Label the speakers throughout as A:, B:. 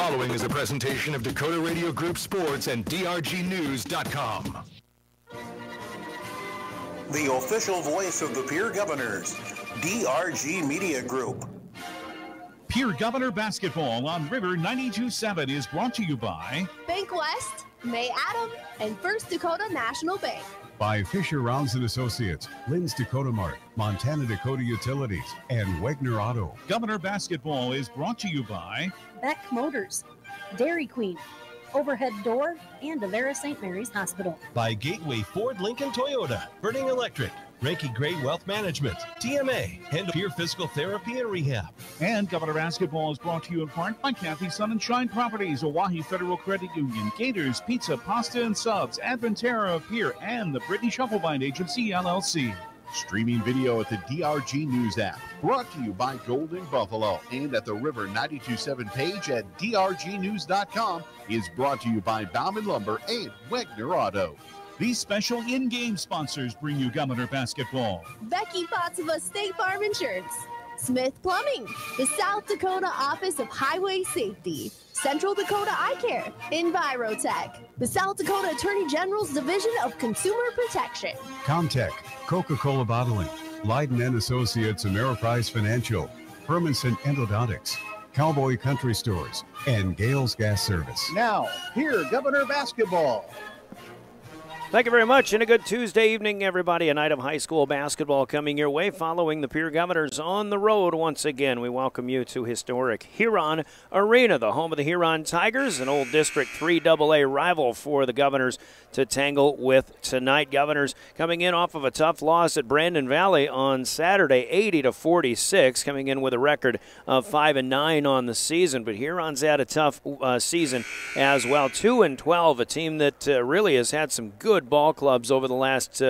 A: following is a presentation of Dakota Radio Group Sports and DRGnews.com.
B: The official voice of the Pierre Governors, DRG Media Group.
C: Pierre Governor Basketball on River 92.7 is brought to you by
D: Bank West, May Adam, and First Dakota National Bank.
E: By Fisher Rounds & Associates, Lynn's Dakota Mart, Montana Dakota Utilities, and Wegner Auto.
C: Governor Basketball is brought to you by
F: Beck Motors, Dairy Queen, Overhead Door, and Avera St. Mary's Hospital.
G: By Gateway Ford Lincoln Toyota, Burning Electric, Reiki Gray Wealth Management, TMA, and Peer Physical Therapy and Rehab.
C: And Governor Basketball is brought to you in part by Kathy Sun and Shine Properties, Oahe Federal Credit Union, Gators Pizza, Pasta and Subs, Adventera of Pierre, and the Brittany Shufflebind Agency, LLC. Streaming video at the DRG News app. Brought to you by Golden Buffalo and at the River 92.7 page at DRGnews.com is brought to you by Bauman Lumber and Wegner Auto. These special in-game sponsors bring you Governor Basketball.
D: Becky Pottsova State Farm Insurance. Smith Plumbing. The South Dakota Office of Highway Safety. Central Dakota Eye Care. Envirotech. The South Dakota Attorney General's Division of Consumer Protection.
E: Comtech, Coca-Cola Bottling, Leiden & Associates, Ameriprise Financial, Hermanson Endodontics, Cowboy Country Stores, and Gales Gas Service.
H: Now, here, Governor Basketball.
I: Thank you very much, and a good Tuesday evening, everybody. A night of high school basketball coming your way following the Pierre Governors on the road once again. We welcome you to historic Huron Arena, the home of the Huron Tigers, an old District 3 AA rival for the Governors to tangle with tonight. Governors coming in off of a tough loss at Brandon Valley on Saturday, 80-46, coming in with a record of 5-9 on the season. But Huron's had a tough season as well. 2-12, a team that really has had some good ball clubs over the last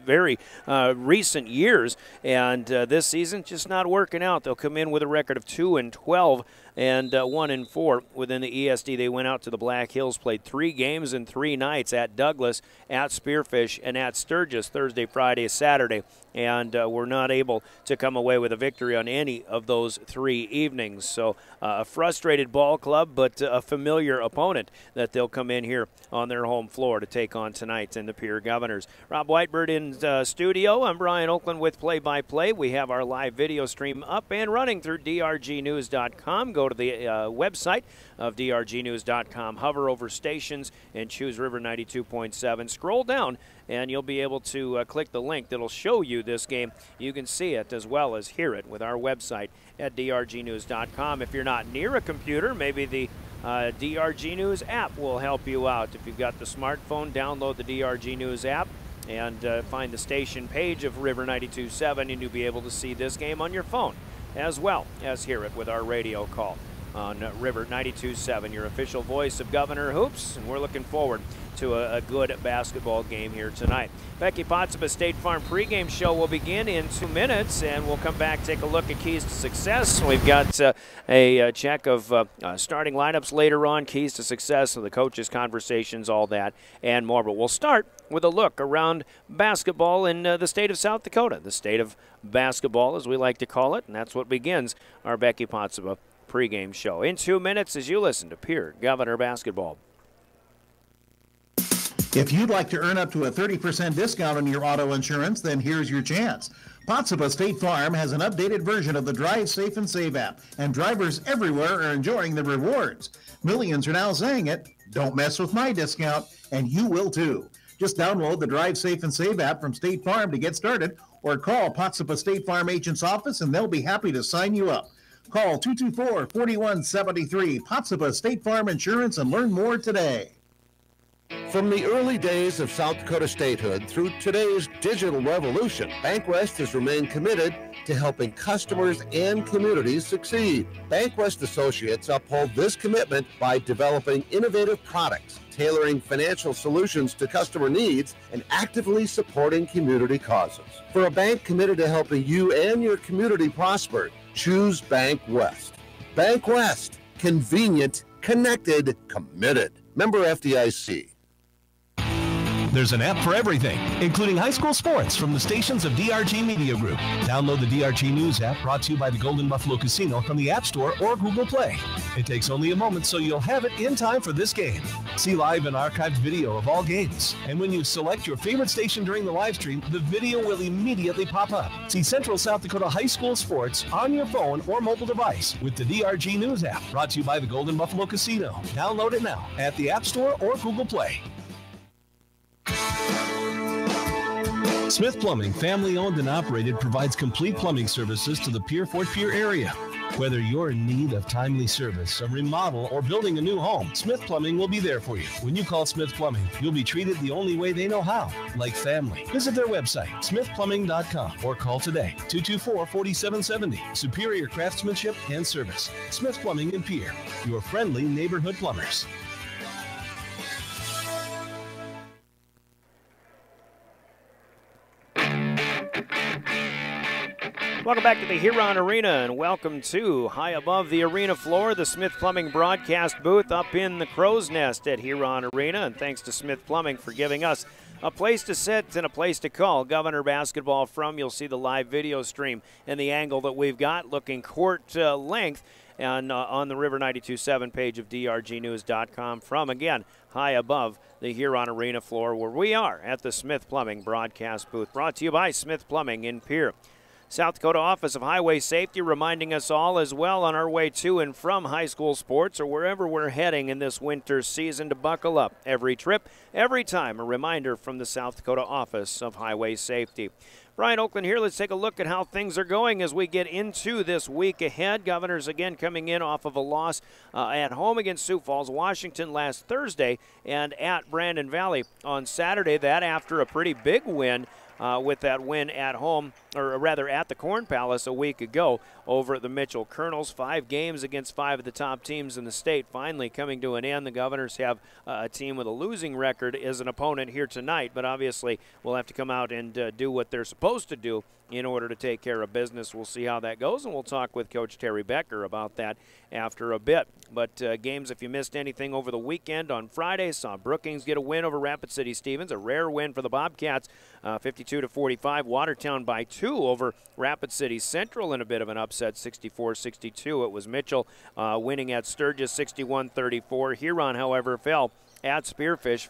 I: very recent years, and this season just not working out. They'll come in with a record of 2-12 and 1-4 within the ESD. They went out to the Black Hills, played 3 games in 3 nights at Douglas, at Spearfish, and at Sturgis Thursday, Friday, Saturday, and were not able to come away with a victory on any of those 3 evenings. So a frustrated ball club, but a familiar opponent that they'll come in here on their home floor to take on tonight in the Pierre Governors. Rob Whitebird in studio. I'm Brian Oakland with play-by-play. We have our live video stream up and running through DRGnews.com. Go to the website of DRGnews.com, hover over stations, and choose River 92.7. Scroll down, and you'll be able to click the link that'll show you this game. You can see it as well as hear it with our website at DRGnews.com. If you're not near a computer, maybe the DRG News app will help you out. If you've got the smartphone, download the DRG News app and find the station page of River 92.7, and you'll be able to see this game on your phone as well as hear it with our radio call on River 92.7, your official voice of Governor Hoops, and we're looking forward to a good basketball game here tonight. Becky Pottsova State Farm pregame show will begin in 2 minutes, and we'll come back, take a look at keys to success. We've got a check of starting lineups later on, keys to success, so the coaches' conversations, all that, and more. But we'll start with a look around basketball in the state of South Dakota, the state of basketball, as we like to call it, and that's what begins our Becky Pottsova pregame show. In 2 minutes, as you listen to Pierre Governor Basketball.
H: If you'd like to earn up to a 30% discount on your auto insurance, then here's your chance. Pottsova State Farm has an updated version of the Drive Safe and Save app, and drivers everywhere are enjoying the rewards. Millions are now saying it, don't mess with my discount, and you will too. Just download the Drive Safe and Save app from State Farm to get started, or call Pottsova State Farm agent's office and they'll be happy to sign you up. Call 224-4173, Pottsova State Farm Insurance, and learn more today.
J: From the early days of South Dakota statehood through today's digital revolution, BankWest has remained committed to helping customers and communities succeed. BankWest Associates uphold this commitment by developing innovative products, tailoring financial solutions to customer needs, and actively supporting community causes. For a bank committed to helping you and your community prosper, choose BankWest. BankWest, convenient, connected, committed. Member FDIC.
G: There's an app for everything, including high school sports from the stations of DRG Media Group. Download the DRG News app, brought to you by the Golden Buffalo Casino, from the App Store or Google Play. It takes only a moment, so you'll have it in time for this game. See live and archived video of all games. And when you select your favorite station during the live stream, the video will immediately pop up. See Central South Dakota high school sports on your phone or mobile device with the DRG News app, brought to you by the Golden Buffalo Casino. Download it now at the App Store or Google Play. Smith Plumbing, family owned and operated, provides complete plumbing services to the Pierre-Fort Pierre area. Whether you're in need of timely service, a remodel, or building a new home, Smith Plumbing will be there for you. When you call Smith Plumbing, you'll be treated the only way they know how, like family. Visit their website, smithplumbing.com, or call today, 224-4770. Superior craftsmanship and service. Smith Plumbing in Pierre, your friendly neighborhood plumbers.
I: Welcome back to the Huron Arena, and welcome to high above the arena floor, the Smith Plumbing broadcast booth up in the Crow's Nest at Huron Arena. And thanks to Smith Plumbing for giving us a place to sit and a place to call Governor basketball from. You'll see the live video stream and the angle that we've got looking court length and on the River 92.7 page of drgnews.com from, again, high above the Huron Arena floor where we are at the Smith Plumbing broadcast booth, brought to you by Smith Plumbing in Pierre. South Dakota Office of Highway Safety reminding us all as well on our way to and from high school sports or wherever we're heading in this winter season to buckle up. Every trip, every time, a reminder from the South Dakota Office of Highway Safety. Brian Oakland here. Let's take a look at how things are going as we get into this week ahead. Governors again coming in off of a loss at home against Sioux Falls, Washington last Thursday, and at Brandon Valley on Saturday. That after a pretty big win with that win at home, or rather at the Corn Palace a week ago over at the Mitchell Colonels. 5 games against 5 of the top teams in the state finally coming to an end. The Governors have a team with a losing record as an opponent here tonight, but obviously will have to come out and do what they're supposed to do in order to take care of business. We'll see how that goes, and we'll talk with Coach Terry Becker about that after a bit. But games, if you missed anything over the weekend, on Friday, saw Brookings get a win over Rapid City Stevens, a rare win for the Bobcats, 52-45. Watertown by 2 over Rapid City Central in a bit of an upset, 64-62. It was Mitchell winning at Sturgis, 61-34. Huron, however, fell at Spearfish,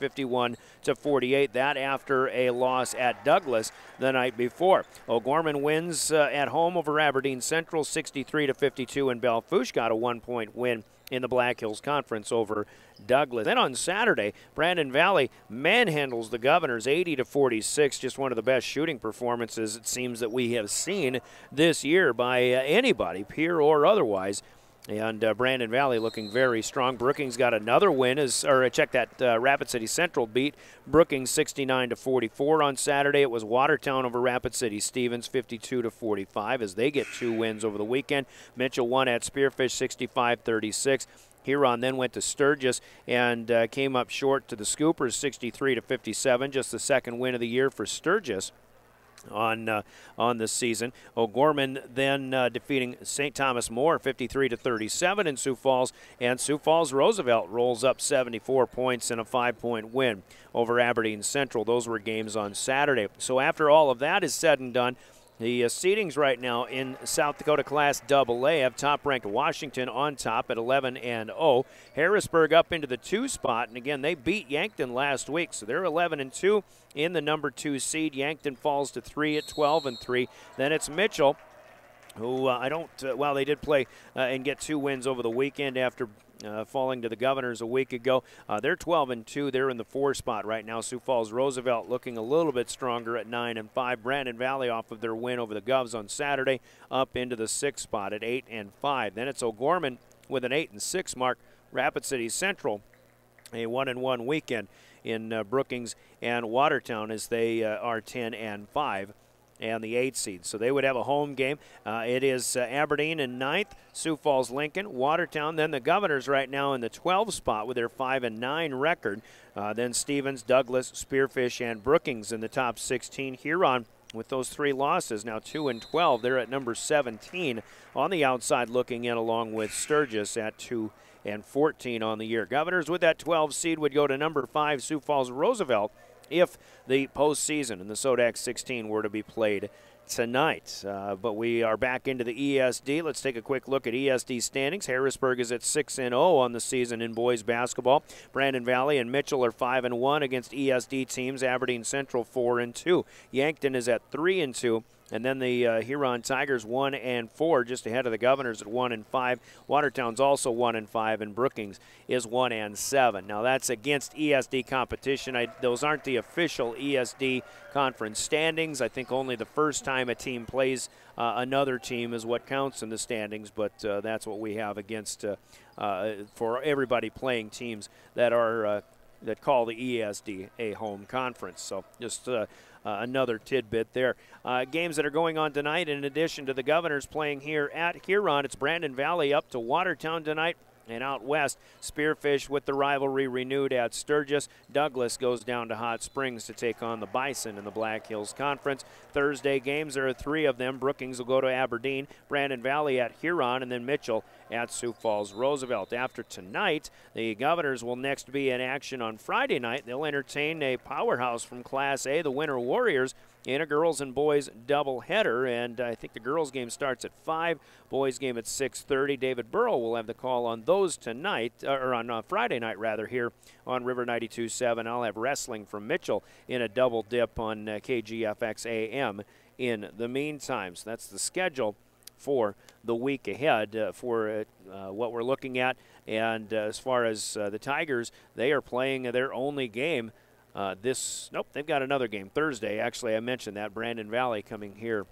I: 51-48. That after a loss at Douglas the night before. O'Gorman wins at home over Aberdeen Central, 63-52, and Belfouche got a 1-point win in the Black Hills Conference over Douglas. Then on Saturday, Brandon Valley manhandles the Governors 80-46. Just one of the best shooting performances, it seems, that we have seen this year by anybody, peer or otherwise. And Brandon Valley looking very strong. Brookings got another win. Check that Rapid City Central beat Brookings 69-44 on Saturday. It was Watertown over Rapid City Stevens 52-45 as they get 2 wins over the weekend. Mitchell won at Spearfish 65-36. Huron then went to Sturgis and came up short to the Scoopers 63-57. Just the second win of the year for Sturgis on this season. O'Gorman then defeating St. Thomas More 53-37 in Sioux Falls, and Sioux Falls Roosevelt rolls up 74 points in a 5-point win over Aberdeen Central. Those were games on Saturday. So after all of that is said and done, the seedings right now in South Dakota Class AA have top-ranked Washington on top at 11-0. Harrisburg up into the 2 spot, and again, they beat Yankton last week, so they're 11-2 in the number 2 seed. Yankton falls to 3 at 12-3. Then it's Mitchell, who they did play and get 2 wins over the weekend after falling to the Governors a week ago. They're 12-2. They're in the 4 spot right now. Sioux Falls Roosevelt looking a little bit stronger at 9-5. Brandon Valley off of their win over the Govs on Saturday up into the 6th spot at 8-5. Then it's O'Gorman with an 8-6 mark. Rapid City Central a 1-1 weekend in Brookings and Watertown as they are 10-5. And the 8 seed. So they would have a home game. It is Aberdeen in 9th, Sioux Falls, Lincoln, Watertown. Then the Governors right now in the 12 spot with their 5-9 record. Then Stevens, Douglas, Spearfish, and Brookings in the top 16. Huron with those 3 losses, now 2-12. They're at number 17 on the outside looking in, along with Sturgis at 2-14 on the year. Governors with that 12 seed would go to number 5, Sioux Falls Roosevelt, if the postseason and the Sodax 16 were to be played tonight. But we are back into the ESD. Let's take a quick look at ESD standings. Harrisburg is at 6-0 on the season in boys basketball. Brandon Valley and Mitchell are 5-1 against ESD teams. Aberdeen Central 4-2. Yankton is at 3-2. And then the Huron Tigers 1-4, just ahead of the Governors at 1-5. Watertown's also 1-5, and Brookings is 1-7. Now that's against ESD competition. Those aren't the official ESD conference standings. I think only the first time a team plays another team is what counts in the standings. But that's what we have against for everybody playing teams that are that call the ESD a home conference. So just another tidbit there. Games that are going on tonight, in addition to the Governors playing here at Huron, it's Brandon Valley up to Watertown tonight. And out west, Spearfish with the rivalry renewed at Sturgis. Douglas goes down to Hot Springs to take on the Bison in the Black Hills Conference. Thursday games, there are 3 of them. Brookings will go to Aberdeen, Brandon Valley at Huron, and then Mitchell at Sioux Falls Roosevelt. After tonight, the Governors will next be in action on Friday night. They'll entertain a powerhouse from Class A, the Winter Warriors, in a girls and boys doubleheader, and I think the girls game starts at 5, boys game at 6:30. David Burrow will have the call on those tonight, or on Friday night rather, here on River 92.7. I'll have wrestling from Mitchell in a double dip on KGFX AM in the meantime. So that's the schedule for the week ahead for what we're looking at. And as far as the Tigers, they are playing their only game they've got another game Thursday. Actually, I mentioned that. Brandon Valley coming here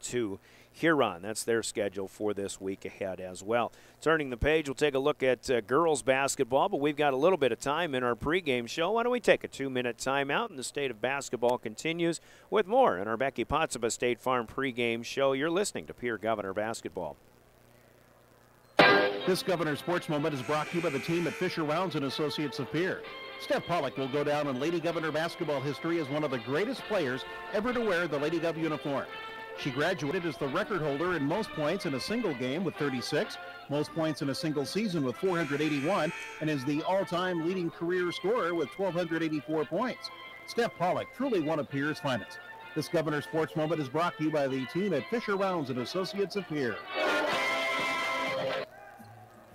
I: to Huron. That's their schedule for this week ahead as well. Turning the page, we'll take a look at girls basketball, but we've got a little bit of time in our pregame show. Why don't we take a 2-minute timeout, and the state of basketball continues with more in our Becky Potsuba State Farm pregame show. You're listening to Pierre Governor Basketball.
H: This Governor Sports Moment is brought to you by the team at Fisher Rounds and Associates of Pierre. Steph Pollock will go down in Lady Governor basketball history as one of the greatest players ever to wear the Lady Gov uniform. She graduated as the record holder in most points in a single game with 36, most points in a single season with 481, and is the all-time leading career scorer with 1,284 points. Steph Pollock, truly one of Pierre's finest. This Governor Sports Moment is brought to you by the team at Fisher Rounds and Associates of Pierre.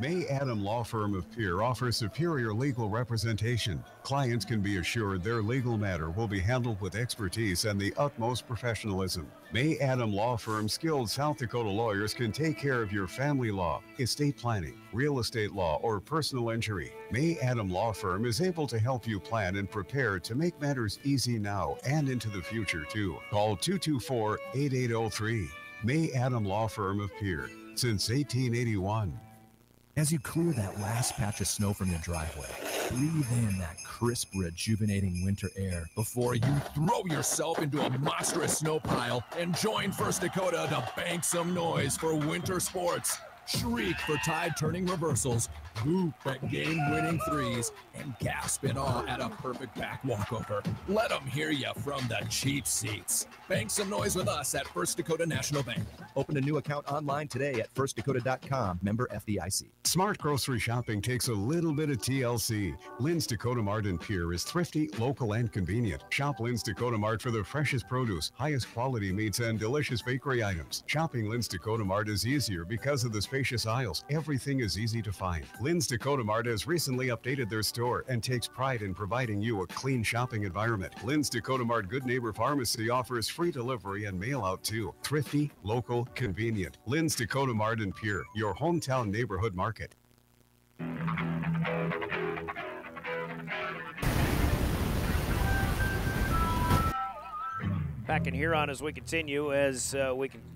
E: May Adam Law Firm of Pierre offers superior legal representation. Clients can be assured their legal matter will be handled with expertise and the utmost professionalism. May Adam Law Firm's skilled South Dakota lawyers can take care of your family law, estate planning, real estate law, or personal injury. May Adam Law Firm is able to help you plan and prepare to make matters easy now and into the future, too. Call 224-8803. May Adam Law Firm of Pierre, since 1881.
K: As you clear that last patch of snow from your driveway, breathe in that crisp, rejuvenating winter air before you throw yourself into a monstrous snow pile and join First Dakota to bank some noise for winter sports. Shriek for tide-turning reversals, whoop at game-winning threes, and gasp in awe at a perfect back walkover. Let them hear you from the cheap seats. Bank some noise with us at First Dakota National Bank.
L: Open a new account online today at firstdakota.com, member FDIC.
E: Smart grocery shopping takes a little bit of TLC. Lynn's Dakota Mart in Pierre is thrifty, local, and convenient. Shop Lynn's Dakota Mart for the freshest produce, highest quality meats, and delicious bakery items. Shopping Lynn's Dakota Mart is easier because of the spacious aisles. Everything is easy to find. Lynn's Dakota Mart has recently updated their store and takes pride in providing you a clean shopping environment. Lynn's Dakota Mart Good Neighbor Pharmacy offers free delivery and mail out too. Thrifty, local, convenient. Lynn's Dakota Mart in Pierre, your hometown neighborhood market.
I: Back in Huron as we continue,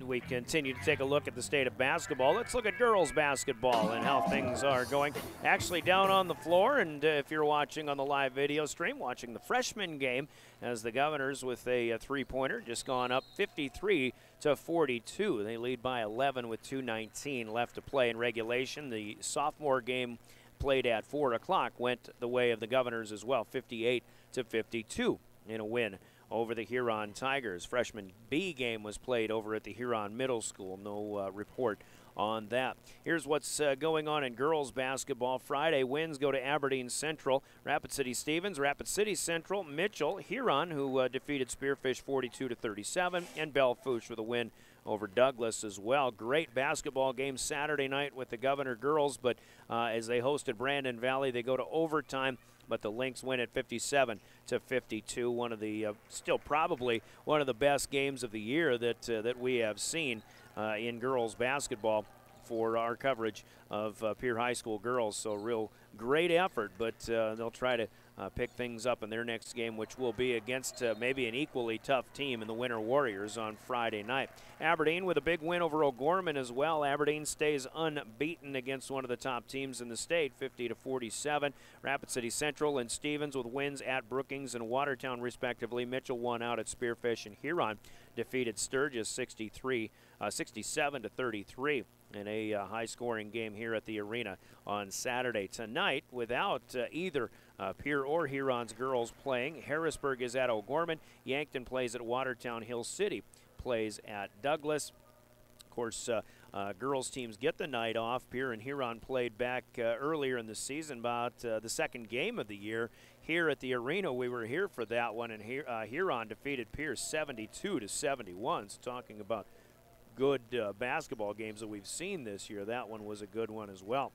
I: we continue to take a look at the state of basketball. Let's look at girls basketball and how things are going. Actually down on the floor, and if you're watching on the live video stream, watching the freshman game, as the Governors with a three-pointer just gone up 53-42. They lead by 11 with 2:19 left to play in regulation. The sophomore game played at 4 o'clock went the way of the Governors as well, 58-52 in a win over the Huron Tigers. Freshman B game was played over at the Huron Middle School. No report on that. Here's what's going on in girls basketball. Friday wins go to Aberdeen Central, Rapid City Stevens, Rapid City Central, Mitchell, Huron, who defeated Spearfish 42-37, and Belle Fourche with a win over Douglas as well. Great basketball game Saturday night with the Governor girls, but as they hosted Brandon Valley, they go to overtime, but the Lynx win at 57-52. One of the still probably one of the best games of the year that we have seen in girls basketball for our coverage of Pierre High School girls. So real great effort, but they'll try to pick things up in their next game, which will be against maybe an equally tough team in the Winter Warriors on Friday night. Aberdeen with a big win over O'Gorman as well. Aberdeen stays unbeaten against one of the top teams in the state, 50-47. Rapid City Central and Stevens with wins at Brookings and Watertown respectively. Mitchell won out at Spearfish, and Huron defeated Sturgis 67-33 in a high-scoring game here at the arena on Saturday. Tonight, without either Pierre or Huron's girls playing, Harrisburg is at O'Gorman, Yankton plays at Watertown, Hill City plays at Douglas. Of course, girls teams get the night off. Pierre and Huron played back earlier in the season, about the second game of the year here at the arena. We were here for that one, and Huron defeated Pierre 72-71. So talking about good basketball games that we've seen this year, that one was a good one as well.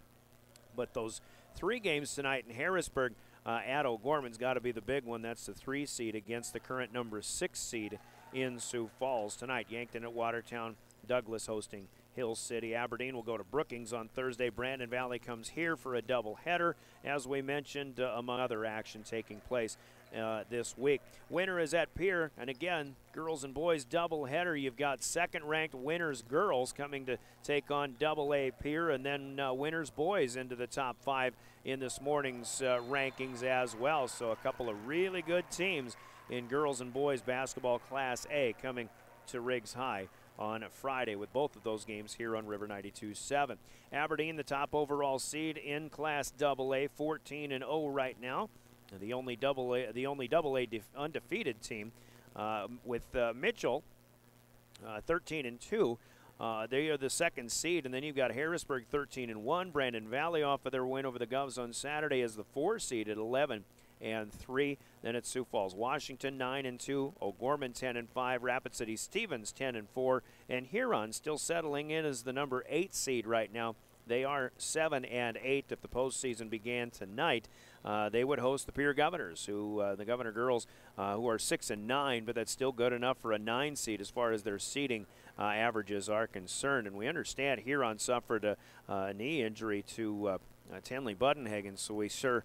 I: But those three games tonight in Harrisburg at O'Gorman's got to be the big one. That's the 3 seed against the current number 6 seed in Sioux Falls tonight. Yankton at Watertown, Douglas hosting Hill City. Aberdeen will go to Brookings on Thursday. Brandon Valley comes here for a doubleheader, as we mentioned, among other action taking place this week. Winter is at Pierre, and again, girls and boys doubleheader. You've got second-ranked Winners girls coming to take on AA Pierre, and then Winners boys into the top 5 in this morning's rankings as well. So a couple of really good teams in girls and boys basketball Class A coming to Riggs High on Friday, with both of those games here on River 92.7. Aberdeen, the top overall seed in Class AA, 14-0 right now. The only AA undefeated team with Mitchell, 13-2. They are the second seed, and then you've got Harrisburg 13-1. Brandon Valley off of their win over the Govs on Saturday as the 4 seed at 11-3. Then it's Sioux Falls, Washington 9-2, O'Gorman 10-5, Rapid City Stevens 10-4, and Huron still settling in as the number 8 seed right now. They are 7-8. If the postseason began tonight, they would host the Pierre Governors, who the Governor girls, who are 6-9, but that's still good enough for a 9 seed as far as their seeding averages are concerned. And we understand Huron suffered a knee injury to Tanley Buddenhagen, so we sure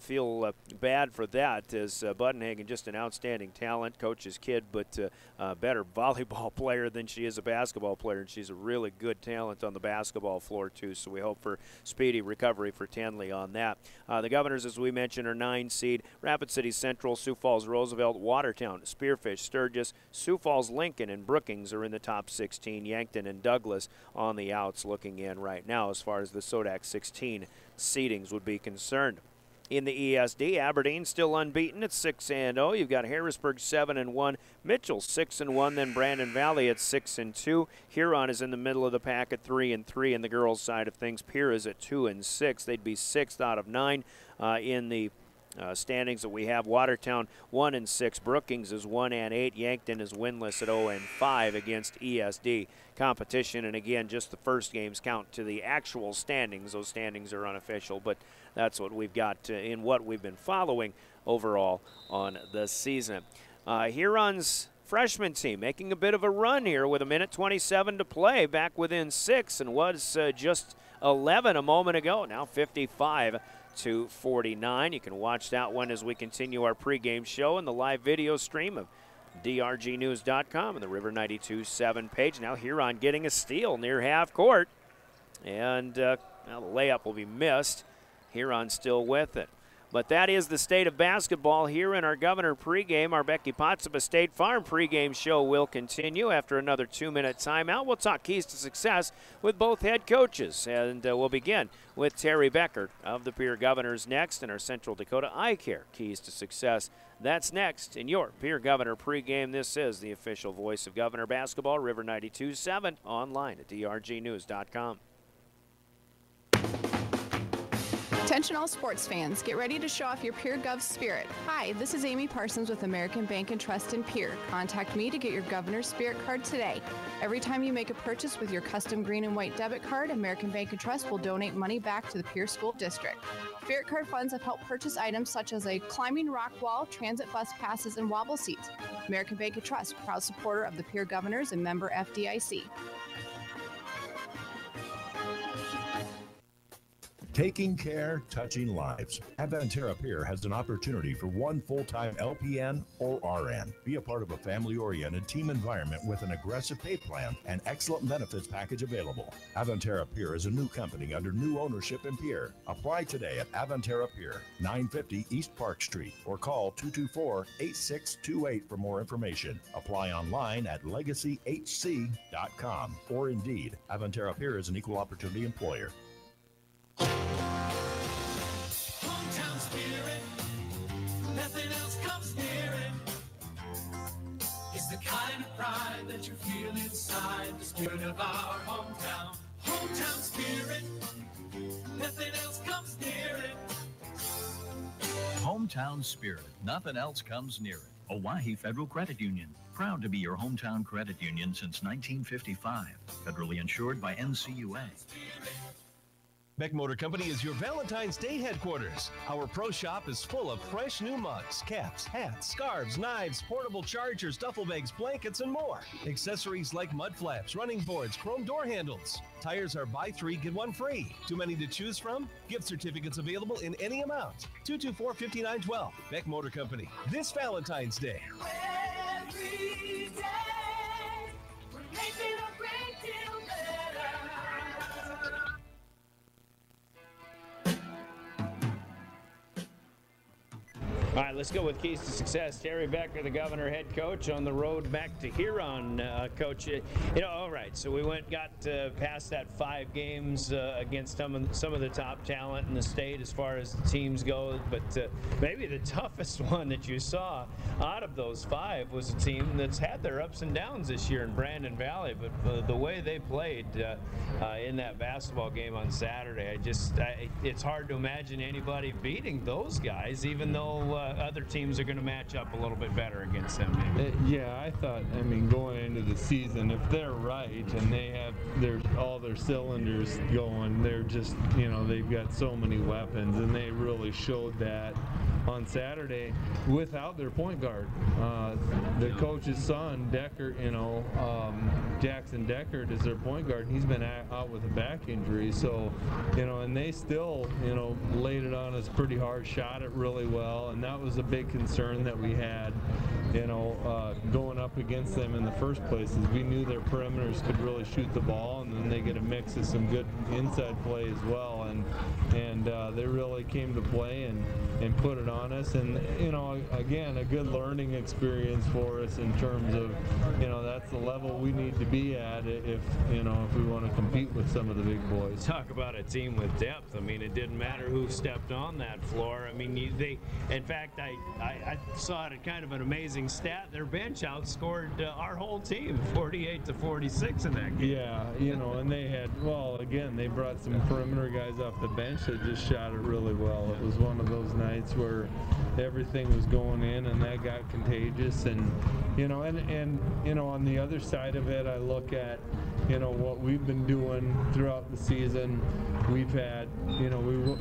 I: feel bad for that, as Buddenhagen, just an outstanding talent, coach's kid, but a better volleyball player than she is a basketball player, and she's a really good talent on the basketball floor too, so we hope for speedy recovery for Tanley on that. The Governors, as we mentioned, are 9 seed. Rapid City Central, Sioux Falls, Roosevelt, Watertown, Spearfish, Sturgis, Sioux Falls, Lincoln, and Brookings are in the top 16. Yankton and Douglas on the outs looking in right now as far as the Sodak 16 seedings would be concerned. In the ESD, Aberdeen still unbeaten at 6-0. You've got Harrisburg 7-1, Mitchell 6-1, then Brandon Valley at 6-2. Huron is in the middle of the pack at 3-3 in the girls' side of things. Pierre is at 2-6. They'd be 6th out of 9 in the standings that we have. Watertown 1-6, Brookings is 1-8, Yankton is winless at 0-5 against ESD competition. And again, just the first games count to the actual standings. Those standings are unofficial, but that's what we've got in what we've been following overall on the season. Huron's freshman team making a bit of a run here with 1:27 to play, back within 6, and was just 11 a moment ago. Now 55-49. You can watch that one as we continue our pregame show and the live video stream of drgnews.com and the River 92.7 page. Now Huron getting a steal near half court, and well, the layup will be missed. Huron still with it. But that is the state of basketball here in our Governor pregame. Our Becky Pottseba State Farm pregame show will continue after another 2-minute timeout. We'll talk keys to success with both head coaches, and we'll begin with Terry Becker of the Pierre Governors next, and our Central Dakota Eye Care keys to success. That's next in your Pierre Governor pregame. This is the official voice of Governor basketball, River 92.7, online at drgnews.com.
M: Attention all sports fans, get ready to show off your Pierre Gov spirit. Hi, this is Amy Parsons with American Bank and Trust in Pierre. Contact me to get your Governor's Spirit card today. Every time you make a purchase with your custom green and white debit card, American Bank and Trust will donate money back to the Pierre School District. Spirit card funds have helped purchase items such as a climbing rock wall, transit bus passes, and wobble seats. American Bank and Trust, proud supporter of the Pierre Governors and member FDIC.
N: Taking care, touching lives. Avanterra Pierre has an opportunity for one full-time LPN or RN. Be a part of a family-oriented team environment with an aggressive pay plan and excellent benefits package available. Avanterra Pierre is a new company under new ownership in Pierre. Apply today at Avanterra Pierre, 950 East Park Street, or call 224-8628 for more information. Apply online at legacyhc.com or Indeed. Avanterra Pierre is an equal opportunity employer.
O: Hometown spirit, nothing else comes near it. It's the kind of pride that you feel inside, the spirit of our hometown. Hometown spirit, nothing else comes near it.
P: Hometown spirit, nothing else comes near it. Owyhee Federal Credit Union, proud to be your hometown credit union since 1955. Federally insured by NCUA.
G: Beck Motor Company is your Valentine's Day headquarters. Our pro shop is full of fresh new mugs, caps, hats, scarves, knives, portable chargers, duffel bags, blankets, and more. Accessories like mud flaps, running boards, chrome door handles. Tires are buy 3, get 1 free. Too many to choose from? Gift certificates available in any amount. 224-5912. Beck Motor Company. This Valentine's Day.
O: Every day, we're making a great deal better.
I: All right, let's go with keys to success. Terry Becker, the Governor head coach, on the road back to Huron. Coach, all right, so we got past that 5 games against some of the top talent in the state as far as the teams go, but maybe the toughest one that you saw out of those 5 was a team that's had their ups and downs this year in Brandon Valley, but the way they played in that basketball game on Saturday, it's hard to imagine anybody beating those guys, even though other teams are going to match up a little bit better against them.
Q: Yeah, I thought, going into the season, if they're right and they have all their cylinders going, they're just, they've got so many weapons, and they really showed that on Saturday without their point guard. The coach's son, Deckard, Jackson Deckard is their point guard, and he's been out with a back injury, so, and they still, laid it on us pretty hard, shot it really well, and that was a big concern that we had, going up against them in the first place, is we knew their perimeters could really shoot the ball, and then they get a mix of some good inside play as well, and they really came to play and put it on us, and again, a good learning experience for us in terms of, that's the level we need to be at if we want to compete with some of the big boys.
I: Talk about a team with depth. It didn't matter who stepped on that floor. In fact, I saw it at kind of an amazing stat. Their bench outscored our whole team 48-46 in that game.
Q: Yeah, and they had, again, they brought some perimeter guys off the bench that just shot it really well. It was one of those nights where everything was going in, and that got contagious. And on the other side of it, I look at what we've been doing throughout the season. We've had, we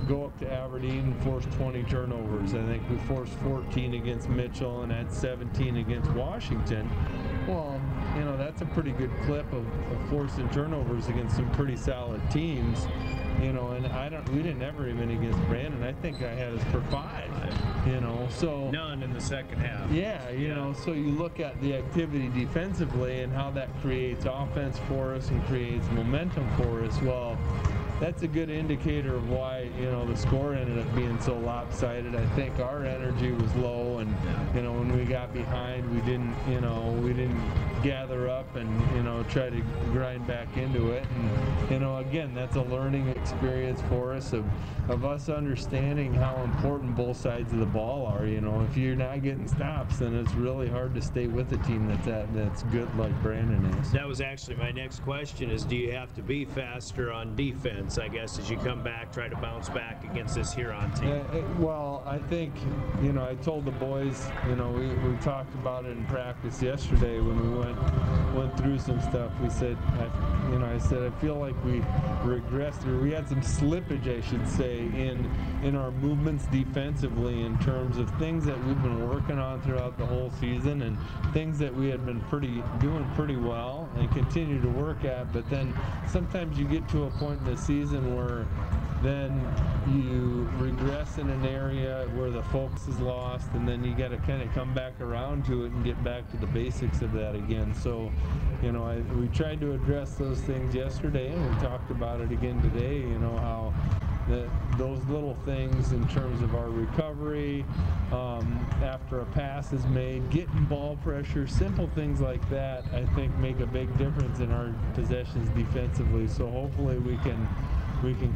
Q: go up to Aberdeen and force 20 turnovers. I think we forced 14 against Mitchell and had 17 against Washington. Well, that's a pretty good clip of forcing turnovers against some pretty solid teams. And we didn't ever even against Brandon. I think I had us for 5, so.
I: None in the second half.
Q: Yeah, so you look at the activity defensively and how that creates offense for us and creates momentum for us. Well, that's a good indicator of why, the score ended up being so lopsided. I think our energy was low, and, when we got behind, we didn't gather up and, try to grind back into it. And, again, that's a learning experience for us of us understanding how important both sides of the ball are. If you're not getting stops, then it's really hard to stay with a team that's good like Brandon is.
I: That was actually my next question is, do you have to be faster on defense, I guess, as you come back, try to bounce back against this Huron team?
Q: Well, I think, I told the boys, we talked about it in practice yesterday when we went through some stuff. We said, I said, I feel like we regressed, or we had some slippage, I should say, in our movements defensively in terms of things that we've been working on throughout the whole season and things that we had been doing pretty well and continue to work at. But then sometimes you get to a point in the season where then you regress in an area where the focus is lost, and then you got to kind of come back around to it and get back to the basics of that again. So, we tried to address those things yesterday, and we talked about it again today, how those little things in terms of our recovery, after a pass is made, getting ball pressure, simple things like that, I think make a big difference in our possessions defensively. So hopefully we can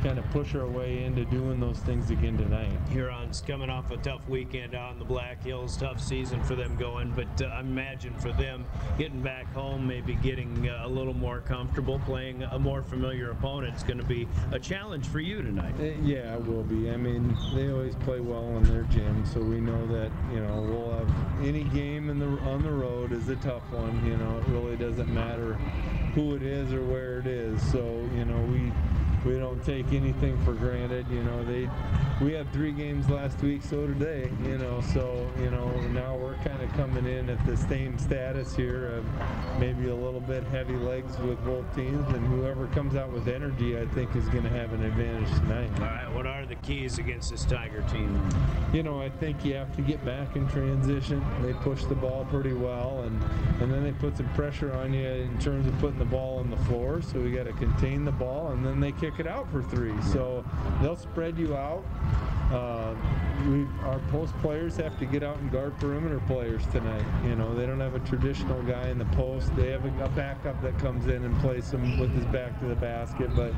Q: kind of push our way into doing those things again tonight.
I: Huron's coming off a tough weekend out in the Black Hills, tough season for them going, but I imagine for them getting back home, maybe getting a little more comfortable, playing a more familiar opponent is going to be a challenge for you tonight.
Q: Yeah, it will be. I mean, they always play well in their gym, so we know that, we'll have any game on the road is a tough one. It really doesn't matter who it is or where it is. So, we don't take anything for granted. We had 3 games last week, so did they. So now we're kind of coming in at the same status here of maybe a little bit heavy legs with both teams, and whoever comes out with energy, I think, is going to have an advantage tonight.
I: All right, what are the keys against this Tiger team?
Q: I think you have to get back in transition. They push the ball pretty well, and then they put some pressure on you in terms of putting the ball on the floor. So we got to contain the ball, and then they kick it out for 3. So they'll spread you out. Our post players have to get out and guard perimeter players tonight. They don't have a traditional guy in the post. They have a backup that comes in and plays them with his back to the basket, but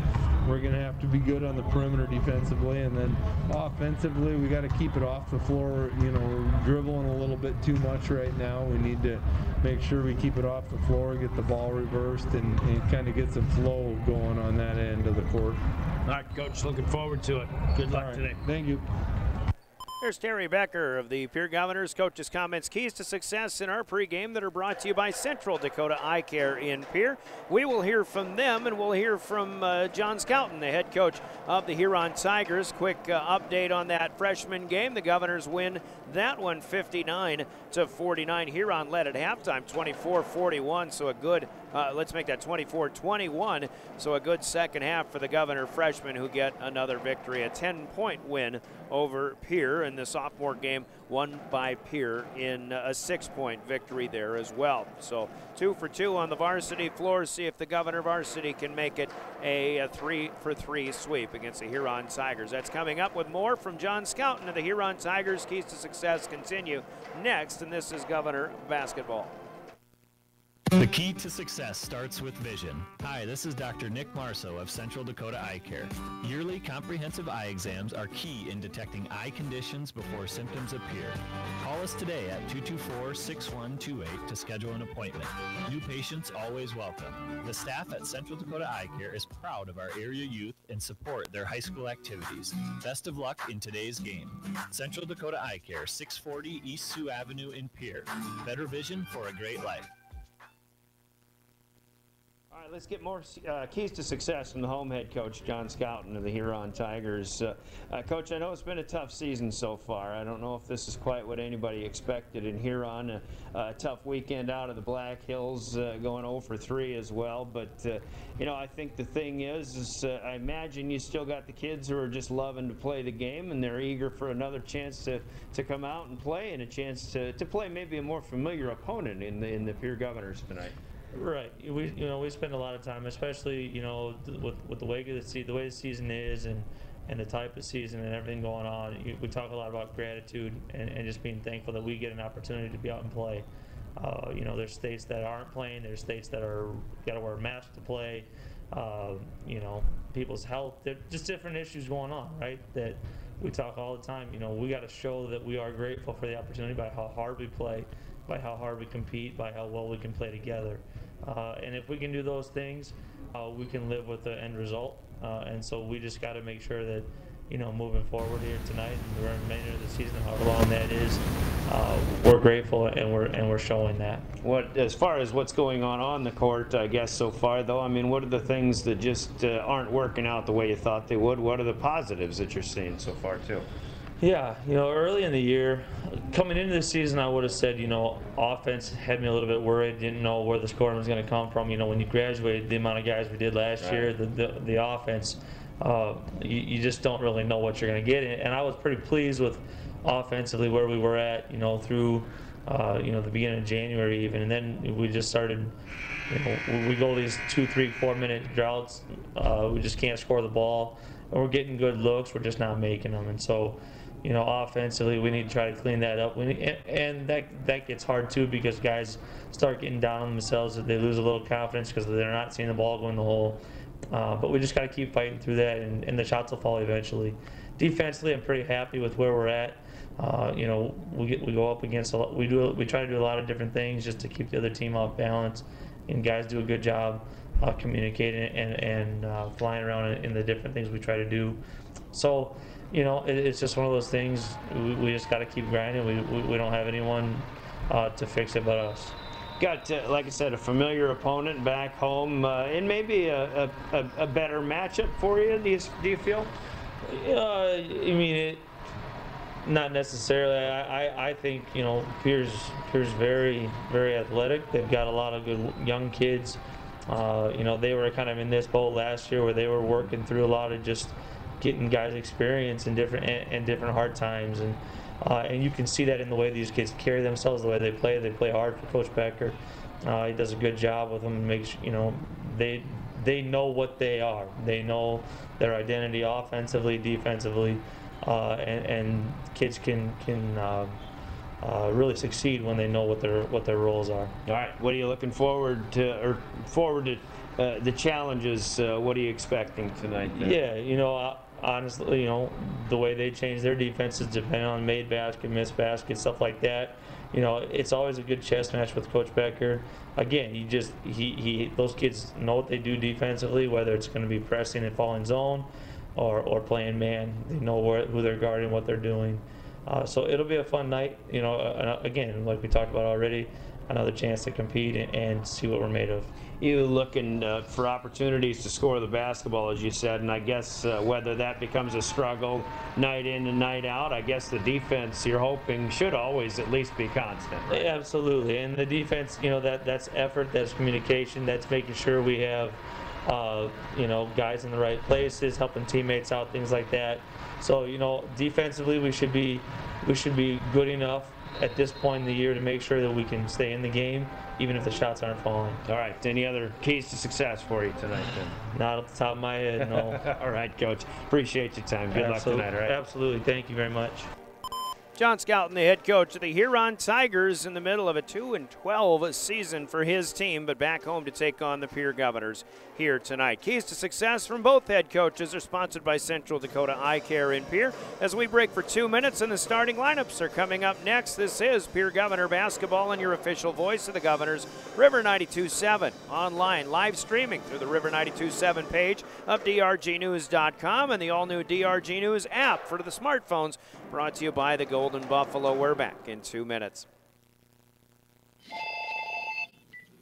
Q: we're going to have to be good on the perimeter defensively, and then offensively we got to keep it off the floor. We're dribbling a little bit too much right now. We need to make sure we keep it off the floor, get the ball reversed, and kind of get some flow going on that end of the court.
I: All right, Coach, looking forward to it. Good luck today.
Q: Thank you.
I: There's Terry Becker of the Pierre Governors. Coach's comments, keys to success in our pregame that are brought to you by Central Dakota Eye Care in Pierre. We will hear from them, and we'll hear from John Scouten, the head coach of the Huron Tigers. Quick update on that freshman game. The Governors win that one 59-49. Huron led at halftime 24-41, so a good, let's make that 24-21, so a good second half for the Governor freshmen who get another victory, a 10-point win over Pierre, and the sophomore game won by Pierre in a 6-point victory there as well. So 2 for 2 on the varsity floor. See if the Governor varsity can make it a 3-for-3 sweep against the Huron Tigers. That's coming up with more from John Scouten of the Huron Tigers. Keys to success continue next, and this is Governor basketball.
R: The key to success starts with vision. Hi, this is Dr. Nick Marceau of Central Dakota Eye Care. Yearly comprehensive eye exams are key in detecting eye conditions before symptoms appear. Call us today at 224-6128 to schedule an appointment. New patients always welcome. The staff at Central Dakota Eye Care is proud of our area youth and support their high school activities. Best of luck in today's game. Central Dakota Eye Care, 640 East Sioux Avenue in Pierre. Better vision for a great life.
I: All right, let's get more keys to success from the home head coach, John Scouten of the Huron Tigers. Coach, I know it's been a tough season so far. I don't know if this is quite what anybody expected in Huron. A tough weekend out of the Black Hills, going 0 for 3 as well. But, I think the thing is I imagine you still got the kids who are just loving to play the game, and they're eager for another chance to come out and play, and a chance to play maybe a more familiar opponent in the Pierre Governors tonight.
S: Right. We spend a lot of time, especially with the way the season is and the type of season and everything going on. We talk a lot about gratitude and just being thankful that we get an opportunity to be out and play. There's states that aren't playing. There's states that are got to wear a mask to play. People's health. There's just different issues going on, right? That we talk all the time. We got to show that we are grateful for the opportunity by how hard we play, by how hard we compete, by how well we can play together. And if we can do those things, we can live with the end result. And so we just got to make sure that, moving forward here tonight and the remainder of the season, however long that is, we're grateful and we're showing that.
I: As far as what's going on the court, I guess so far though, I mean, what are the things that just aren't working out the way you thought they would? What are the positives that you're seeing so far too?
S: Yeah, early in the year, coming into the season, I would have said, offense had me a little bit worried. Didn't know where the scoring was going to come from. When you graduated, the amount of guys we did last year, the offense, you just don't really know what you're going to get. And I was pretty pleased with offensively where we were at, through, the beginning of January even. And then we just started, we go these 2, 3, 4 minute droughts. We just can't score the ball. And we're getting good looks. We're just not making them. And so, offensively, we need to try to clean that up. And that gets hard too because guys start getting down on themselves. They lose a little confidence because they're not seeing the ball go in the hole. But we just got to keep fighting through that, and the shots will fall eventually. Defensively, I'm pretty happy with where we're at. We go up against a lot. We try to do a lot of different things just to keep the other team off balance, and guys do a good job communicating and flying around in the different things we try to do. So, it's just one of those things. We just got to keep grinding. We don't have anyone to fix it but us.
I: Got, like I said, a familiar opponent back home, and maybe a better matchup for you. Do you feel?
S: Not necessarily. I think Pierre's very, very athletic. They've got a lot of good young kids. They were kind of in this boat last year where they were working through a lot of just getting guys experience in different hard times, and you can see that in the way these kids carry themselves, the way they play. They play hard for Coach Becker. He does a good job with them and makes they know what they are. They know their identity offensively, defensively, and kids can really succeed when they know what their roles are.
I: All right, what are you looking forward to, the challenges? What are you expecting tonight then?
S: Yeah, honestly, the way they change their defenses depending on made basket, missed basket, stuff like that. It's always a good chess match with Coach Becker. Again, those kids know what they do defensively, whether it's going to be pressing and falling zone or playing man. They know who they're guarding, what they're doing. So it'll be a fun night. Again, like we talked about already, another chance to compete and see what we're made of.
I: You looking for opportunities to score the basketball, as you said, and I guess whether that becomes a struggle night in and night out, I guess the defense you're hoping should always at least be constant, right?
S: Yeah, absolutely, and the defense, that's effort, that's communication, that's making sure we have, guys in the right places, helping teammates out, things like that. So, defensively, we should be good enough at this point in the year to make sure that we can stay in the game, even if the shots aren't falling.
I: All right. Any other keys to success for you tonight, then?
S: Not off the top of my head, no.
I: All right, Coach. Appreciate your time. Good luck tonight, all right?
S: Absolutely. Thank you very much.
I: John Skelton, the head coach of the Huron Tigers, in the middle of a 2-12 season for his team, but back home to take on the Pierre Governors here tonight. Keys to success from both head coaches are sponsored by Central Dakota Eye Care in Pierre. As we break for 2 minutes and the starting lineups are coming up next, this is Pierre Governor Basketball and your official voice of the Governors, River 92.7. Online, live streaming through the River 92.7 page of DRGnews.com and the all-new DRG News app for the smartphones, brought to you by the Golden Buffalo. We're back in 2 minutes.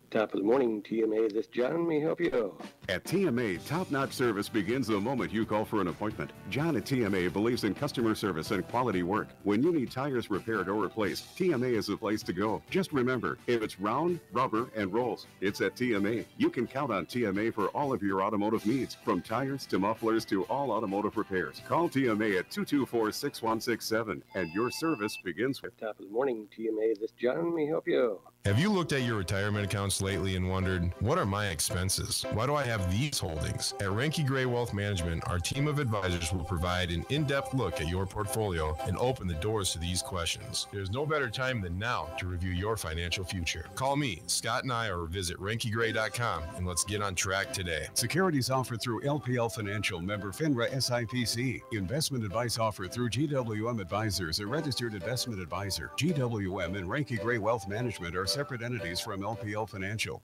T: Top of the morning, TMA. This John may help you.
E: At TMA, top-notch service begins the moment you call for an appointment. John at TMA believes in customer service and quality work. When you need tires repaired or replaced, TMA is the place to go. Just remember, if it's round, rubber, and rolls, it's at TMA. You can count on TMA for all of your automotive needs, from tires to mufflers to all automotive repairs. Call TMA at 224-6167, and your service begins with...
T: Top of the morning, TMA. This is John. Let me help you.
U: Have you looked at your retirement accounts lately and wondered, what are my expenses? Why do I have these holdings? At Renke Gray Wealth Management, our team of advisors will provide an in-depth look at your portfolio and open the doors to these questions. There's no better time than now to review your financial future. Call me, Scott and I, or visit renkegray.com, and let's get on track today.
E: Securities offered through LPL Financial, member FINRA SIPC. Investment advice offered through GWM Advisors, a registered investment advisor. GWM and Renke Gray Wealth Management are separate entities from LPL Financial.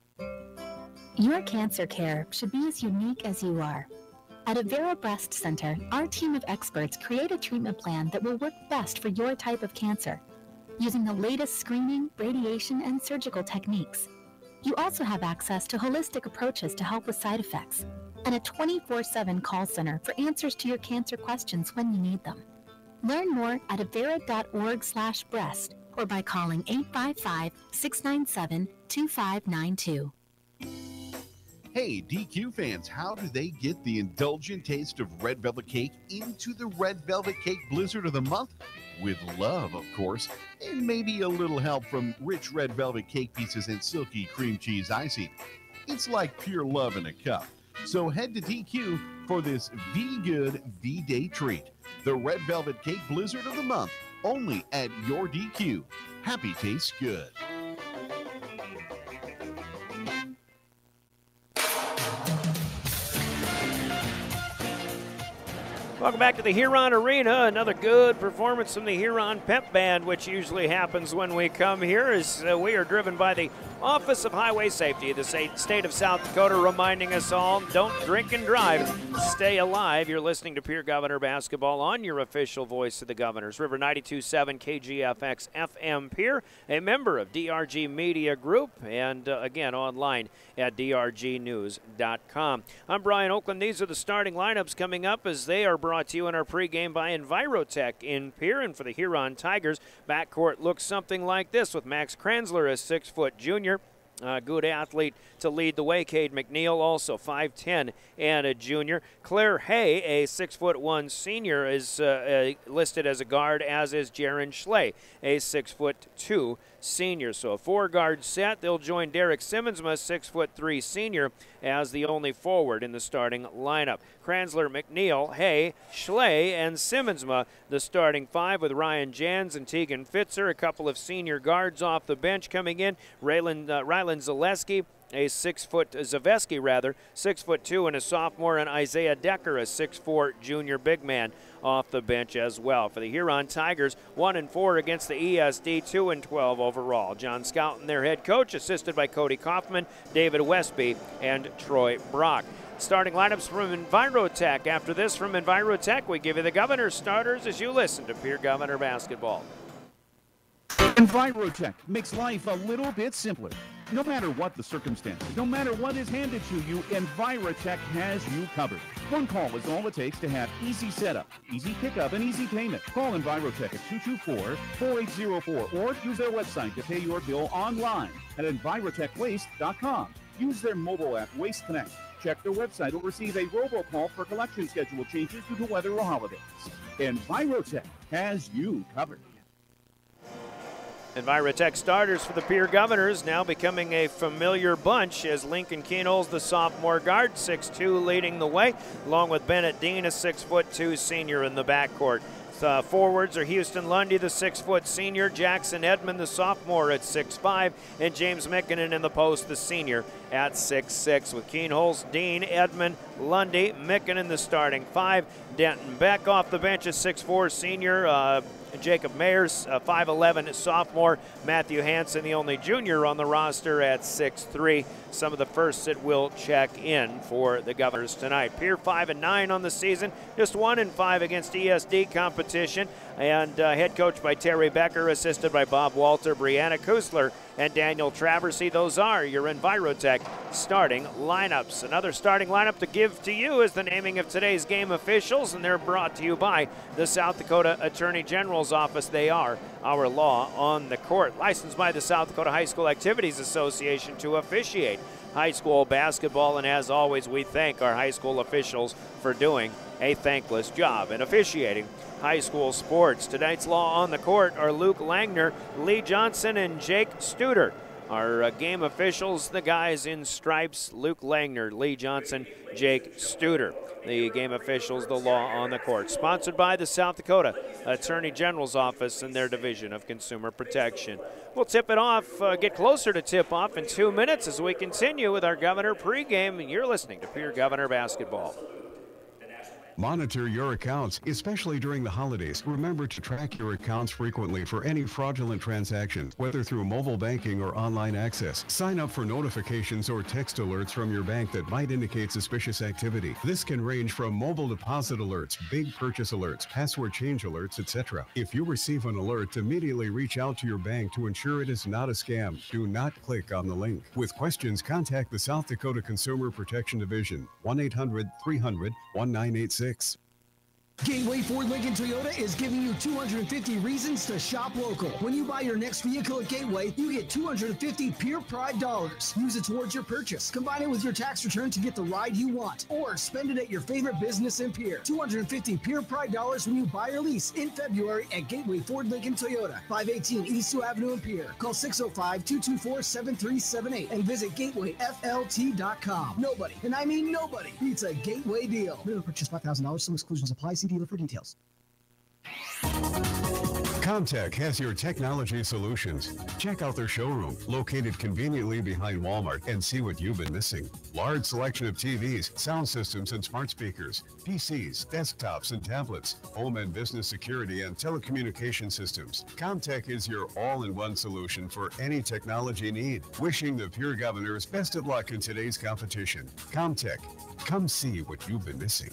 V: Your cancer care should be as unique as you are. At Avera Breast Center, our team of experts create a treatment plan that will work best for your type of cancer, using the latest screening, radiation, and surgical techniques. You also have access to holistic approaches to help with side effects, and a 24/7 call center for answers to your cancer questions when you need them. Learn more at avera.org/breast or by calling 855-697-2592.
W: Hey, DQ fans, how do they get the indulgent taste of red velvet cake into the red velvet cake blizzard of the month? With love, of course, and maybe a little help from rich red velvet cake pieces and silky cream cheese icing. It's like pure love in a cup. So head to DQ for this V-Good V-Day treat. The red velvet cake blizzard of the month, only at your DQ. Happy tastes good.
I: Welcome back to the Huron Arena. Another good performance from the Huron Pep Band, which usually happens when we come here, as we are driven by the Office of Highway Safety, the state of South Dakota, reminding us all, don't drink and drive, stay alive. You're listening to Pierre Governor Basketball on your official voice of the Governors. River 92.7 KGFX FM Pierre, a member of DRG Media Group, and again online at drgnews.com. I'm Brian Oakland. These are the starting lineups coming up as they are brought to you in our pregame by Envirotech in Pierre. And for the Huron Tigers, backcourt looks something like this with Max Kranzler, a 6-foot junior. Good athlete to lead the way. Cade McNeil, also 5'10", and a junior. Claire Hay, a 6'1" senior, is listed as a guard, as is Jaron Schley, a 6'2" senior. So a 4-guard set. They'll join Derek Simmonsma, 6'3" senior, as the only forward in the starting lineup. Kranzler, McNeil, Hay, Schley, and Simmonsma, the starting 5, with Ryan Jans and Tegan Fitzer, a couple of senior guards off the bench coming in. Rylan Zaleski, a 6'2", and a sophomore, and Isaiah Decker, a 6'4" junior big man, off the bench as well. For the Huron Tigers, 1-4 against the ESD, 2-12 overall. John Scouten, their head coach, assisted by Cody Kaufman, David Westby, and Troy Brock. Starting lineups from Envirotech. After this from Envirotech, we give you the Governor's starters as you listen to Pierre Governor Basketball.
C: Envirotech makes life a little bit simpler. No matter what the circumstances, no matter what is handed to you, Envirotech has you covered. One call is all it takes to have easy setup, easy pickup, and easy payment. Call Envirotech at 224-4804 or use their website to pay your bill online at envirotechwaste.com. Use their mobile app, Waste Connect. Check their website or receive a robocall for collection schedule changes due to weather or holidays. Envirotech has you covered.
I: Envirotech starters for the Pierre Governors now becoming a familiar bunch as Lincoln Keenholz, the sophomore guard, 6'2", leading the way, along with Bennett Dean, a 6'2" senior in the backcourt. Forwards are Houston Lundy, the 6' senior, Jackson Edmond, the sophomore, at 6'5", and James Mickinen in the post, the senior, at 6'6", with Keenholz, Dean, Edmond, Lundy, Mickinen the starting 5, Denton Beck off the bench, a 6'4" senior, Jacob Mayers, 5'11", sophomore, Matthew Hansen, the only junior on the roster, at 6'3". Some of the firsts that will check in for the Governors tonight. Pierre 5-9 on the season, just 1-5 against ESD competition. and head coach by Terry Becker, assisted by Bob Walter, Brianna Kusler, and Daniel Traversy. Those are your Envirotech starting lineups. Another starting lineup to give to you is the naming of today's game officials, and they're brought to you by the South Dakota Attorney General's Office. They are our law on the court. Licensed by the South Dakota High School Activities Association to officiate high school basketball, and as always, we thank our high school officials for doing a thankless job in officiating high school sports. Tonight's law on the court are Luke Langner, Lee Johnson, and Jake Studer. Our game officials, the guys in stripes, Luke Langner, Lee Johnson, Jake Studer. The game officials, the law on the court. Sponsored by the South Dakota Attorney General's Office and their Division of Consumer Protection. We'll tip it off, get closer to tip off in 2 minutes as we continue with our Governor pregame. You're listening to Pierre Governor Basketball.
E: Monitor your accounts, especially during the holidays. Remember to track your accounts frequently for any fraudulent transaction, whether through mobile banking or online access. Sign up for notifications or text alerts from your bank that might indicate suspicious activity. This can range from mobile deposit alerts, big purchase alerts, password change alerts, etc. If you receive an alert, immediately reach out to your bank to ensure it is not a scam. Do not click on the link. With questions, contact the South Dakota Consumer Protection Division, 1-800-300-1986.
A: Gateway Ford Lincoln Toyota is giving you 250 reasons to shop local. When you buy your next vehicle at Gateway, you get 250 Pure Pride dollars. Use it towards your purchase. Combine it with your tax return to get the ride you want. Or spend it at your favorite business in Pierre. 250 Pure Pride dollars when you buy or lease in February at Gateway Ford Lincoln Toyota, 518 East Sioux Avenue in Pierre. Call 605-224-7378 and visit gatewayflt.com. Nobody, and I mean nobody, beats a Gateway deal. Minimum purchase $5,000. Some exclusions apply. See dealer for details.
E: Comtech has your technology solutions. Check out their showroom, located conveniently behind Walmart, and see what you've been missing. Large selection of TVs, sound systems, and smart speakers, PCs, desktops, and tablets, home and business security, and telecommunication systems. Comtech is your all-in-one solution for any technology need. Wishing the Pierre Governors best of luck in today's competition. Comtech, come see what you've been missing.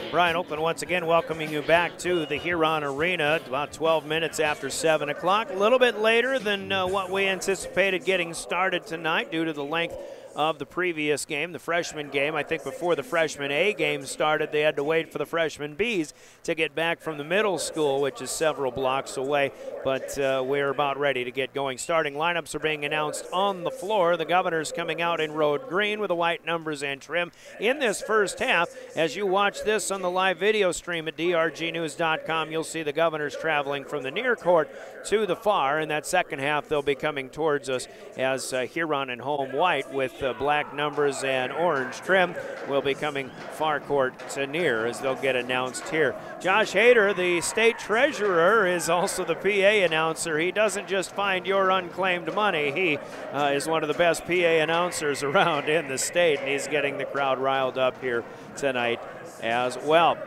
I: Brian Oakland once again welcoming you back to the Huron Arena about 12 minutes after 7 o'clock. A little bit later than what we anticipated getting started tonight due to the length of the previous game, the freshman game. I think before the freshman A game started, they had to wait for the freshman Bs to get back from the middle school, which is several blocks away. But we're about ready to get going. Starting lineups are being announced on the floor. The Governors coming out in road green with the white numbers and trim in this first half. As you watch this on the live video stream at drgnews.com, you'll see the Governors traveling from the near court to the far. In that second half, they'll be coming towards us as Huron and home white with black numbers and orange trim will be coming far court to near as they'll get announced here. Josh Hader, the state treasurer, is also the PA announcer. He doesn't just find your unclaimed money. He is one of the best PA announcers around in the state, and he's getting the crowd riled up here tonight as well.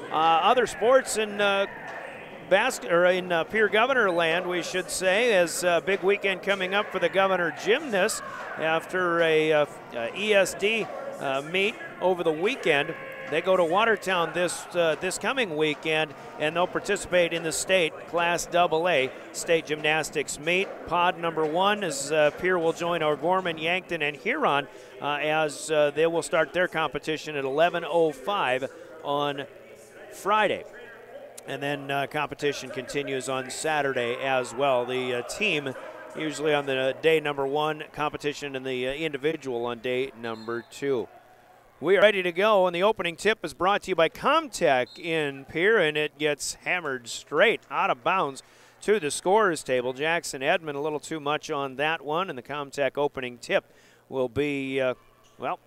I: Other sports in Pierre Governor land, we should say, as a big weekend coming up for the Governor gymnasts after a ESD meet over the weekend. They go to Watertown this coming weekend, and they'll participate in the state Class AA state gymnastics meet. Pod number 1 is Pierre will join O'Gorman, Yankton, and Huron as they will start their competition at 11:05 on Friday. And then competition continues on Saturday as well. The team usually on the day number 1, competition and the individual on day number 2. We are ready to go, and the opening tip is brought to you by Comtech in Pierre, and it gets hammered straight out of bounds to the scorer's table. Jackson Edmond a little too much on that one, and the Comtech opening tip will be,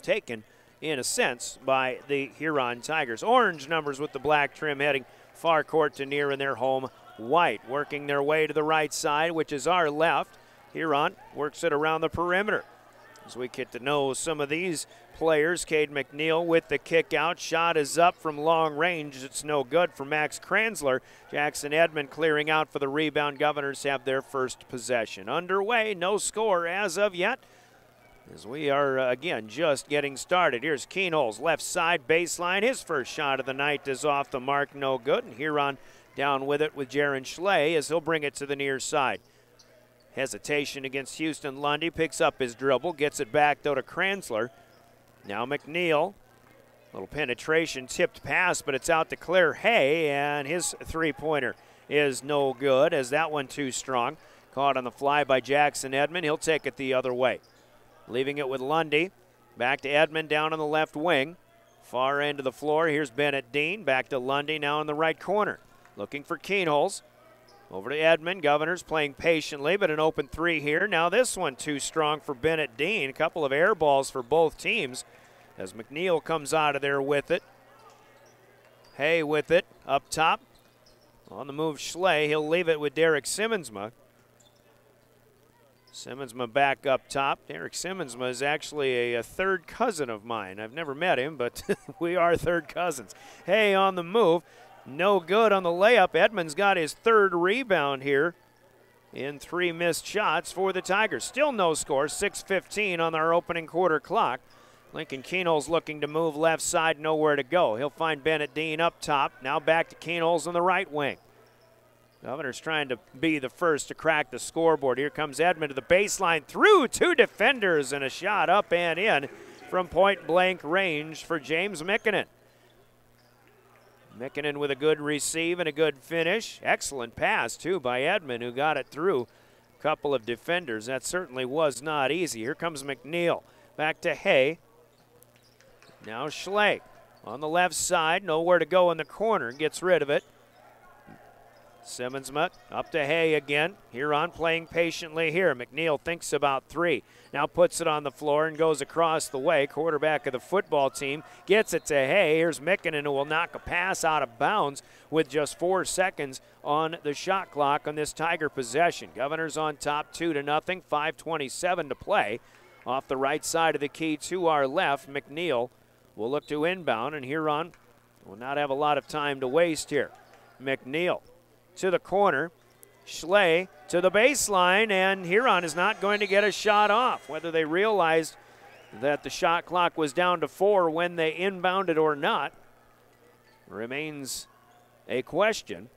I: taken in a sense by the Huron Tigers. Orange numbers with the black trim heading far court to near in their home white. Working their way to the right side, which is our left. Huron works it around the perimeter. As we get to know some of these players, Cade McNeil with the kick out. Shot is up from long range. It's no good for Max Kranzler. Jackson Edmond clearing out for the rebound. Governors have their first possession. Underway, no score as of yet. as we are, again, just getting started. Here's Keenholz, left side baseline. His first shot of the night is off the mark, no good. And Huron down with it with Jaron Schley as he'll bring it to the near side. Hesitation against Houston Lundy, picks up his dribble, gets it back, though, to Kranzler. Now McNeil, little penetration, tipped pass, but it's out to Claire Hay, and his three-pointer is no good as that one too strong. Caught on the fly by Jackson Edmond. He'll take it the other way. Leaving it with Lundy. Back to Edmond down on the left wing. Far end of the floor. Here's Bennett Dean. Back to Lundy now in the right corner. Looking for Keenholz. Over to Edmond. Governors playing patiently, but an open three here. Now this one too strong for Bennett Dean. A couple of air balls for both teams as McNeil comes out of there with it. Hay with it up top. On the move, Schley. He'll leave it with Derek Simmonsma. Simmonsma back up top. Derek Simmonsma is actually a third cousin of mine. I've never met him, but we are third cousins. Hay on the move. No good on the layup. Edmonds got his third rebound here in 3 missed shots for the Tigers. Still no score, 6:15 on our opening quarter clock. Lincoln Keenholz looking to move left side, nowhere to go. He'll find Bennett Dean up top. Now back to Keenholz on the right wing. Governor's trying to be the first to crack the scoreboard. Here comes Edmond to the baseline, through 2 defenders, and a shot up and in from point-blank range for James Mikkonen. Mikkonen with a good receive and a good finish. Excellent pass, too, by Edmond, who got it through a couple of defenders. That certainly was not easy. Here comes McNeil. Back to Hay. Now Schley on the left side. Nowhere to go in the corner. Gets rid of it. Simmonsma up to Hay again. Huron playing patiently here. McNeil thinks about 3. Now puts it on the floor and goes across the way. Quarterback of the football team gets it to Hay. Here's Mikkonen, who will knock a pass out of bounds with just 4 seconds on the shot clock on this Tiger possession. Governors on top 2-0. 5:27 to play. Off the right side of the key to our left, McNeil will look to inbound, and Huron will not have a lot of time to waste here. McNeil to the corner. Schley to the baseline, and Huron is not going to get a shot off. Whether they realized that the shot clock was down to 4 when they inbounded or not remains a question.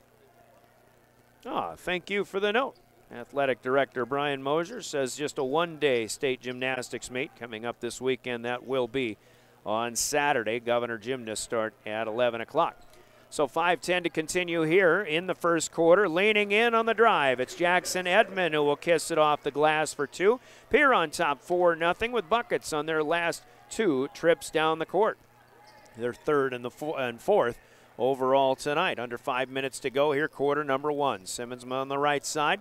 I: Thank you for the note. Athletic Director Brian Mosier says just a one-day state gymnastics meet coming up this weekend. That will be on Saturday. Governor Gymnasts start at 11 o'clock. So 5:10 to continue here in the first quarter. Leaning in on the drive, it's Jackson Edmond who will kiss it off the glass for 2. Pierre on top 4-0 with buckets on their last 2 trips down the court. Their third and fourth overall tonight. Under 5 minutes to go here, quarter number 1. Simmonsma on the right side.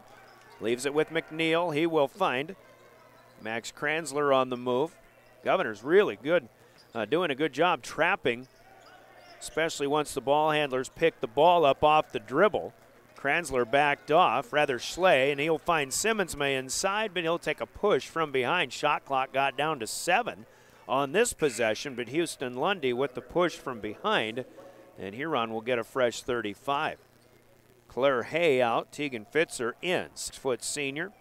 I: Leaves it with McNeil. He will find Max Kranzler on the move. Governor's really good, doing a good job trapping, especially once the ball handlers pick the ball up off the dribble. Kranzler backed off, rather Schley, and he'll find Simmonsma inside, but he'll take a push from behind. Shot clock got down to 7 on this possession, but Houston Lundy with the push from behind, and Huron will get a fresh 35. Claire Hay out, Tegan Fitzer in, 6-foot senior.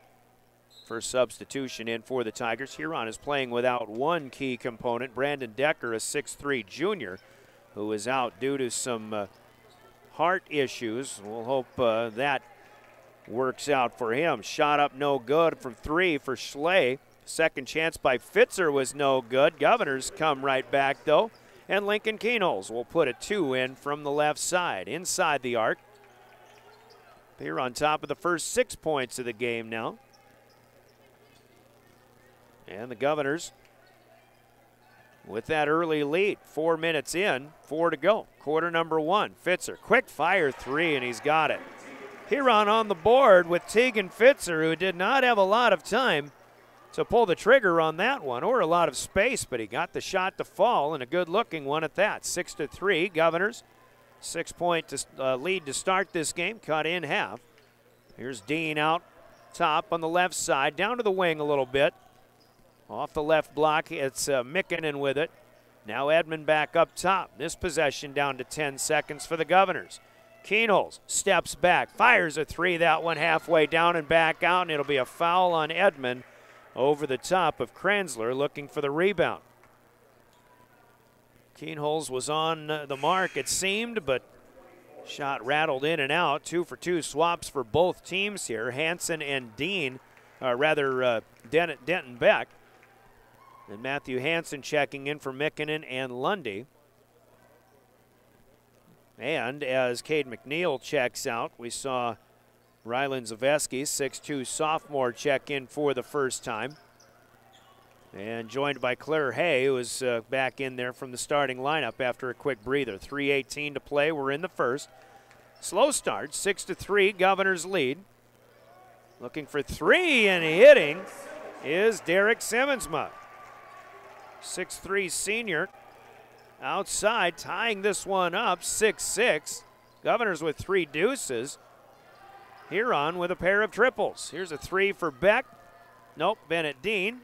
I: First substitution in for the Tigers. Huron is playing without one key component, Brandon Decker, a 6'3 junior, who is out due to some heart issues. We'll hope that works out for him. Shot up no good from 3 for Schley. Second chance by Fitzer was no good. Governors come right back, though. And Lincoln Keenholz will put a 2 in from the left side, inside the arc. Here on top of the first 6 points of the game now. And the Governors with that early lead. 4 minutes in, 4 to go. Quarter number 1. Fitzer, quick fire 3, and he's got it. Huron on the board with Tegan Fitzer, who did not have a lot of time to pull the trigger on that one, or a lot of space, but he got the shot to fall, and a good-looking one at that. 6-3, Governors. 6-point lead to start this game, cut in half. Here's Dean out top on the left side, down to the wing a little bit. Off the left block, it's Mikkonen with it. Now Edmond back up top. This possession down to 10 seconds for the Governors. Keenholz steps back, fires a 3, that one halfway down and back out, and it'll be a foul on Edmond. over the top of Kranzler, looking for the rebound. Keenholz was on the mark, it seemed, but shot rattled in and out. 2-for-2 swaps for both teams here. Hansen and Denton Beck. And Matthew Hansen checking in for Mikkonen and Lundy. And as Cade McNeil checks out, we saw Rylan Zaveski, 6'2 sophomore, check in for the first time. And joined by Claire Hay, who was back in there from the starting lineup after a quick breather. 3:18 to play. We're in the first. Slow start, 6-3, Governors lead. Looking for three and hitting is Derek Simmonsma. 6'3 senior outside, tying this one up, 6-6. Governors with 3 deuces. Huron with a pair of triples. Here's a 3 for Beck. Nope, Bennett Dean.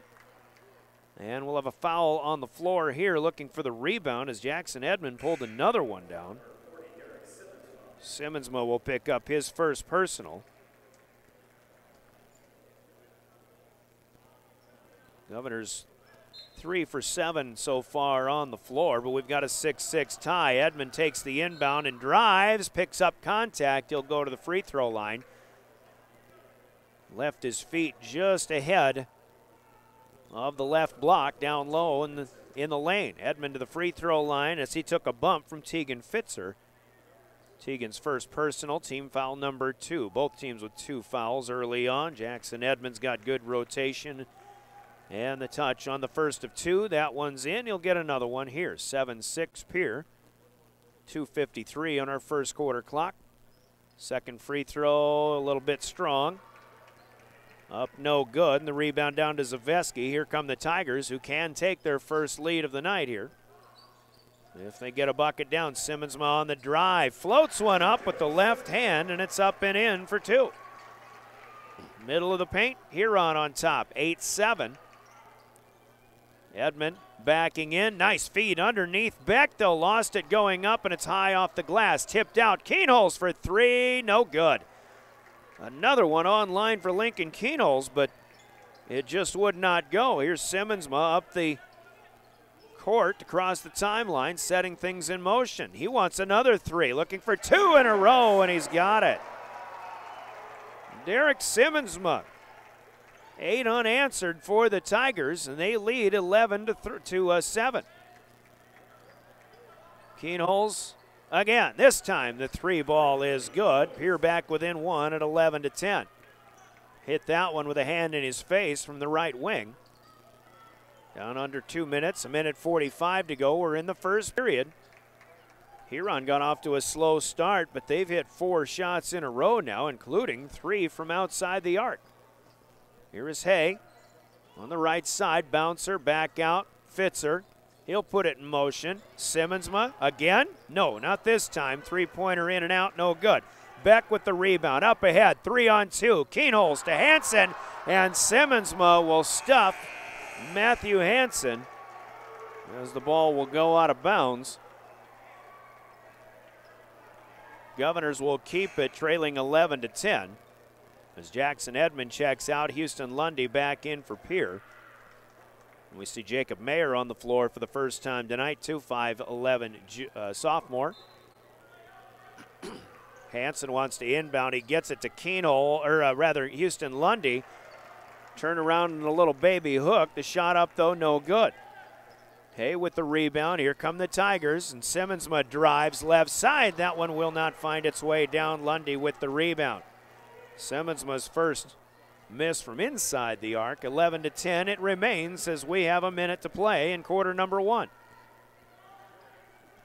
I: And we'll have a foul on the floor here, looking for the rebound as Jackson Edmond pulled another one down. Simmonsma will pick up his first personal. Governors 3 for 7 so far on the floor, but we've got a 6-6 tie. Edmond takes the inbound and drives, picks up contact. He'll go to the free throw line. Left his feet just ahead of the left block, down low in the lane. Edmond to the free throw line as he took a bump from Tegan Fitzer. Tegan's first personal, team foul number 2. Both teams with 2 fouls early on. Jackson Edmonds got good rotation and the touch on the first of 2. That one's in. He'll get another one here. 7-6 Pierre. 2:53 on our first quarter clock. Second free throw a little bit strong. Up no good, and the rebound down to Zaveski. Here come the Tigers, who can take their first lead of the night here. If they get a bucket down, Simmonsma on the drive. Floats one up with the left hand, and it's up and in for 2. Middle of the paint, Huron on top, 8-7. Edmond backing in, nice feed underneath Bechtel. Lost it going up, and it's high off the glass. Tipped out, Keenholz for 3, no good. Another one online for Lincoln Keenholz, but it just would not go. Here's Simmonsma up the court across the timeline, setting things in motion. He wants another 3, looking for 2 in a row, and he's got it. Derek Simmonsma, 8 unanswered for the Tigers, and they lead 11-7. Keenholz again. This time the 3 ball is good. Pierre back within 1 at 11-10. Hit that one with a hand in his face from the right wing. Down under 2 minutes, 1:45 to go. We're in the first period. Huron got off to a slow start, but they've hit 4 shots in a row now, including 3 from outside the arc. Here is Hay on the right side. Bouncer, back out. Fitzer. He'll put it in motion. Simmonsma again? No, not this time. 3-pointer in and out, no good. Beck with the rebound. Up ahead, 3-on-2. Keenholz to Hansen, and Simmonsma will stuff Matthew Hansen as the ball will go out of bounds. Governors will keep it, trailing 11-10. As Jackson Edmond checks out, Houston Lundy back in for Pierre. We see Jacob Mayer on the floor for the first time tonight, 5'11" sophomore. Hansen wants to inbound. He gets it to Houston Lundy. Turn around and a little baby hook. The shot up, though, no good. Hay with the rebound. Here come the Tigers, and Simmonsma drives left side. That one will not find its way down. Lundy with the rebound. Simmonsma's first miss from inside the arc. 11-10 it remains as we have a minute to play in quarter number 1.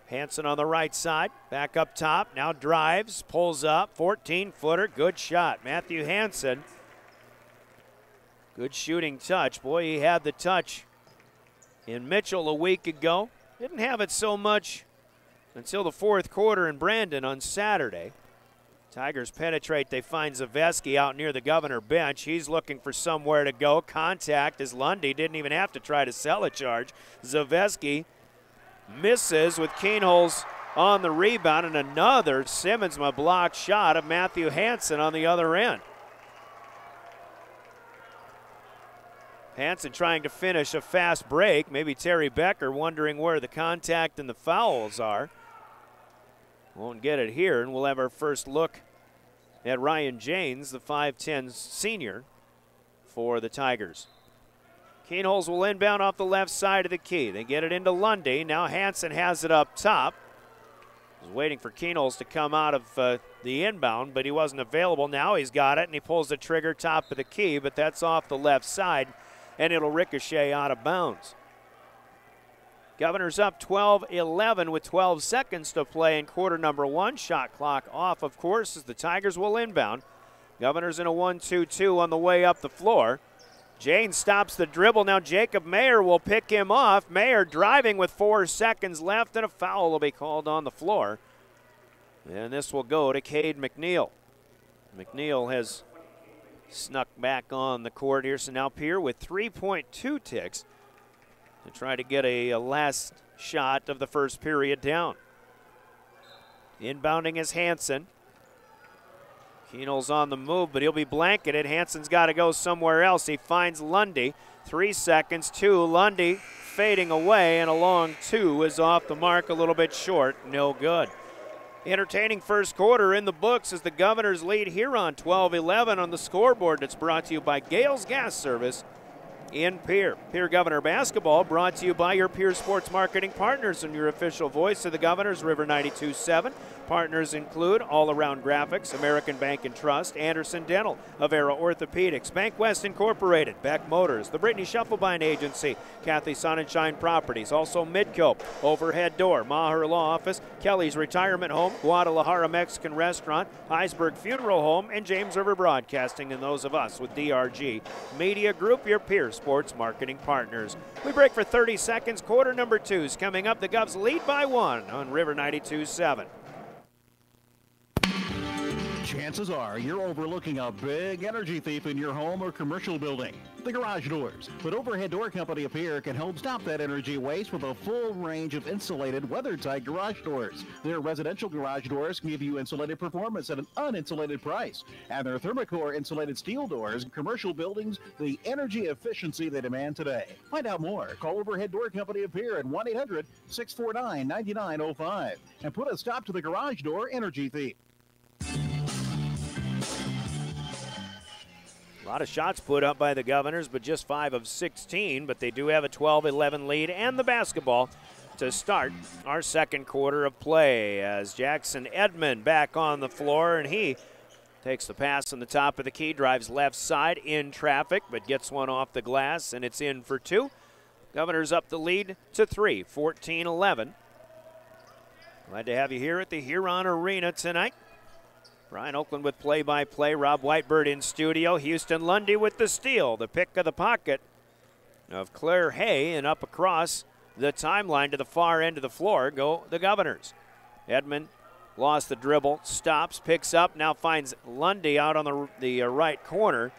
I: Hansen on the right side, back up top, now drives, pulls up, 14-footer, good shot. Matthew Hansen, good shooting touch. Boy, he had the touch in Mitchell a week ago. Didn't have it so much until the fourth quarter in Brandon on Saturday. Tigers penetrate. They find Zaveski out near the Governor bench. He's looking for somewhere to go. Contact as Lundy didn't even have to try to sell a charge. Zaveski misses with Keenholz on the rebound, and another Simmonsma blocked shot of Matthew Hansen on the other end. Hansen trying to finish a fast break. Maybe Terry Becker wondering where the contact and the fouls are. Won't get it here, and we'll have our first look at Ryan Janes, the 5'10 senior for the Tigers. Keenholz will inbound off the left side of the key. They get it into Lundy. Now Hansen has it up top. He's waiting for Keenholz to come out of the inbound, but he wasn't available. Now he's got it, and he pulls the trigger top of the key, but that's off the left side, and it'll ricochet out of bounds. Governors up 12-11 with 12 seconds to play in quarter number 1. Shot clock off, of course, as the Tigers will inbound. Governors in a 1-2-2 on the way up the floor. Janes stops the dribble. Now Jacob Mayer will pick him off. Mayer driving with 4 seconds left, and a foul will be called on the floor. And this will go to Cade McNeil. McNeil has snuck back on the court here, so now Pierre with 3.2 ticks to try to get a last shot of the first period down. Inbounding is Hansen. Keenholz on the move, but he'll be blanketed. Hansen's got to go somewhere else. He finds Lundy. 3 seconds, 2. Lundy fading away, and a long 2 is off the mark, a little bit short. No good. Entertaining first quarter in the books as the Governors lead Huron 12-11 on the scoreboard. That's brought to you by Gale's Gas Service in Pierre. Pierre Governor Basketball brought to you by your Pierre Sports Marketing Partners and your official voice of the Governors, River 92.7. Partners include All Around Graphics, American Bank and Trust, Anderson Dental, Avera Orthopedics, Bank West Incorporated, Beck Motors, the Brittany Shufflebind Agency, Kathy Sonnenschein Properties, also Midco, Overhead Door, Maher Law Office, Kelly's Retirement Home, Guadalajara Mexican Restaurant, Heisberg Funeral Home, and James River Broadcasting, and those of us with DRG Media Group, your Pierre Sports Marketing Partners. We break for 30 seconds. Quarter number 2 is coming up. The Govs lead by 1 on River 92.7.
H: Chances are you're overlooking a big energy thief in your home or commercial building. The garage doors. But Overhead Door Company of Pierre can help stop that energy waste with a full range of insulated, weather-tight garage doors. Their residential garage doors can give you insulated performance at an uninsulated price. And their Thermocore insulated steel doors, commercial buildings, the energy efficiency they demand today. Find out more. Call Overhead Door Company of Pierre at 1-800-649-9905 and put a stop to the garage door energy thief.
I: A lot of shots put up by the Governors, but just 5 of 16. But they do have a 12-11 lead and the basketball to start our second quarter of play as Jackson Edmond back on the floor, and he takes the pass on the top of the key, drives left side in traffic, but gets one off the glass, and it's in for 2. Governors up the lead to 3, 14-11. Glad to have you here at the Huron Arena tonight. Brian Oakland with play-by-play. Rob Whitebird in studio. Houston Lundy with the steal. The pick of the pocket of Claire Hay, and up across the timeline to the far end of the floor go the Governors. Edmond lost the dribble, stops, picks up, now finds Lundy out on the right corner.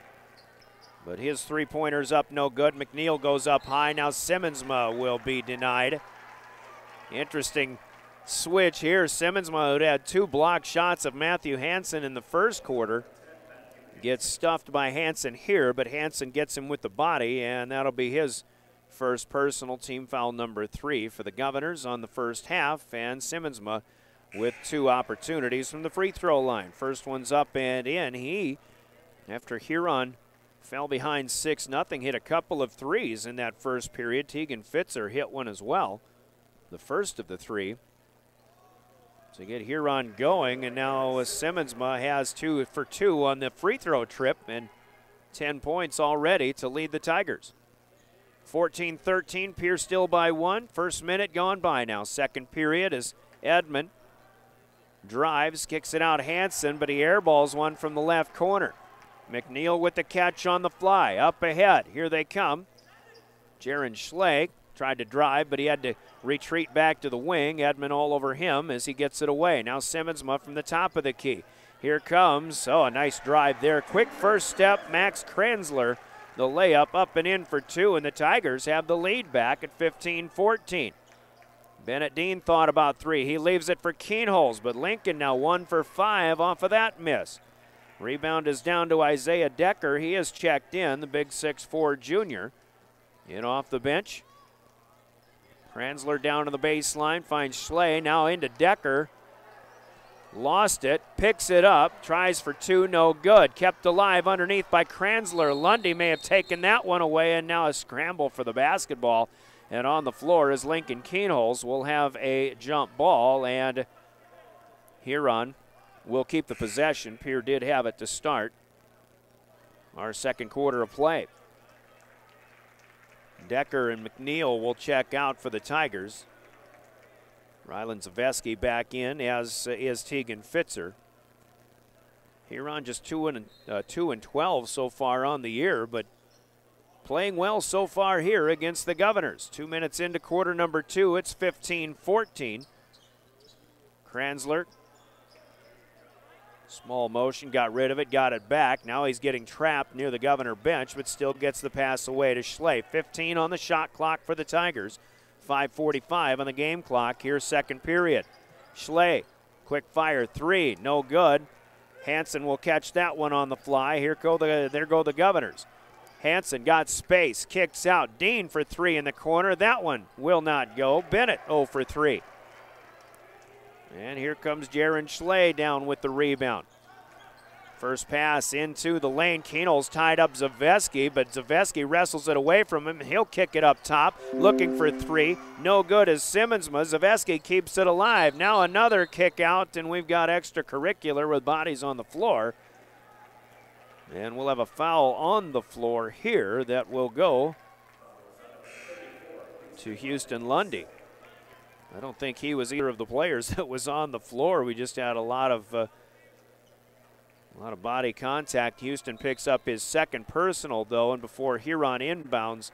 I: But his three-pointer's up no good. McNeil goes up high. Now Simmonsma will be denied. Interesting switch here. Simmonsma, who had 2 blocked shots of Matthew Hansen in the first quarter, gets stuffed by Hansen here, but Hansen gets him with the body, and that'll be his first personal, team foul number 3 for the Governors on the first half, and Simmonsma with 2 opportunities from the free throw line. First one's up and in. He, after Huron fell behind 6-0, hit a couple of threes in that first period. Tegan Fitzer hit one as well, the first of the 3. To get Huron going, and now Simmonsma has 2 for 2 on the free throw trip and 10 points already to lead the Tigers. 14-13, Pierce still by 1. First minute gone by now. Second period as Edmond drives, kicks it out Hansen, but he airballs one from the left corner. McNeil with the catch on the fly. Up ahead, here they come. Jaron Schlegg tried to drive, but he had to retreat back to the wing. Edmond all over him as he gets it away. Now Simmonsma from the top of the key. Here comes, a nice drive there. Quick first step, Max Kranzler. The layup up and in for 2, and the Tigers have the lead back at 15-14. Bennett Dean thought about 3. He leaves it for Keenholz, but Lincoln now 1 for 5 off of that miss. Rebound is down to Isaiah Decker. He is checked in, the big 6'4 junior. In off the bench. Kranzler down to the baseline, finds Schley, now into Decker. Lost it, picks it up, tries for two, no good. Kept alive underneath by Kranzler. Lundy may have taken that one away, and now a scramble for the basketball. And on the floor is Lincoln Keenholz. Will have a jump ball, and Huron will keep the possession. Pierre did have it to start our second quarter of play. Decker and McNeil will check out for the Tigers. Rylan Zaveski back in, as is Tegan Fitzer. Huron just 2 and 12 so far on the year, but playing well so far here against the Governors. 2 minutes into quarter number 2, it's 15-14. Kranzler, small motion, got rid of it, got it back. Now he's getting trapped near the Governor bench, but still gets the pass away to Schley. 15 on the shot clock for the Tigers. 5:45 on the game clock. Here's second period. Schley, quick fire three, no good. Hansen will catch that one on the fly. There go the Governors. Hansen got space, kicks out. Dean for three in the corner. That one will not go. Bennett 0 for 3. And here comes Jaron Schley down with the rebound. First pass into the lane. Keenholz tied up Zaveski, but Zaveski wrestles it away from him. He'll kick it up top, looking for three. No good as Simmonsma. Zaveski keeps it alive. Now another kick out, and we've got extracurricular with bodies on the floor. And we'll have a foul on the floor here that will go to Houston Lundy. I don't think he was either of the players that was on the floor. We just had a lot of body contact. Houston picks up his second personal, though, and before Huron inbounds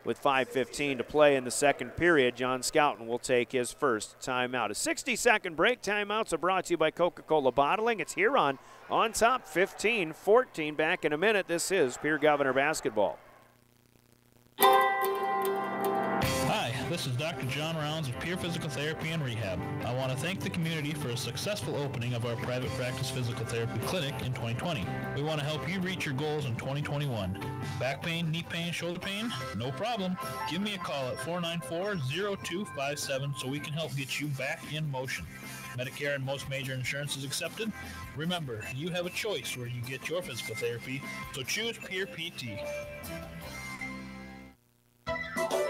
I: with 5:15 to play in the second period, John Scouten will take his first timeout. A 60-second break. Timeouts are brought to you by Coca-Cola Bottling. It's Huron on top, 15-14. Back in a minute. This is Pierre Governor basketball.
B: Hi, this is Dr. John Rounds of Peer Physical Therapy and Rehab. I want to thank the community for a successful opening of our private practice physical therapy clinic in 2020. We want to help you reach your goals in 2021. Back pain, knee pain, shoulder pain? No problem. Give me a call at 494-0257 so we can help get you back in motion. Medicare and most major insurances accepted. Remember, you have a choice where you get your physical therapy, so choose Peer PT.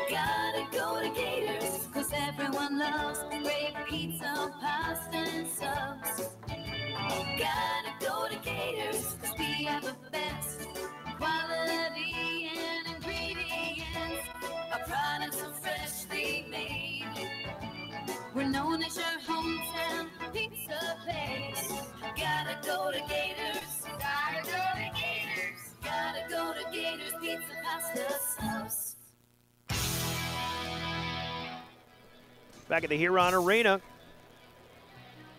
O: Gotta go to Gators, 'cause everyone loves great pizza, pasta, and subs. Gotta go to Gators, 'cause we have the best quality and ingredients. Our products are freshly made. We're known as your hometown pizza place. Gotta go to Gators. Gotta go to Gators. Gotta go to Gators, pizza, pasta, subs.
I: Back at the Huron Arena,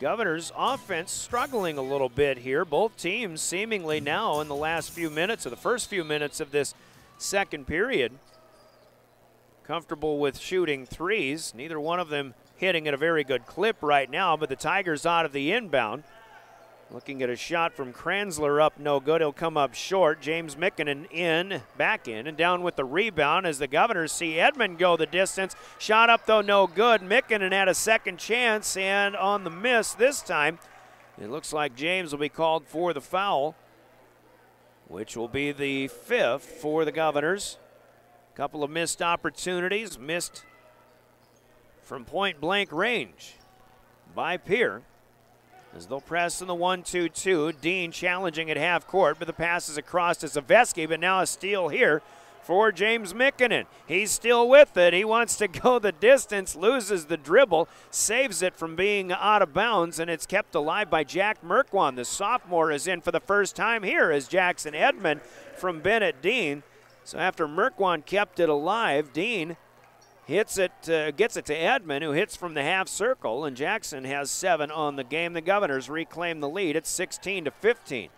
I: Governors offense struggling a little bit here. Both teams seemingly now in the last few minutes, or the first few minutes of this second period, comfortable with shooting threes. Neither one of them hitting at a very good clip right now, but the Tigers out of the inbound. Looking at a shot from Kranzler up, no good. He'll come up short. James Mikkonen back in, and down with the rebound as the Governors see Edmond go the distance. Shot up, though, no good. Mikkonen had a second chance, and on the miss this time, it looks like James will be called for the foul, which will be the 5th for the Governors. Couple of missed opportunities, missed from point-blank range by Pierre. As they'll press in the 1-2-2. Dean challenging at half court, but the pass is across to Zaveski, but now a steal here for James Mikkonen. He's still with it. He wants to go the distance, loses the dribble, saves it from being out of bounds, and it's kept alive by Jack Merkwan. The sophomore is in for the first time here as Jackson Edmond from Bennett Dean. So after Merkwan kept it alive, Dean gets it to Edmond, who hits from the half circle, and Jackson has 7 on the game. The Governors reclaim the lead. It's 16-15.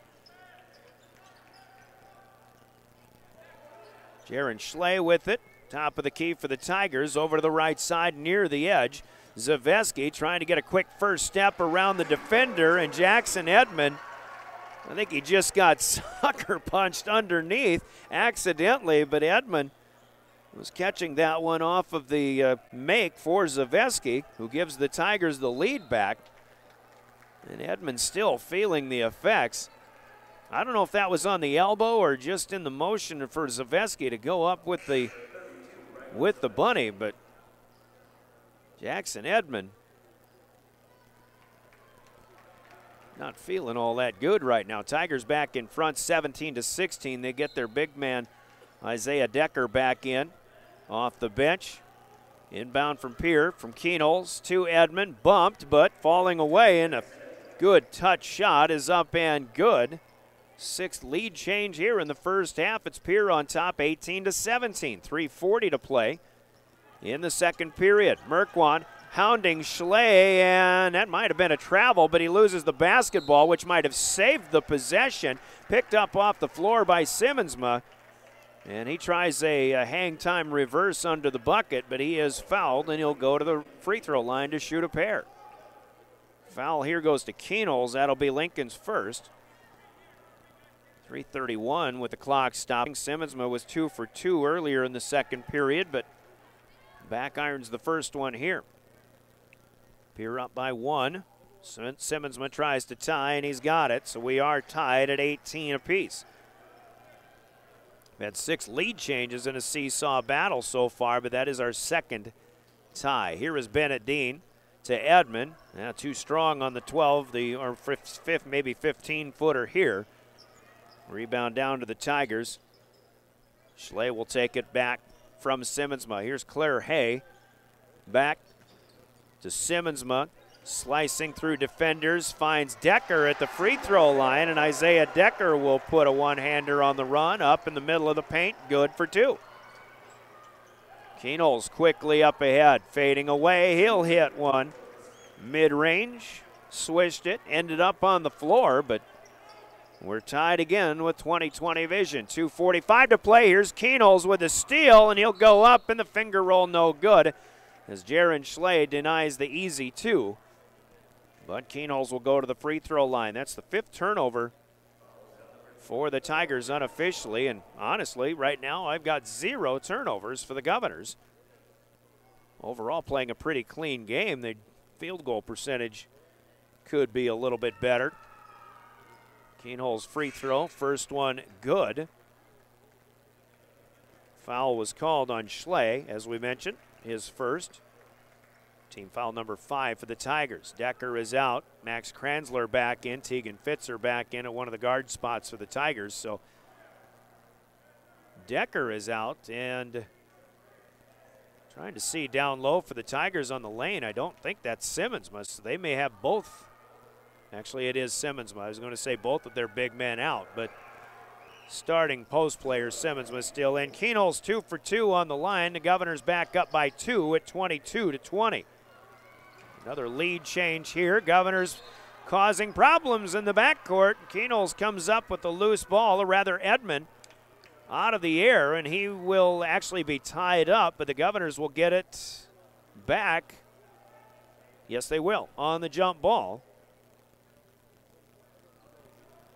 I: Jaron Schley with it. Top of the key for the Tigers. Over to the right side near the edge. Zaveski trying to get a quick first step around the defender, and Jackson Edmond, I think he just got sucker punched underneath accidentally, but Edmond Was catching that one off of the make for Zaveski, who gives the Tigers the lead back. And Edmond still feeling the effects. I don't know if that was on the elbow or just in the motion for Zaveski to go up with the bunny, but Jackson Edmond not feeling all that good right now. Tigers back in front 17-16. They get their big man Isaiah Decker back in off the bench. Inbound from Pierre, from Keenholz to Edmond, bumped but falling away, and a good touch shot is up and good. Sixth lead change here in the first half. It's Pierre on top 18-17, 3:40 to play in the second period. Merkwan hounding Schley, and that might have been a travel, but he loses the basketball, which might have saved the possession. Picked up off the floor by Simmonsma, and he tries a hang time reverse under the bucket, but he is fouled, and he'll go to the free throw line to shoot a pair. Foul here goes to Keenholz. That'll be Lincoln's first. 3:31 with the clock stopping. Simmonsma was 2 for 2 earlier in the second period, but back irons the first one here. Pierre up by 1. Simmonsma tries to tie, and he's got it. So we are tied at 18 apiece. We've had 6 lead changes in a seesaw battle so far, but that is our second tie. Here is Bennett Dean to Edmond. Now too strong on the 12, or fifth, maybe 15-footer here. Rebound down to the Tigers. Schley will take it back from Simmonsma. Here's Claire Hay. Back to Simmonsma. Slicing through defenders. Finds Decker at the free throw line. And Isaiah Decker will put a one-hander on the run. Up in the middle of the paint. Good for 2. Keenholz quickly up ahead. Fading away. He'll hit one. Mid-range. Swished it. Ended up on the floor. But we're tied again with 20/20 vision. 2:45 to play. Here's Keenholz with a steal, and he'll go up, and the finger roll no good as Jaron Schley denies the easy 2. But Keenholz will go to the free throw line. That's the 5th turnover for the Tigers unofficially, and honestly, right now I've got 0 turnovers for the Governors. Overall, playing a pretty clean game. The field goal percentage could be a little bit better. Keenholz free throw, first one good. Foul was called on Schley, as we mentioned, his first. Team foul number 5 for the Tigers. Decker is out. Max Kranzler back in. Tegan Fitzer back in at one of the guard spots for the Tigers. So Decker is out, and trying to see down low for the Tigers on the lane. I don't think that's Simmonsma. So they may have both. Actually, it is Simmonsma. I was going to say both of their big men out, but starting post player Simmonsma still in. Keenholz 2 for 2 on the line. The Governors back up by 2 at 22-20. Another lead change here. Governors causing problems in the backcourt. Keenholz comes up with the loose ball, or rather Edmond, out of the air, and he will actually be tied up, but the Governors will get it back. Yes, they will, on the jump ball.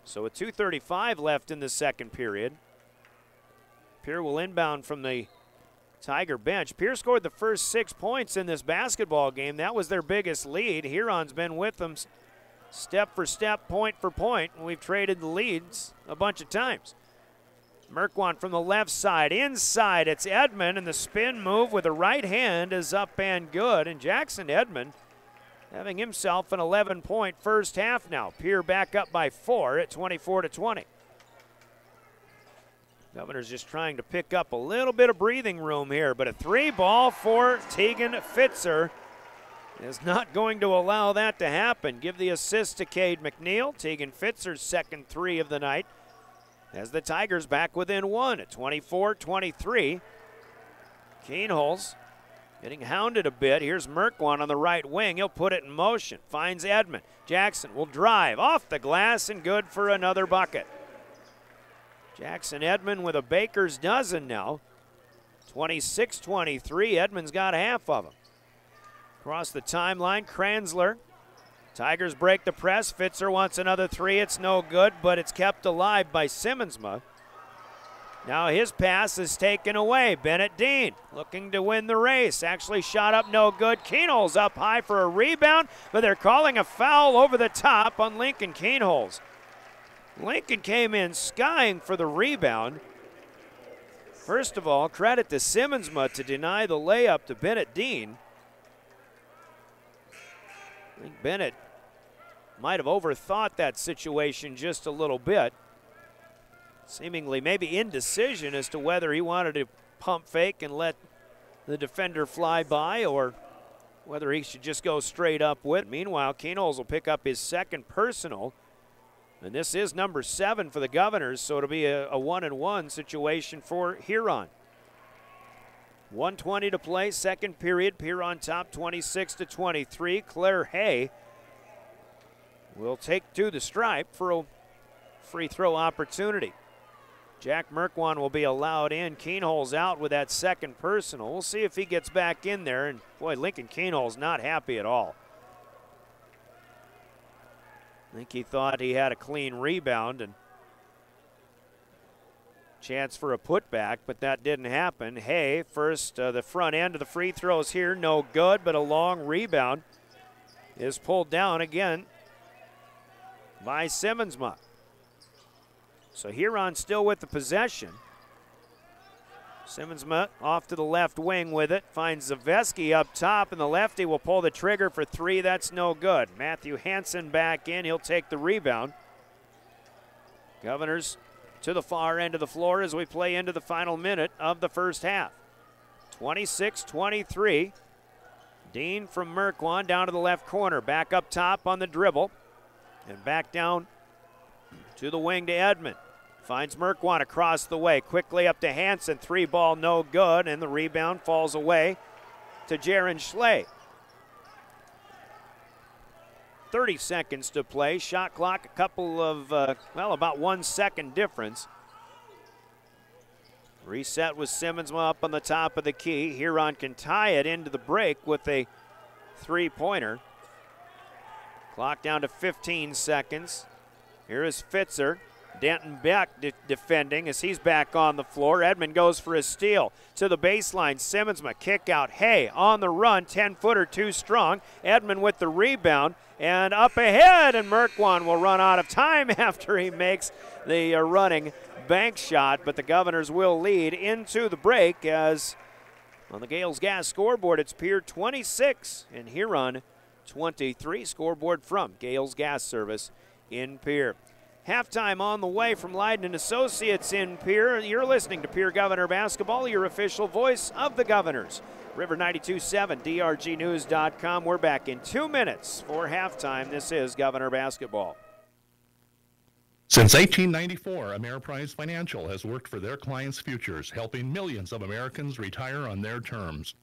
I: So with 2:35 left in the second period, Pierre will inbound from the Tiger bench. Pierre scored the first 6 points in this basketball game. That was their biggest lead. Huron's been with them step for step, point for point, and we've traded the leads a bunch of times. Merkwan from the left side. Inside, it's Edmond, and the spin move with the right hand is up and good. And Jackson Edmond having himself an 11-point first half now. Pierre back up by 4 at 24-20. Governors just trying to pick up a little bit of breathing room here, but a 3 ball for Tegan Fitzer is not going to allow that to happen. Give the assist to Cade McNeil. Tegan Fitzer's second 3 of the night as the Tigers back within 1 at 24-23. Keenholz getting hounded a bit. Here's Merkwan on the right wing. He'll put it in motion. Finds Edmond. Jackson will drive off the glass and good for another bucket. Jackson Edmond with a baker's dozen now. 26-23. Edmond's got half of them. Across the timeline, Kranzler. Tigers break the press. Fitzer wants another 3. It's no good, but it's kept alive by Simmonsma. Now his pass is taken away. Bennett Dean looking to win the race. Actually shot up no good. Keenholz up high for a rebound, but they're calling a foul over the top on Lincoln Keenholz. Lincoln came in skying for the rebound. First of all, credit to Simmonsma to deny the layup to Bennett Dean. I think Bennett might have overthought that situation just a little bit. Seemingly maybe indecision as to whether he wanted to pump fake and let the defender fly by or whether he should just go straight up with. Meanwhile, Keenholz will pick up his second personal. And this is number 7 for the Governors, so it'll be a 1-and-1 situation for Huron. 1:20 to play, second period. Pierre on top, 26-23. Claire Hay will take to the stripe for a free throw opportunity. Jack Merkwan will be allowed in. Keenholz out with that second personal. We'll see if he gets back in there. And boy, Lincoln Keenholz not happy at all. I think he thought he had a clean rebound and chance for a putback, but that didn't happen. Hay, first, the front end of the free throws here, no good, but a long rebound is pulled down again by Simmonsma. So Huron still with the possession. Simmonsma off to the left wing with it, finds Zaveski up top, and the lefty will pull the trigger for 3. That's no good. Matthew Hansen back in. He'll take the rebound. Governors to the far end of the floor as we play into the final minute of the first half. 26-23. Dean from Merkwan down to the left corner. Back up top on the dribble. And back down to the wing to Edmond. Finds Merkwan across the way. Quickly up to Hansen. 3-ball no good. And the rebound falls away to Jaron Schley. 30 seconds to play. Shot clock, a couple of, about 1 second difference. Reset with Simmonsma up on the top of the key. Huron can tie it into the break with a 3-pointer. Clock down to 15 seconds. Here is Fitzer. Denton Beck defending as he's back on the floor. Edmond goes for a steal to the baseline. Simmonsma kick out. Hay on the run. 10-footer too strong. Edmond with the rebound and up ahead, and Merkwan will run out of time after he makes the running bank shot, but the Governors will lead into the break as on the Gales Gas scoreboard it's Pierre 26 and Huron 23. Scoreboard from Gales Gas Service in Pierre. Halftime on the way from Leiden & Associates in Pierre. You're listening to Pierre Governor Basketball, your official voice of the Governors. River 92.7, DRGnews.com. We're back in 2 minutes for halftime. This is Governor Basketball.
D: Since 1894, Ameriprise Financial has worked for their clients' futures, helping millions of Americans retire on their terms.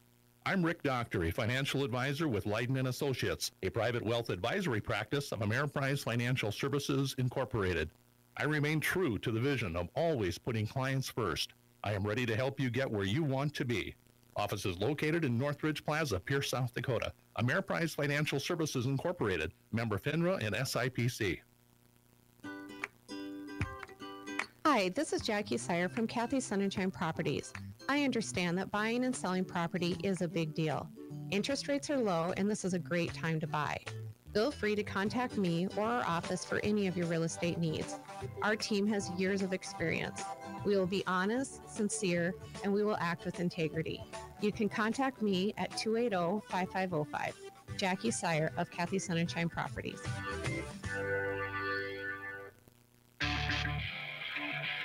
D: I'm Rick Doctor, a financial advisor with Leiden & Associates, a private wealth advisory practice of Ameriprise Financial Services, Incorporated. I remain true to the vision of always putting clients first. I am ready to help you get where you want to be. Office is located in Northridge Plaza, Pierce, South Dakota. Ameriprise Financial Services, Incorporated, member FINRA and SIPC.
F: Hi, this is Jackie Sire from Kathy's Sunshine Properties. I understand that buying and selling property is a big deal. Interest rates are low and this is a great time to buy. Feel free to contact me or our office for any of your real estate needs. Our team has years of experience. We will be honest, sincere, and we will act with integrity. You can contact me at 280-5505. Jackie Sire of Kathy's Sunshine Properties.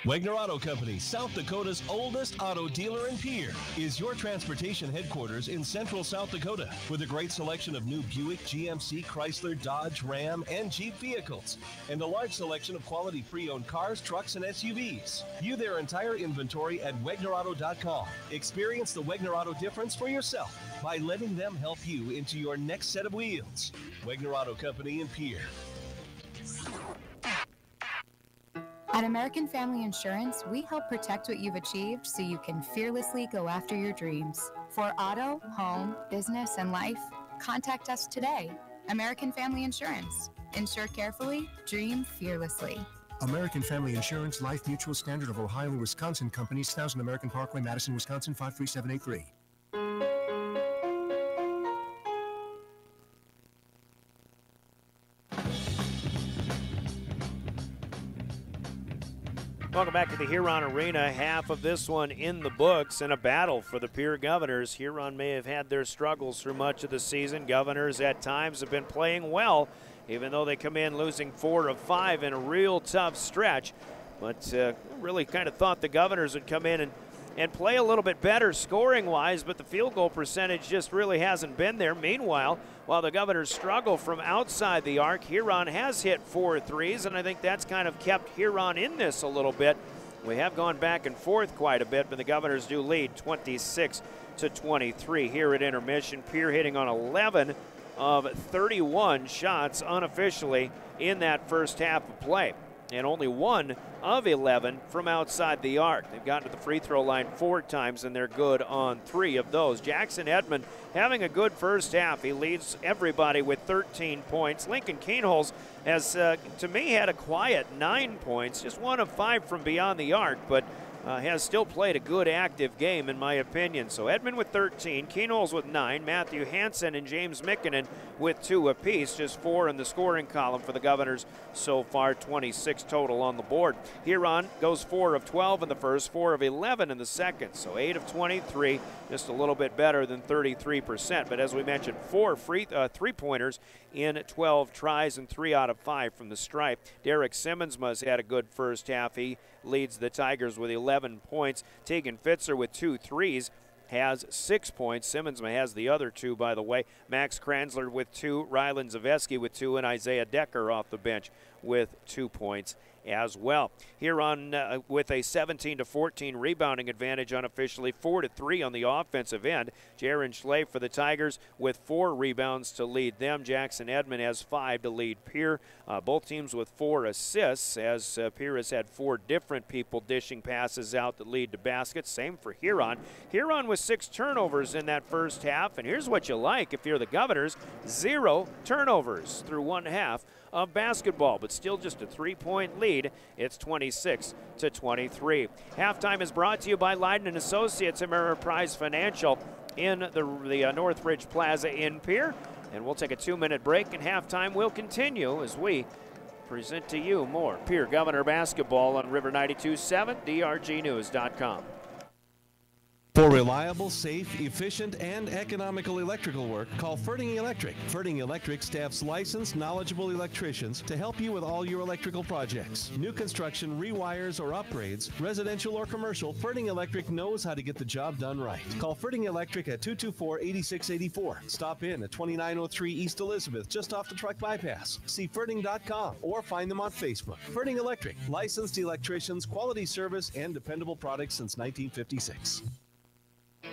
G: Wagner Auto Company, South Dakota's oldest auto dealer in Pierre, is your transportation headquarters in central South Dakota with a great selection of new Buick, GMC, Chrysler, Dodge, Ram, and Jeep vehicles, and a large selection of quality pre-owned cars, trucks, and SUVs. View their entire inventory at WagnerAuto.com. Experience the Wagner Auto difference for yourself by letting them help you into your next set of wheels. Wagner Auto Company in Pierre.
J: At American Family Insurance, we help protect what you've achieved so you can fearlessly go after your dreams. For auto, home, business, and life, contact us today. American Family Insurance. Insure carefully, dream fearlessly.
K: American Family Insurance, Life Mutual, Standard of Ohio and Wisconsin Companies, 1000 American Parkway, Madison, Wisconsin, 53783.
I: Welcome back to the Huron Arena. Half of this one in the books and a battle for the Pierre Governors. Huron may have had their struggles through much of the season. Governors at times have been playing well, even though they come in losing 4 of 5 in a real tough stretch. But really kind of thought the Governors would come in and play a little bit better scoring-wise, but the field goal percentage just really hasn't been there. Meanwhile, while the Governors struggle from outside the arc, Huron has hit 4 threes, and I think that's kind of kept Huron in this a little bit. We have gone back and forth quite a bit, but the Governors do lead 26-23 here at intermission. Pierre hitting on 11 of 31 shots unofficially in that first half of play, and only 1 of 11 from outside the arc. They've gotten to the free throw line 4 times, and they're good on 3 of those. Jackson Edmond having a good first half. He leads everybody with 13 points. Lincoln Keenholz has, to me, had a quiet 9 points, just 1 of 5 from beyond the arc, but has still played a good active game in my opinion. So Edmond with 13, Keenholz with 9, Matthew Hansen and James Mikkonen with 2 apiece, just 4 in the scoring column for the Governors so far, 26 total on the board. Huron goes 4 of 12 in the first, 4 of 11 in the second, so 8 of 23, just a little bit better than 33%. But as we mentioned, 4 three-pointers in 12 tries and 3 out of 5 from the stripe. Derek Simmons has had a good first half. He leads the Tigers with 11 points. Tegan Fitzer with 2 threes has 6 points. Simmons has the other 2, by the way. Max Kranzler with 2, Rylan Zaveski with 2, and Isaiah Decker off the bench with 2 points as well. Huron with a 17-14 rebounding advantage unofficially, 4-3 on the offensive end. Jaron Schley for the Tigers with 4 rebounds to lead them. Jackson Edmond has 5 to lead Pierre. Both teams with 4 assists, as Pierre has had 4 different people dishing passes out that lead to baskets. Same for Huron. Huron with 6 turnovers in that first half, and here's what you like if you're the Governors: 0 turnovers through one half of basketball, but still just a 3-point lead. It's 26-23. Halftime is brought to you by Leiden & Associates, Ameriprise Financial in the Northridge Plaza in Pierre. And we'll take a 2-minute break, and halftime will continue as we present to you more Pierre Governor basketball on River 92.7, drgnews.com.
G: For reliable, safe, efficient, and economical electrical work, call Ferding Electric. Ferding Electric staffs licensed, knowledgeable electricians to help you with all your electrical projects. New construction, rewires, or upgrades, residential or commercial, Ferding Electric knows how to get the job done right. Call Ferding Electric at 224-8684. Stop in at 2903 East Elizabeth, just off the truck bypass. See Ferding.com or find them on Facebook. Ferding Electric, licensed electricians, quality service, and dependable products since 1956.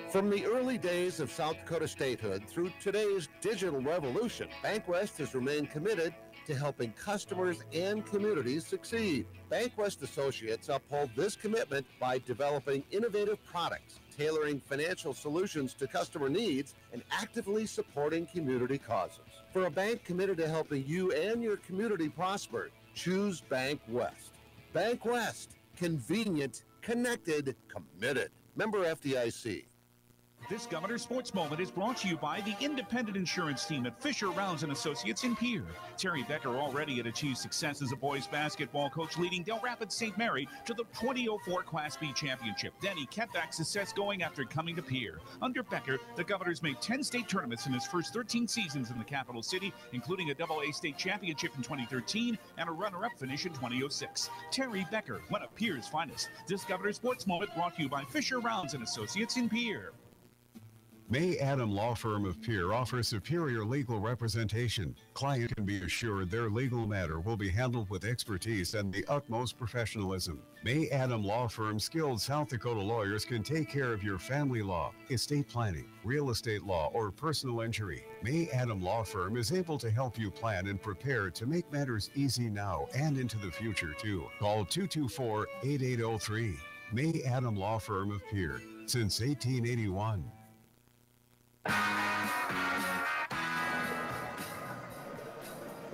L: From the early days of South Dakota statehood through today's digital revolution, BankWest has remained committed to helping customers and communities succeed. BankWest Associates uphold this commitment by developing innovative products, tailoring financial solutions to customer needs, and actively supporting community causes. For a bank committed to helping you and your community prosper, choose BankWest. BankWest, convenient, connected, committed. Member FDIC.
C: This Governor Sports Moment is brought to you by the independent insurance team at Fisher, Rounds & Associates in Pierre. Terry Becker already had achieved success as a boys basketball coach, leading Del Rapids St. Mary to the 2004 Class B championship. Then he kept that success going after coming to Pierre. Under Becker, the Governors made 10 state tournaments in his first 13 seasons in the capital city, including a AA state championship in 2013 and a runner-up finish in 2006. Terry Becker, one of Pierre's finest. This Governor Sports Moment brought to you by Fisher, Rounds & Associates in Pierre.
E: May Adam Law Firm of Pierre offers superior legal representation. Client can be assured their legal matter will be handled with expertise and the utmost professionalism. May Adam Law Firm's skilled South Dakota lawyers can take care of your family law, estate planning, real estate law, or personal injury. May Adam Law Firm is able to help you plan and prepare to make matters easy now and into the future, too. Call 224-8803. May Adam Law Firm of Pierre, since 1881.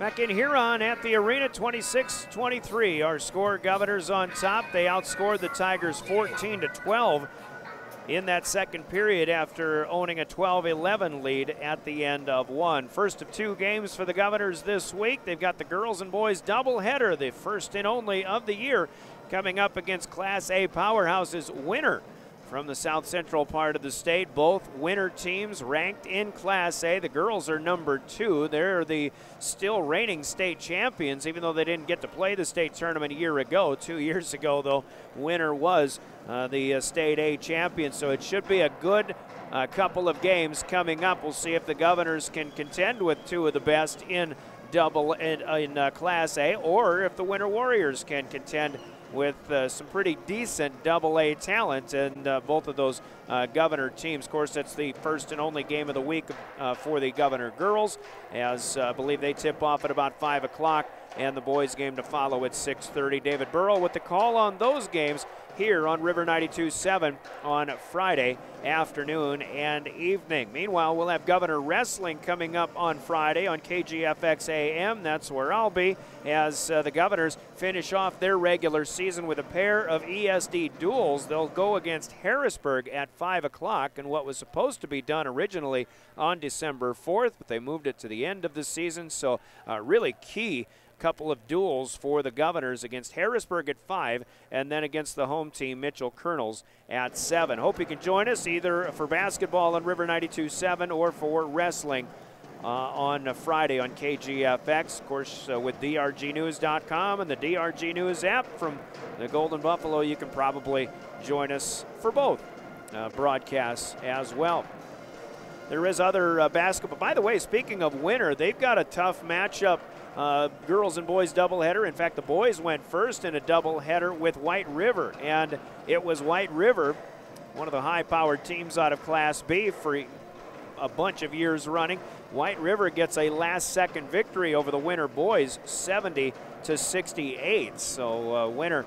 I: Back in Huron at the arena, 26-23. Our score, Governors on top. They outscored the Tigers 14-12 in that second period after owning a 12-11 lead at the end of one. First of two games for the Governors this week. They've got the girls and boys doubleheader, the first and only of the year, coming up against Class A powerhouses Winter from the south central part of the state. Both Winter teams ranked in Class A. The girls are number 2. They're the still reigning state champions, even though they didn't get to play the state tournament a year ago. 2 years ago, though, Winter was the state A champion, so it should be a good couple of games coming up. We'll see if the Governors can contend with two of the best in Class A, or if the Winter Warriors can contend with some pretty decent AA talent, and both of those Governor teams. Of course, that's the first and only game of the week for the Governor girls, as I believe they tip off at about 5 o'clock, and the boys game to follow at 6:30. David Burrow with the call on those games here on River 92.7 on Friday afternoon and evening. Meanwhile, we'll have Governor Wrestling coming up on Friday on KGFX AM. That's where I'll be, as the Governors finish off their regular season with a pair of ESD duels. They'll go against Harrisburg at 5 o'clock, and what was supposed to be done originally on December 4th, but they moved it to the end of the season, so really key couple of duels for the Governors against Harrisburg at 5 and then against the home team Mitchell Colonels at 7. Hope you can join us either for basketball on River 92.7 or for wrestling on Friday on KGFX. Of course, with drgnews.com and the DRG News app from the Golden Buffalo, you can probably join us for both broadcasts as well. There is other basketball. By the way, speaking of Winter, they've got a tough matchup. Girls and boys doubleheader. In fact, the boys went first in a doubleheader with White River, and it was White River, one of the high-powered teams out of Class B for a bunch of years running. White River gets a last-second victory over the Winter boys, 70-68. So Winter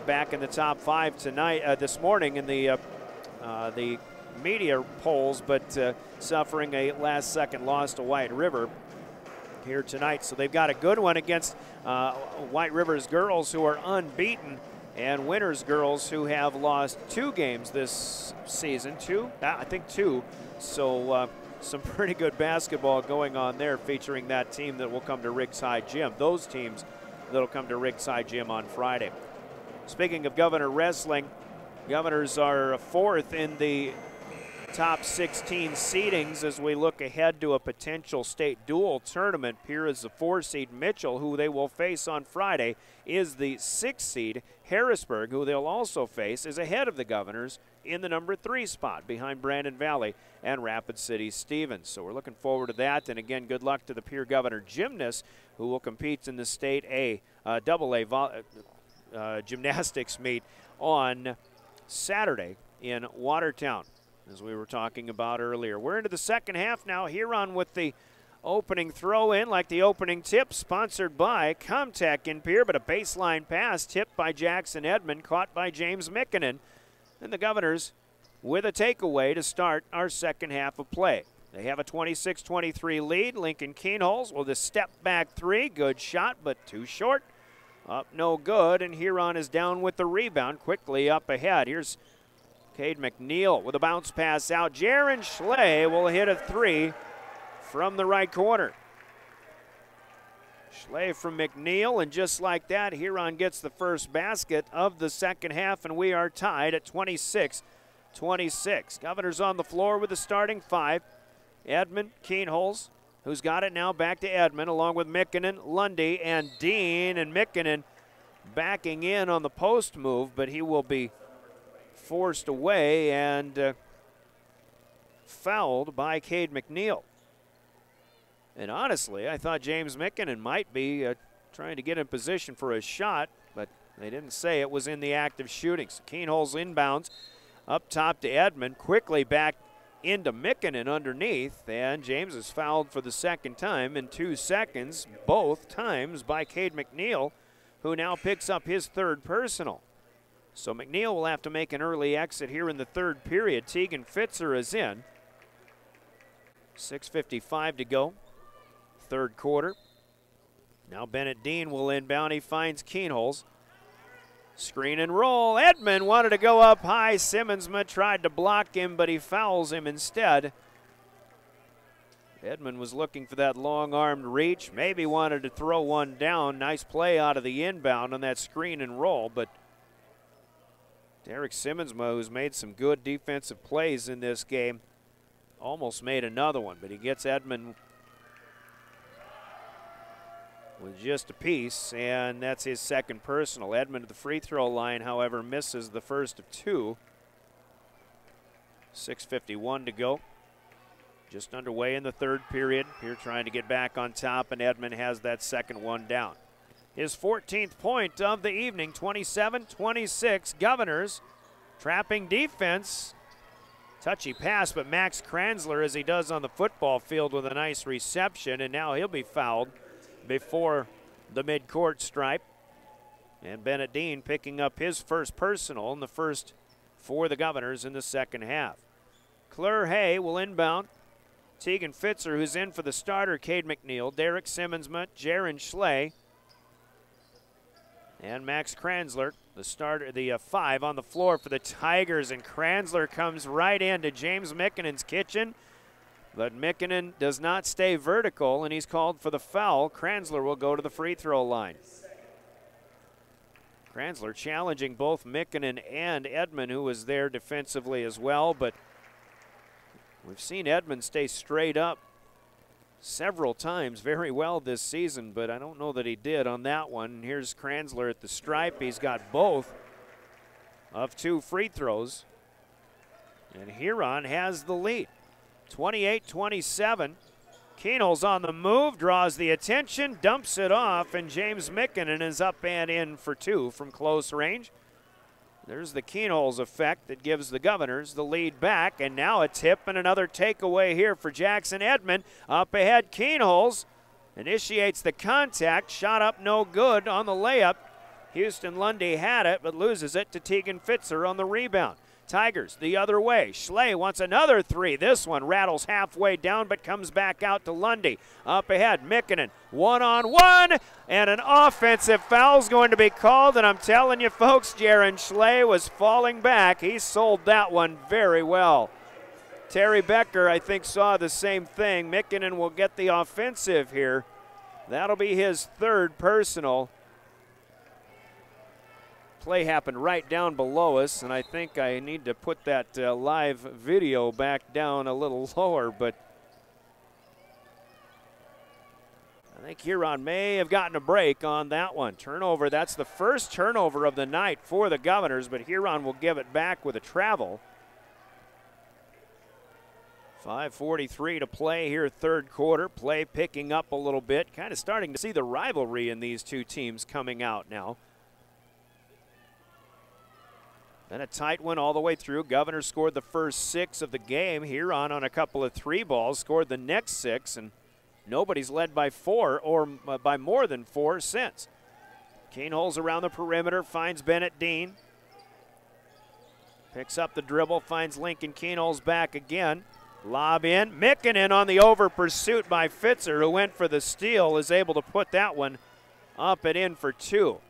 I: back in the top 5 tonight, this morning in the media polls, but suffering a last-second loss to White River here tonight. So they've got a good one against White River's girls, who are unbeaten, and Winter's girls, who have lost 2 games this season. I think two. So some pretty good basketball going on there, featuring that team that will come to Riggs High Gym. Those teams that will come to Riggs High Gym on Friday. Speaking of Governor Wrestling, Governors are 4th in the top 16 seedings as we look ahead to a potential state dual tournament. Here is the 4 seed Mitchell, who they will face on Friday, is the 6 seed. Harrisburg, who they'll also face, is ahead of the Governors in the number 3 spot behind Brandon Valley and Rapid City Stevens. So we're looking forward to that. And again, good luck to the Pierre Governor gymnasts, who will compete in the state AA gymnastics meet on Saturday in Watertown, as we were talking about earlier. We're into the second half now. Huron with the opening throw-in, like the opening tip, sponsored by Comtech in Pierre, but a baseline pass tipped by Jackson Edmond, caught by James Mikkonen. And the Governors with a takeaway to start our second half of play. They have a 26-23 lead. Lincoln Keenholz with a step-back 3. Good shot, but too short. Up no good, and Huron is down with the rebound, quickly up ahead. Here's Cade McNeil with a bounce pass out. Jaron Schley will hit a 3 from the right corner. Schley from McNeil, and just like that, Huron gets the first basket of the second half, and we are tied at 26-26. Governors on the floor with the starting 5. Edmond, Keenholz, who's got it now, back to Edmond, along with Mikkonen, Lundy, and Dean. And Mikkonen backing in on the post move, but he will be forced away and fouled by Cade McNeil. And honestly, I thought James Mikkonen might be trying to get in position for a shot, but they didn't say it was in the act of shooting. So Keenholz inbounds up top to Edmond, quickly back into Mikkonen underneath, and James is fouled for the second time in 2 seconds, both times by Cade McNeil, who now picks up his 3rd personal. So McNeil will have to make an early exit here in the 3rd period. Tegan Fitzer is in. 6:55 to go, 3rd quarter. Now Bennett Dean will inbound. He finds Keenholz. Screen and roll. Edmond wanted to go up high. Simmonsma tried to block him, but he fouls him instead. Edmond was looking for that long-armed reach. Maybe wanted to throw one down. Nice play out of the inbound on that screen and roll, but Derek Simmonsma, who's made some good defensive plays in this game, almost made another one, but he gets Edmond with just a piece, and that's his second personal. Edmond at the free throw line, however, misses the first of two. 6:51 to go. Just underway in the third period. Pierre trying to get back on top, and Edmond has that second one down. His 14th point of the evening, 27-26. Governors trapping defense. Touchy pass, but Max Kranzler, as he does on the football field, with a nice reception, and now he'll be fouled before the midcourt stripe. And Bennett Dean picking up his first personal, and the first for the Governors in the second half. Claire Hay will inbound. Tegan Fitzer, who's in for the starter, Cade McNeil, Derek Simmonsma, Jaron Schley, and Max Kranzler, the starter, the 5 on the floor for the Tigers. And Kranzler comes right into James Mikkonen's kitchen, but Mikkonen does not stay vertical, and he's called for the foul. Kranzler will go to the free throw line. Kranzler challenging both Mikkonen and Edmond, who was there defensively as well, but we've seen Edmond stay straight up several times very well this season, but I don't know that he did on that one. And here's Kranzler at the stripe. He's got both of 2 free throws, and Huron has the lead. 28-27. Keenholz on the move, draws the attention, dumps it off, and James Mikkonen is up and in for 2 from close range. There's the Keenholz effect that gives the Governors the lead back, and now a tip and another takeaway here for Jackson Edmond. Up ahead, Keenholz initiates the contact, shot up no good on the layup. Houston Lundy had it, but loses it to Tegan Fitzer on the rebound. Tigers the other way. Schley wants another 3. This one rattles halfway down, but comes back out to Lundy. Up ahead, Mikkonen, one-on-one, and an offensive foul's going to be called. And I'm telling you, folks, Jaron Schley was falling back. He sold that one very well. Terry Becker, I think, saw the same thing. Mikkonen will get the offensive here. That'll be his third personal. Play happened right down below us, and I think I need to put that live video back down a little lower, but I think Huron may have gotten a break on that one. Turnover, that's the first turnover of the night for the Governors, but Huron will give it back with a travel. 5:43 to play here, third quarter. Play picking up a little bit, kind of starting to see the rivalry in these two teams coming out now. Then a tight one all the way through. Governors scored the first 6 of the game. Huron on a couple of 3 balls scored the next 6, and nobody's led by 4 or by more than 4 since. Keenholz around the perimeter, finds Bennett Dean. Picks up the dribble, finds Lincoln Keenholz back again. Lob in. Mikkonen on the over pursuit by Fitzer, who went for the steal, is able to put that one up and in for 2.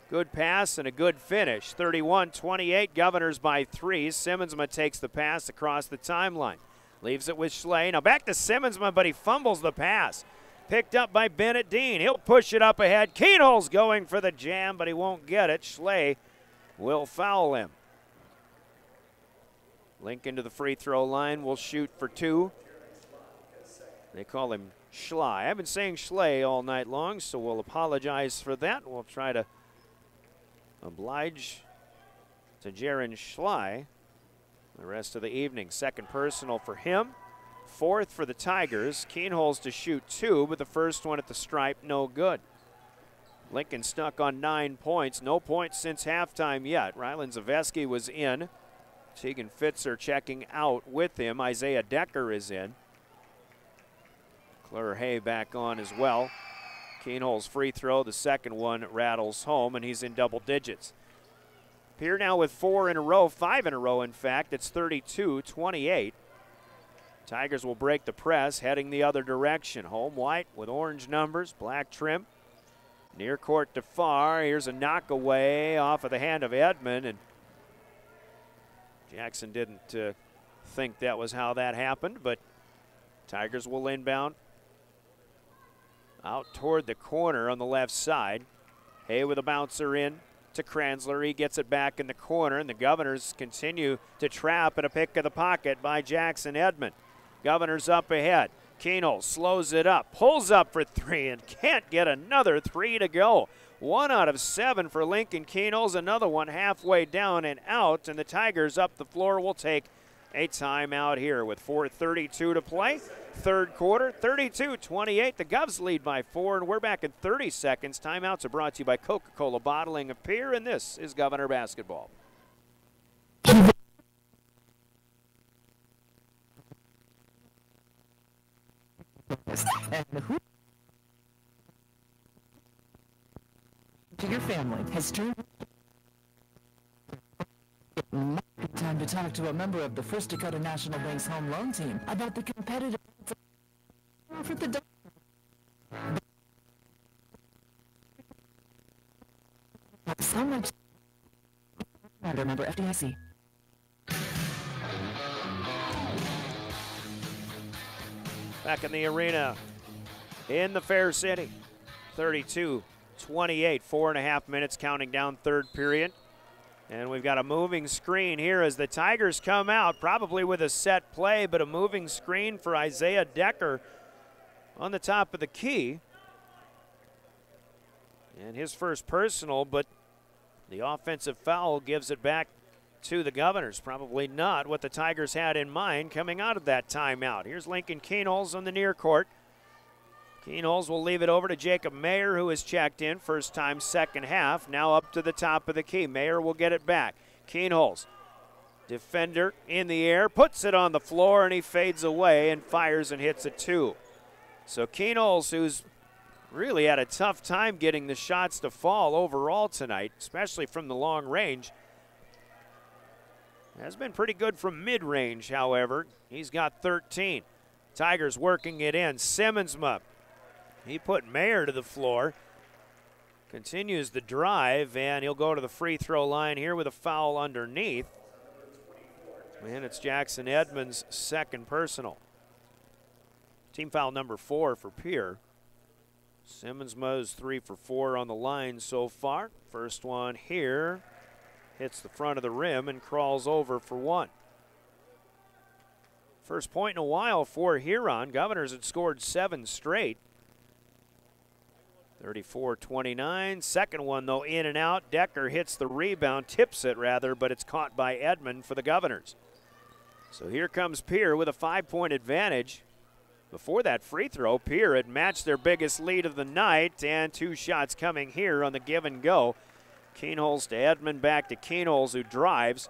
I: Good pass and a good finish. 31-28, Governors by 3. Simmonsma takes the pass across the timeline. Leaves it with Schley. Now back to Simmonsma, but he fumbles the pass. Picked up by Bennett Dean. He'll push it up ahead. Keenholz going for the jam, but he won't get it. Schley will foul him. Lincoln to the free throw line, will shoot for 2. They call him Schley. I've been saying Schley all night long, so we'll apologize for that. We'll try to oblige to Jaron Schley the rest of the evening. Second personal for him. 4th for the Tigers. Keenholz to shoot 2, but the first one at the stripe, no good. Lincoln stuck on 9 points. No points since halftime yet. Rylan Zaveski was in. Tegan Fitzer checking out with him. Isaiah Decker is in. Claire Hay back on as well. Keenholz free throw, the second one rattles home, and he's in double digits. Pierre now with 4 in a row, 5 in a row in fact. It's 32-28. Tigers will break the press, heading the other direction. Home white with orange numbers, black trim. Near court to far. Here's a knock away off of the hand of Edmond, and Jackson didn't think that was how that happened, but Tigers will inbound out toward the corner on the left side. Hay with a bouncer in to Kranzler. He gets it back in the corner, and the Governors continue to trap at a pick of the pocket by Jackson Edmond. Governors up ahead. Keenel slows it up, pulls up for three, and can't get another three to go. 1 out of 7 for Lincoln Keenels, another one halfway down and out, and the Tigers up the floor will take a timeout here with 4:32 to play. Third quarter, 32-28. The Govs lead by 4, and we're back in 30 seconds. Timeouts are brought to you by Coca-Cola Bottling of Pierre, and this is Governor Basketball.
M: To your family has turned time to talk to a member of the First Dakota National Bank's home loan team about the competitive for the so much. Remember FDIC.
I: Back in the arena in the Fair City. 32-28, 4.5 minutes counting down third period. And we've got a moving screen here as the Tigers come out, probably with a set play, but a moving screen for Isaiah Decker on the top of the key. And his first personal, but the offensive foul gives it back to the Governors. Probably not what the Tigers had in mind coming out of that timeout. Here's Lincoln Keenholz on the near court. Keenholz will leave it over to Jacob Mayer, who has checked in. First time, second half. Now up to the top of the key. Mayer will get it back. Keenholz, defender in the air, puts it on the floor, and he fades away and fires and hits a 2. So Keenholz, who's really had a tough time getting the shots to fall overall tonight, especially from the long range, has been pretty good from mid-range, however. He's got 13. Tigers working it in. Simmonsma, he put Mayer to the floor. Continues the drive, and he'll go to the free throw line here with a foul underneath. And it's Jackson Edmonds' second personal. Team foul number 4 for Pierre. Simmonsma is 3 for 4 on the line so far. First one here. Hits the front of the rim and crawls over for 1. First point in a while for Huron. Governors had scored 7 straight. 34-29. Second one, though, in and out. Decker hits the rebound, tips it rather, but it's caught by Edmond for the Governors. So here comes Pierre with a 5-point advantage. Before that free throw, Pierre had matched their biggest lead of the night, and 2 shots coming here on the give and go. Keenholz to Edmond, back to Keenholz, who drives.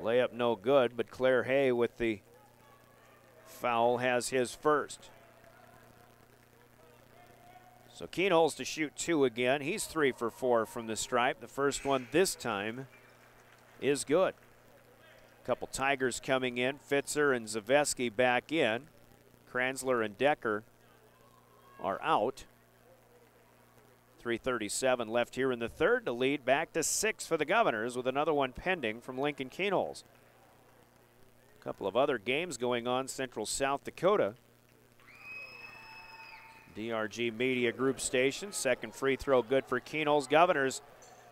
I: Layup no good, but Claire Hay with the foul has his first. So Keenholz to shoot 2 again. He's 3 for 4 from the stripe. The first one this time is good. A couple Tigers coming in. Fitzer and Zaveski back in. Kranzler and Decker are out. 3:37 left here in the third to lead back to 6 for the Governors with another one pending from Lincoln Keenholz. A couple of other games going on Central South Dakota. DRG Media Group station. Second free throw good for Keenholz. Governors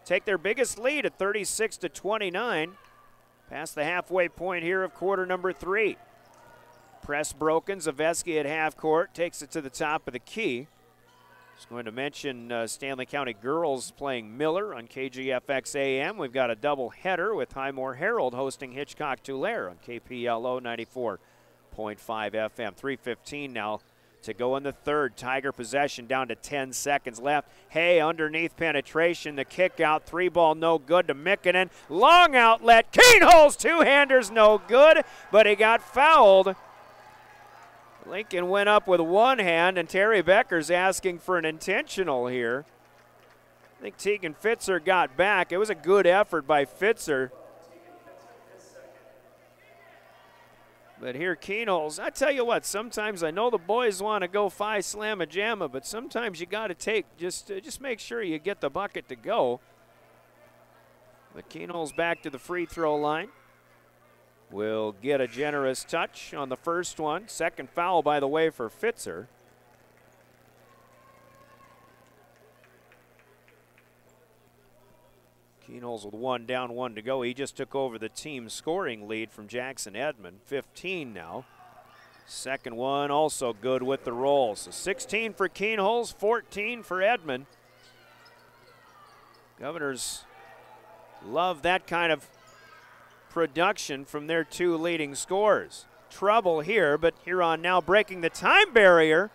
I: take their biggest lead at 36-29. Past the halfway point here of quarter number 3. Press broken. Zaveski at half court takes it to the top of the key. Just going to mention Stanley County girls playing Miller on KGFX AM. We've got a double header with Highmore Herald hosting Hitchcock Tulare on KPLO 94.5 FM. 3:15 now to go in the third. Tiger possession down to 10 seconds left. Hay underneath penetration. The kick out. 3-ball no good to Mikkonen. Long outlet. Keenholz two-handers no good, but he got fouled. Lincoln went up with one hand, and Terry Becker's asking for an intentional here. I think Tegan Fitzer got back. It was a good effort by Fitzer. But here, Keenholz, I tell you what, sometimes I know the boys want to go Phi Slamma Jamma, but sometimes you got to take, just make sure you get the bucket to go. But Keenholz back to the free throw line. Will get a generous touch on the first one. Second foul, by the way, for Fitzer. Keenholz with one down, one to go. He just took over the team scoring lead from Jackson Edmond. 15 now. Second one also good with the roll. So 16 for Keenholz, 14 for Edmond. Governors love that kind of production from their two leading scorers. Trouble here, but Huron now breaking the time barrier.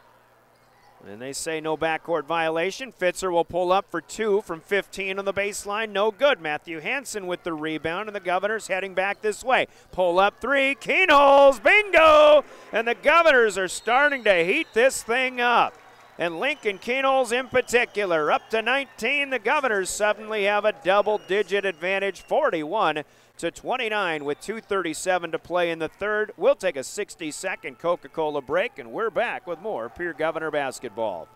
I: And they say no backcourt violation. Fitzer will pull up for two from 15 on the baseline. No good. Matthew Hansen with the rebound, and the Governors heading back this way. Pull up three. Keenholz, bingo! And the Governors are starting to heat this thing up. And Lincoln Keenholz in particular, up to 19. The Governors suddenly have a double-digit advantage, 41-29 with 2:37 to play in the third. We'll take a 60-second Coca-Cola break, and we're back with more Pierre Governor basketball.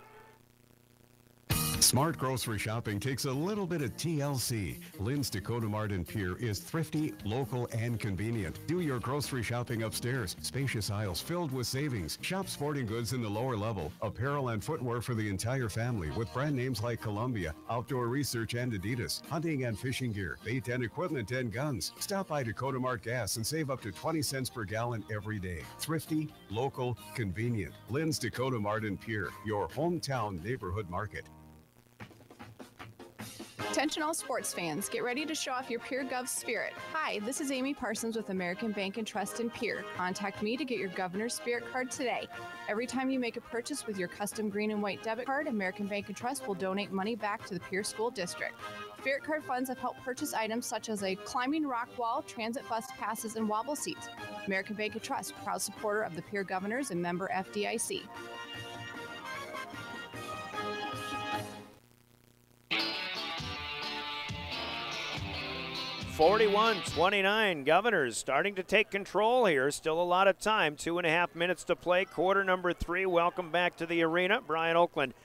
E: Smart grocery shopping takes a little bit of TLC. Lynn's Dakota Mart in Pierre is thrifty, local, and convenient. Do your grocery shopping upstairs. Spacious aisles filled with savings. Shop sporting goods in the lower level. Apparel and footwear for the entire family with brand names like Columbia, Outdoor Research, and Adidas. Hunting and fishing gear, bait and equipment, and guns. Stop by Dakota Mart Gas and save up to 20 cents per gallon every day. Thrifty, local, convenient. Lynn's Dakota Mart in Pierre, your hometown neighborhood market.
N: Attention all sports fans, get ready to show off your Pierre Gov spirit. Hi, this is Amy Parsons with American Bank and Trust in Pierre. Contact me to get your Governor's Spirit card today. Every time you make a purchase with your custom green and white debit card, American Bank and Trust will donate money back to the Pierre School District. Spirit card funds have helped purchase items such as a climbing rock wall, transit bus passes, and wobble seats. American Bank and Trust, proud supporter of the Pierre Governors and member FDIC.
I: 41-29, Governors starting to take control here. Still a lot of time, 2.5 minutes to play. Quarter number 3, welcome back to the arena. Brian Oakland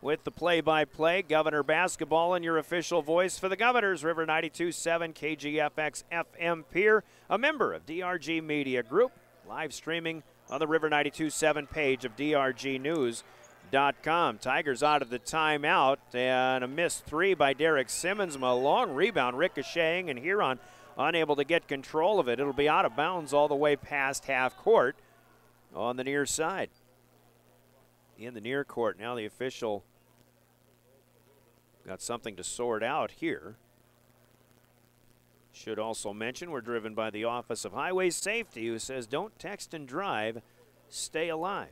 I: with the play-by-play. Governor basketball and your official voice for the Governors. River 92.7 KGFX FM Pierre, a member of DRG Media Group. Live streaming on the River 92.7 page of DRGnews.com. Tigers out of the timeout, and a missed three by Derek Simmons. A long rebound ricocheting, and Huron unable to get control of it. It'll be out of bounds all the way past half court on the near side. In the near court, now the official got something to sort out here. Should also mention we're driven by the Office of Highway Safety, who says don't text and drive, stay alive.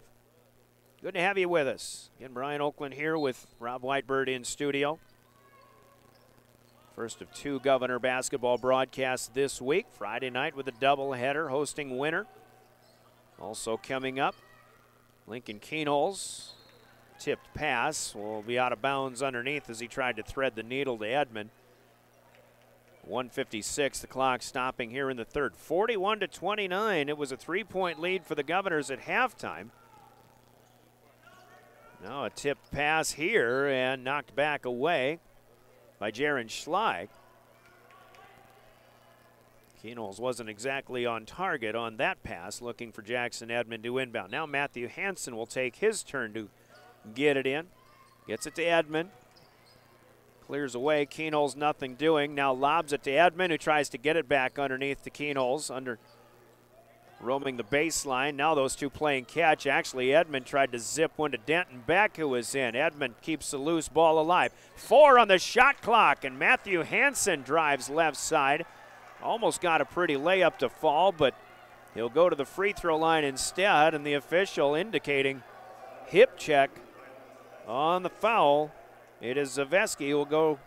I: Good to have you with us. Again, Brian Oakland here with Rob Whitebird in studio. First of 2 Governor basketball broadcasts this week. Friday night with a doubleheader hosting Winter. Also coming up, Lincoln Keenholz. Tipped pass will be out of bounds underneath as he tried to thread the needle to Edmond. 1:56, the clock stopping here in the third. 41-29. It was a 3-point lead for the Governors at halftime. Now a tipped pass here and knocked back away by Jaron Schleich. Keenholz wasn't exactly on target on that pass, looking for Jackson Edmond to inbound. Now Matthew Hansen will take his turn to get it in. Gets it to Edmond. Clears away. Keenholz nothing doing. Now lobs it to Edmond, who tries to get it back underneath to Keenholz. Roaming the baseline. Now those two playing catch. Actually, Edmond tried to zip one to Denton Beck, who was in. Edmond keeps the loose ball alive. 4 on the shot clock, and Matthew Hansen drives left side. Almost got a pretty layup to fall, but he'll go to the free throw line instead, and the official indicating hip check on the foul. It is Zaveski who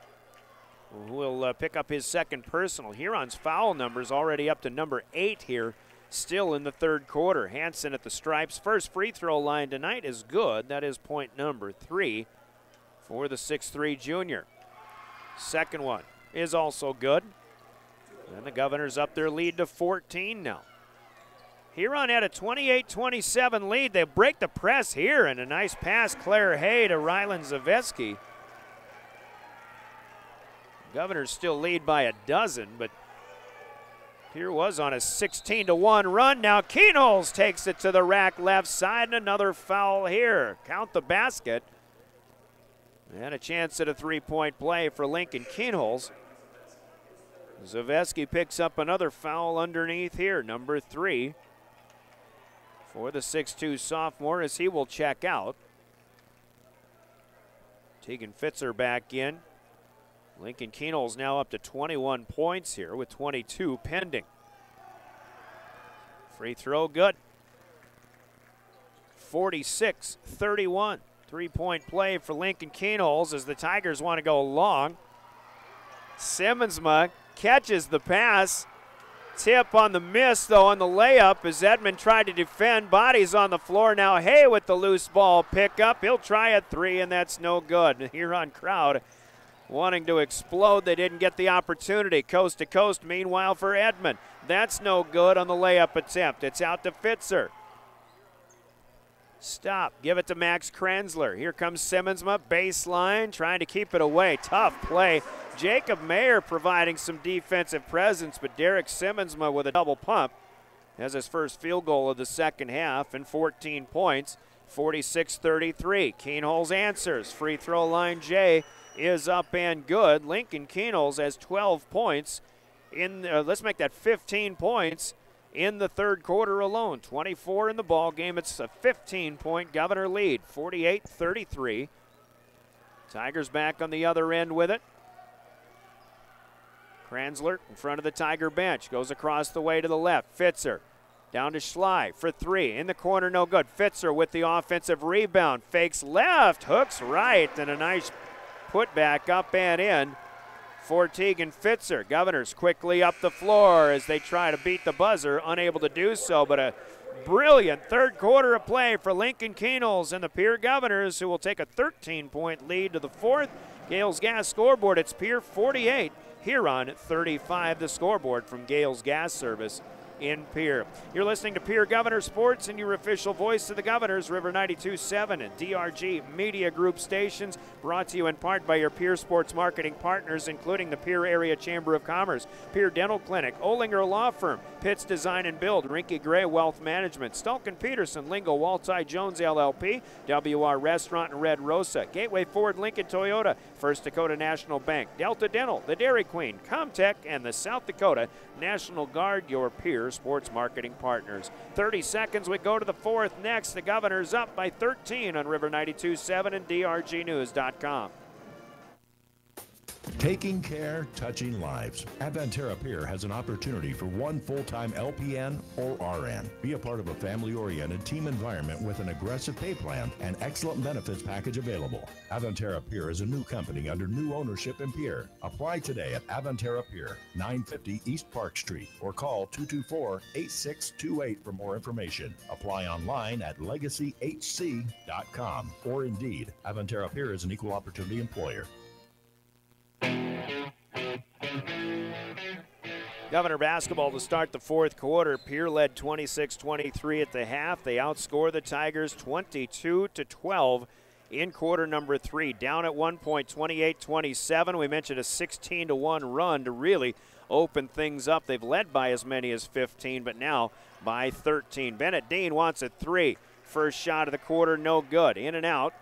I: will pick up his second personal. Huron's foul numbers already up to number 8 here. Still in the third quarter. Hansen at the stripes. First free throw line tonight is good. That is point number 3 for the 6'3 junior. Second one is also good. And the Governors up their lead to 14 now. Huron had a 28-27 lead. They break the press here, and a nice pass, Claire Hay to Rylan Zaveski. Governors still lead by a dozen, but Pierre was on a 16-1 run. Now Keenholz takes it to the rack left side, and another foul here. Count the basket. And a chance at a three-point play for Lincoln Keenholz. Zaveski picks up another foul underneath here, number 3. For the 6'2 sophomore as he will check out. Tegan Fitzer back in. Lincoln Keenholz now up to 21 points here with 22 pending. Free throw good. 46-31. Three-point play for Lincoln Keenholz as the Tigers want to go long. Simmonsma catches the pass. Tip on the miss, though, on the layup as Edmond tried to defend. Bodies on the floor now. Hay with the loose ball pickup. He'll try a 3, and that's no good. The Huron crowd wanting to explode. They didn't get the opportunity. Coast to coast, meanwhile, for Edmond. That's no good on the layup attempt. It's out to Fitzer. Stop. Give it to Max Kranzler. Here comes Simmonsma, baseline, trying to keep it away. Tough play. Jacob Mayer providing some defensive presence, but Derek Simmonsma with a double pump has his first field goal of the second half and 14 points, 46-33. Keenholz answers. Free throw line J is up and good. Lincoln Keenholz has 12 points in, let's make that 15 points in the third quarter alone. 24 in the ball game. It's a 15-point Governor lead, 48-33. Tigers back on the other end with it. Kranzler in front of the Tiger bench. Goes across the way to the left. Fitzer down to Schley for 3. In the corner, no good. Fitzer with the offensive rebound. Fakes left, hooks right, and a nice putback up and in for Tegan Fitzer. Governors quickly up the floor as they try to beat the buzzer. Unable to do so, but a brilliant third quarter of play for Lincoln Keenholz and the Pierre Governors, who will take a 13-point lead to the fourth. Gales Gas scoreboard, it's Pierre 48. Huron 35, the scoreboard from Gales Gas Service in Pierre. You're listening to Pierre Governor Sports and your official voice of the Governors, River 92.7 and DRG Media Group stations, brought to you in part by your Pierre Sports marketing partners, including the Pierre Area Chamber of Commerce, Pierre Dental Clinic, Olinger Law Firm, Pitts Design and Build, Rinky Gray Wealth Management, Stulkin Peterson, Lingo, Walti Jones LLP, WR Restaurant and Red Rosa, Gateway Ford, Lincoln Toyota, First Dakota National Bank, Delta Dental, the Dairy Queen, Comtech, and the South Dakota National Guard, your Pierre Sports marketing partners. 30 seconds, we go to the fourth next. The Governors up by 13 on River 92.7 and DRGnews.com.
P: Taking care, touching lives. Adventera Pierre has an opportunity for one full-time LPN or RN. Be a part of a family-oriented team environment with an aggressive pay plan and excellent benefits package available. Adventera Pierre is a new company under new ownership in Pierre. Apply today at Adventera Pierre, 950 East Park Street, or call 224-8628 for more information. Apply online at legacyhc.com or Indeed. Adventera Pierre is an equal opportunity employer.
I: Governor basketball to start the fourth quarter. Pierre led 26-23 at the half. They outscore the Tigers 22-12 in quarter number 3. Down at one point, 28-27. We mentioned a 16-1 run to really open things up. They've led by as many as 15, but now by 13. Bennett Dean wants a 3. First shot of the quarter, no good. In and out.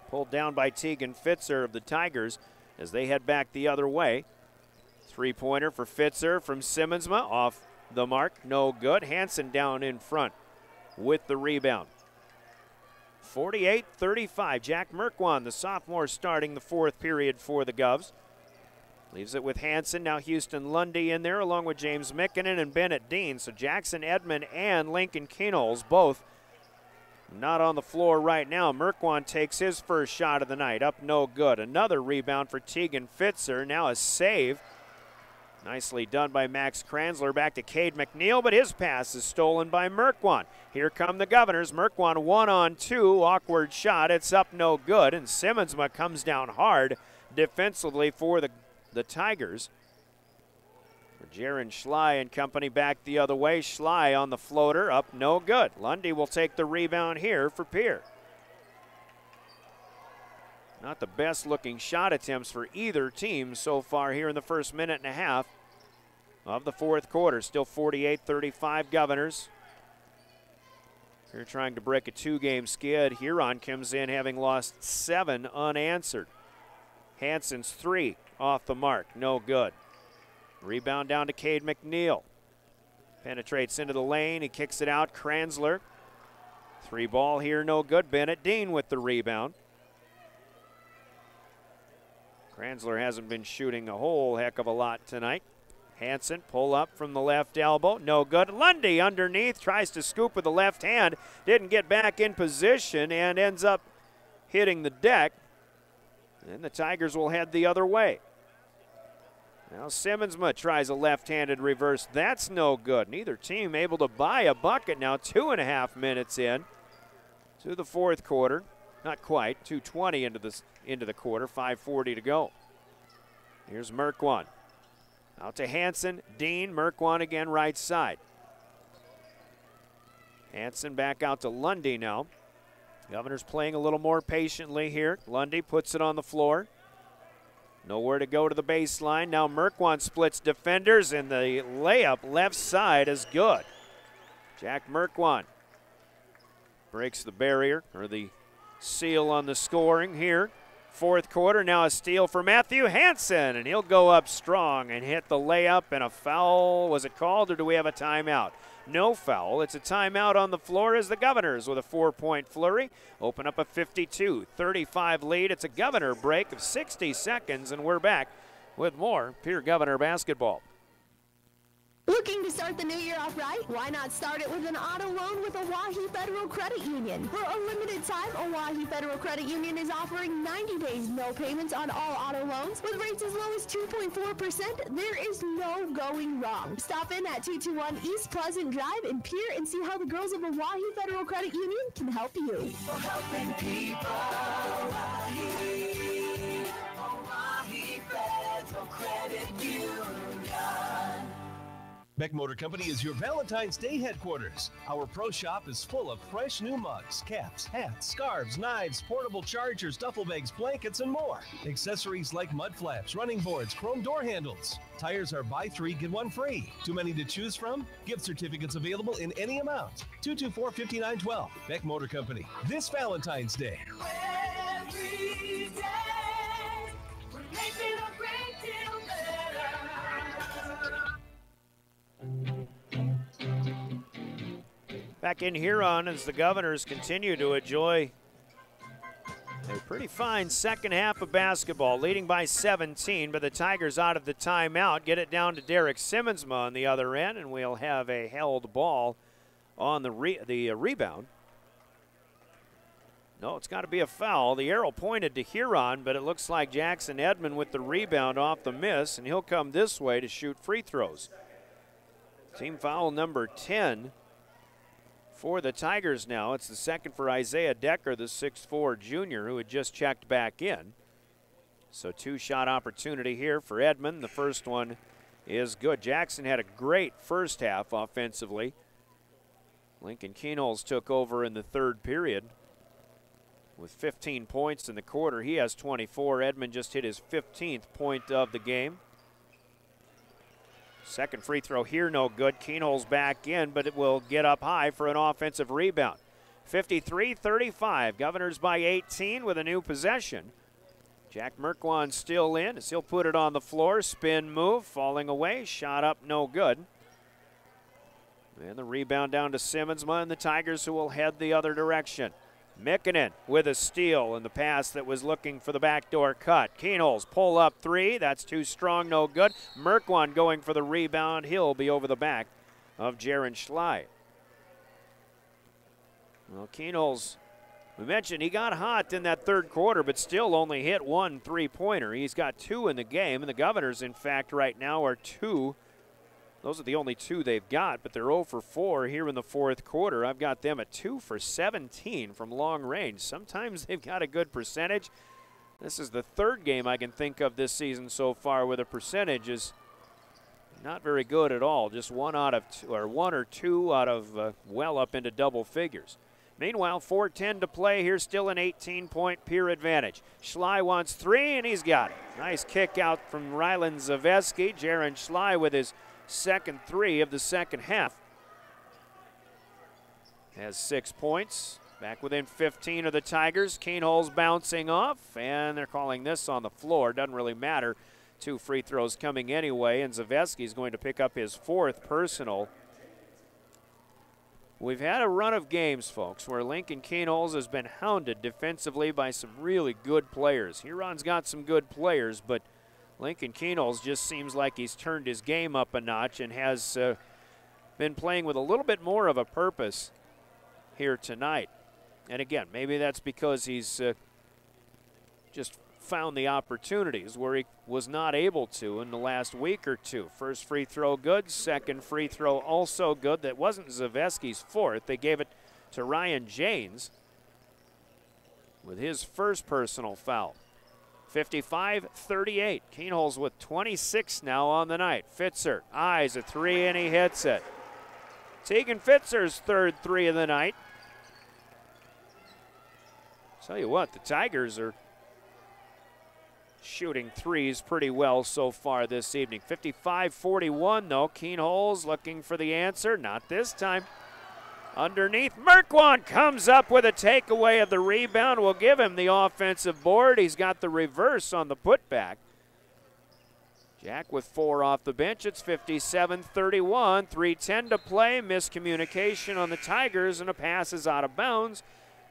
I: Pulled down by Tegan Fitzer of the Tigers as they head back the other way. Three-pointer for Fitzer from Simmonsma, off the mark, no good. Hansen down in front with the rebound. 48-35, Jack Merkwan, the sophomore, starting the fourth period for the Govs. Leaves it with Hansen, now Houston Lundy in there along with James Mickinen and Bennett Dean. So Jackson Edmond and Lincoln Keenholz both not on the floor right now. Merkwan takes his first shot of the night, up no good. Another rebound for Tegan Fitzer, now a save. Nicely done by Max Kranzler. Back to Cade McNeil, but his pass is stolen by Merkwan. Here come the Governors. Merkwan 1-on-2, awkward shot. It's up no good, and Simmonsma comes down hard defensively for the Tigers. Jaron Schley and company back the other way. Schley on the floater, up no good. Lundy will take the rebound here for Pierre. Not the best looking shot attempts for either team so far here in the first minute and a half of the fourth quarter. Still 48-35 Governors. They're trying to break a two-game skid. Huron comes in having lost 7 unanswered. Hansen's 3 off the mark, no good. Rebound down to Cade McNeil. Penetrates into the lane, he kicks it out. Kranzler. 3 ball here, no good. Bennett Dean with the rebound. Kranzler hasn't been shooting a whole heck of a lot tonight. Hansen pull up from the left elbow, no good. Lundy underneath, tries to scoop with the left hand, didn't get back in position and ends up hitting the deck. And the Tigers will head the other way. Now Simmonsma tries a left-handed reverse, that's no good. Neither team able to buy a bucket now, 2.5 minutes in to the fourth quarter. Not quite, 2:20 into the quarter, 5:40 to go. Here's Merkwan. Out to Hansen, Dean, Merkwan again right side. Hansen back out to Lundy now. Governors playing a little more patiently here. Lundy puts it on the floor. Nowhere to go to the baseline. Now Merkwan splits defenders, and the layup left side is good. Jack Merkwan breaks the barrier, or the seal on the scoring here. Fourth quarter, now a steal for Matthew Hansen, and he'll go up strong and hit the layup, and a foul. Was it called, or do we have a timeout? No foul. It's a timeout on the floor as the Governors with a 4-point flurry open up a 52-35 lead. It's a Governor break of 60 seconds, and we're back with more Pierre Governor basketball.
Q: Looking to start the new year off right? Why not start it with an auto loan with Oahe Federal Credit Union? For a limited time, Oahe Federal Credit Union is offering 90 days no payments on all auto loans with rates as low as 2.4%. There is no going wrong. Stop in at 221 East Pleasant Drive in Pierre and see how the girls of Oahe Federal Credit Union can help you.
O: For helping people, Oahe Federal Credit Union.
G: Beck Motor Company is your Valentine's Day headquarters. Our pro shop is full of fresh new mugs, caps, hats, scarves, knives, portable chargers, duffel bags, blankets, and more. Accessories like mud flaps, running boards, chrome door handles. Tires are buy 3, get 1 free. Too many to choose from? Gift certificates available in any amount. 224-5912. Beck Motor Company. This Valentine's Day.
O: Every day, we're making a great deal better.
I: Back in Huron as the Governors continue to enjoy a pretty fine second half of basketball, leading by 17, but the Tigers out of the timeout get it down to Derek Simmonsma on the other end, and we'll have a held ball on the rebound. No, it's got to be a foul. The arrow pointed to Huron, but it looks like Jackson Edmond with the rebound off the miss, and he'll come this way to shoot free throws. Team foul number 10 for the Tigers now. It's the second for Isaiah Decker, the 6'4 junior who had just checked back in. So 2-shot opportunity here for Edmond. The first one is good. Jackson had a great first half offensively. Lincoln Keenholz took over in the third period with 15 points in the quarter. He has 24. Edmond just hit his 15th point of the game. Second free throw here, no good. Keenholz back in, but it will get up high for an offensive rebound. 53-35, Governors by 18 with a new possession. Jack Merkwan still in as he'll put it on the floor. Spin move, falling away, shot up, no good. And the rebound down to Simmonsma and the Tigers, who will head the other direction. Mikkonen with a steal in the pass that was looking for the backdoor cut. Keenholz pull up 3. That's too strong, no good. Merkwan going for the rebound. He'll be over the back of Jaron Schley. Well, Keenholz, we mentioned he got hot in that third quarter, but still only hit 1 3-pointer. He's got 2 in the game, and the Governors, in fact, right now are 2. Those are the only 2 they've got, but they're 0 for 4 here in the fourth quarter. I've got them at 2 for 17 from long range. Sometimes they've got a good percentage. This is the third game I can think of this season so far where the percentage is not very good at all. Just one or two out of well up into double figures. Meanwhile, 4:10 to play here, still an 18-point Pierre advantage. Schley wants three, and he's got it. Nice kick out from Rylan Zaveski. Jaron Schley with his second three of the second half. Has 6 points. Back within 15 of the Tigers. Keenholz bouncing off, and they're calling this on the floor. Doesn't really matter. 2 free throws coming anyway, and Zaveski's going to pick up his 4th personal. We've had a run of games, folks, where Lincoln Keenholz has been hounded defensively by some really good players. Huron's got some good players, but Lincoln Keenholz just seems like he's turned his game up a notch and has been playing with a little bit more of a purpose here tonight. And again, maybe that's because he's just found the opportunities where he was not able to in the last week or two. First free throw good, second free throw also good. That wasn't Zaveski's 4th. They gave it to Ryan Janes with his first personal foul. 55-38. Keenholz with 26 now on the night. Fitzer eyes a three and he hits it. Tegan Fitzer's 3rd three of the night. Tell you what, the Tigers are shooting threes pretty well so far this evening. 55-41 though. Keenholz looking for the answer. Not this time. Underneath, Merkwan comes up with a takeaway of the rebound. We'll give him the offensive board. He's got the reverse on the putback. Jack with 4 off the bench. It's 57-31. 3:10 to play. Miscommunication on the Tigers, and a pass is out of bounds.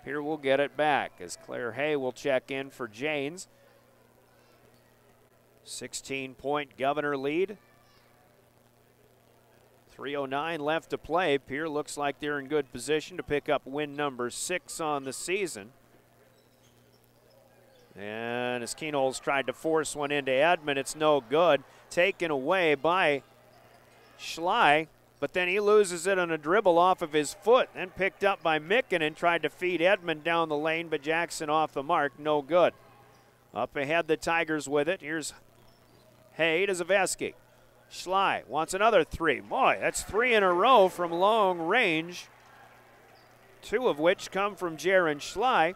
I: Here we'll get it back as Claire Hay will check in for Janes. 16-point Governor lead. 3:09 left to play. Pierre looks like they're in good position to pick up win number 6 on the season. And as Keenholz tried to force one into Edmond, it's no good. Taken away by Schley, but then he loses it on a dribble off of his foot. Then picked up by Mikkonen, tried to feed Edmond down the lane, but Jackson off the mark, no good. Up ahead, the Tigers with it. Here's Hay to Zaveski. Schley wants another three. Boy, that's 3 in a row from long range, 2 of which come from Jaron Schley.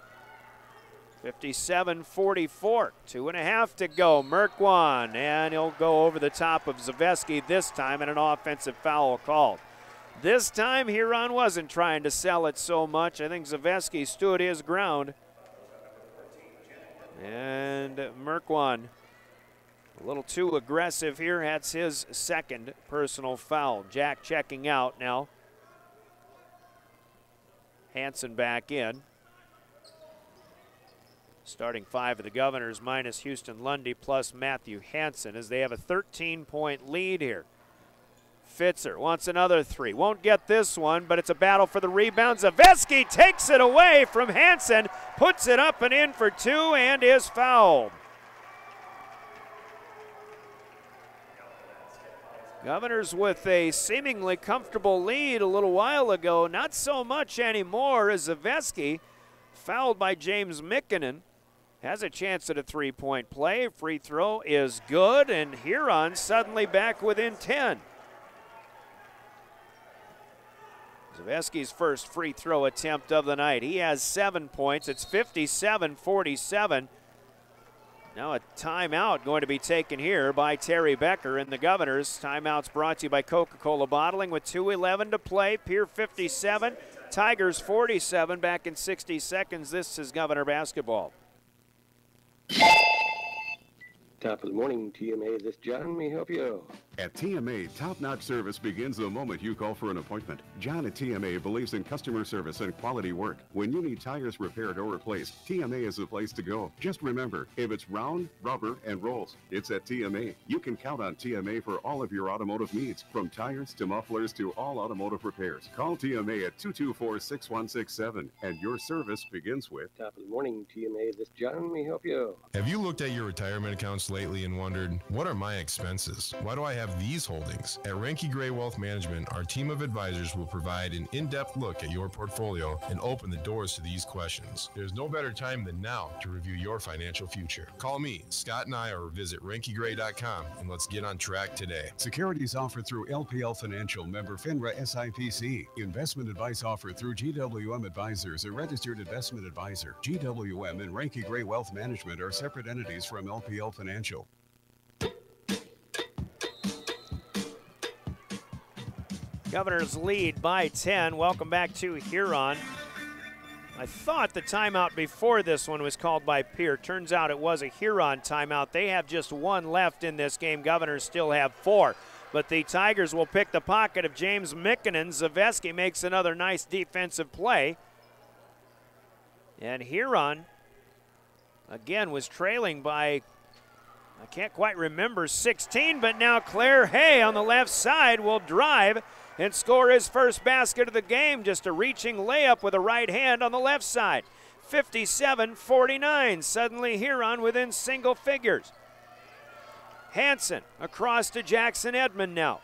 I: 57-44, 2.5 to go. Merkwan, and he'll go over the top of Zaveski this time, and an offensive foul called. This time, Huron wasn't trying to sell it so much. I think Zaveski stood his ground. And Merkwan, a little too aggressive here. That's his 2nd personal foul. Jack checking out now. Hansen back in. Starting 5 of the Governors minus Houston Lundy plus Matthew Hansen as they have a 13-point lead here. Fitzer wants another 3. Won't get this one, but it's a battle for the rebound. Zaveski takes it away from Hansen, puts it up and in for 2, and is fouled. Governors with a seemingly comfortable lead a little while ago. Not so much anymore as Zaveski, fouled by James Mikkonen, has a chance at a 3-point play. Free throw is good, and Huron suddenly back within 10. Zaveski's first free throw attempt of the night. He has 7 points. It's 57-47. Now a timeout going to be taken here by Terry Becker and the Governors. Timeout's brought to you by Coca-Cola Bottling with 2:11 to play. Pierre 57, Tigers 47. Back in 60 seconds. This is Governor basketball.
R: Top of the morning, TMA. This John may help you.
E: At TMA, top-notch service begins the moment you call for an appointment. John at TMA believes in customer service and quality work. When you need tires repaired or replaced, TMA is the place to go. Just remember, if it's round, rubber, and rolls, it's at TMA. You can count on TMA for all of your automotive needs, from tires to mufflers to all automotive repairs. Call TMA at 224-6167, and your service begins with...
R: Top of the morning, TMA. This John may help you.
U: Have you looked at your retirement accounts lately and wondered, what are my expenses? Why do I have have these holdings? At Renke Gray Wealth Management, our team of advisors will provide an in-depth look at your portfolio and open the doors to these questions. There's no better time than now to review your financial future. Call me, Scott and I, or visit RenkeGray.com, and let's get on track today.
E: Securities offered through LPL Financial, member FINRA SIPC. Investment advice offered through GWM Advisors, a registered investment advisor. GWM and Renke Gray Wealth Management are separate entities from LPL Financial.
I: Governors lead by 10. Welcome back to Huron. I thought the timeout before this one was called by Pierre. Turns out it was a Huron timeout. They have just one left in this game. Governors still have 4. But the Tigers will pick the pocket of James Mikkinen. Zaveski makes another nice defensive play. And Huron, again, was trailing by, I can't quite remember, 16, but now Claire Hay on the left side will drive and score his first basket of the game. Just a reaching layup with a right hand on the left side. 57-49. Suddenly Huron within single figures. Hansen across to Jackson Edmond now.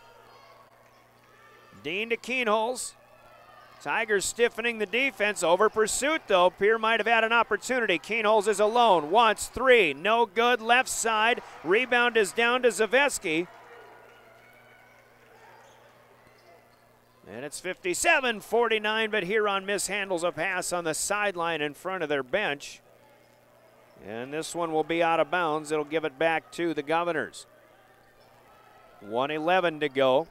I: Dean to Keenholz. Tigers stiffening the defense. Over pursuit, though. Pierre might have had an opportunity. Keenholz is alone. Wants 3. No good. Left side. Rebound is down to Zaveski. And it's 57-49, but Huron mishandles a pass on the sideline in front of their bench. And this one will be out of bounds. It'll give it back to the Governors. 1:11 to go.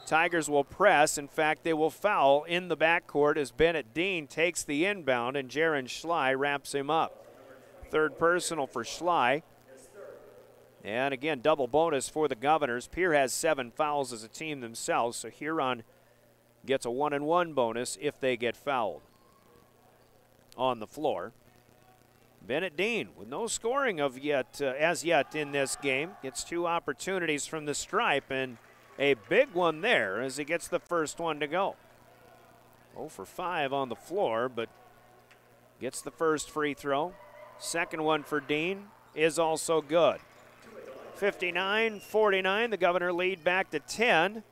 I: Tigers will press. In fact, they will foul in the backcourt as Bennett Dean takes the inbound and Jaron Schley wraps him up. Third personal for Schley. And again, double bonus for the Governors. Pierre has 7 fouls as a team themselves, so Huron gets a 1-and-1 bonus if they get fouled. On the floor, Bennett Dean, with no scoring as yet in this game, gets 2 opportunities from the stripe, and a big one there as he gets the first one to go. 0 for 5 on the floor, but gets the first free throw. Second one for Dean is also good. 59-49, the Governor lead back to 10.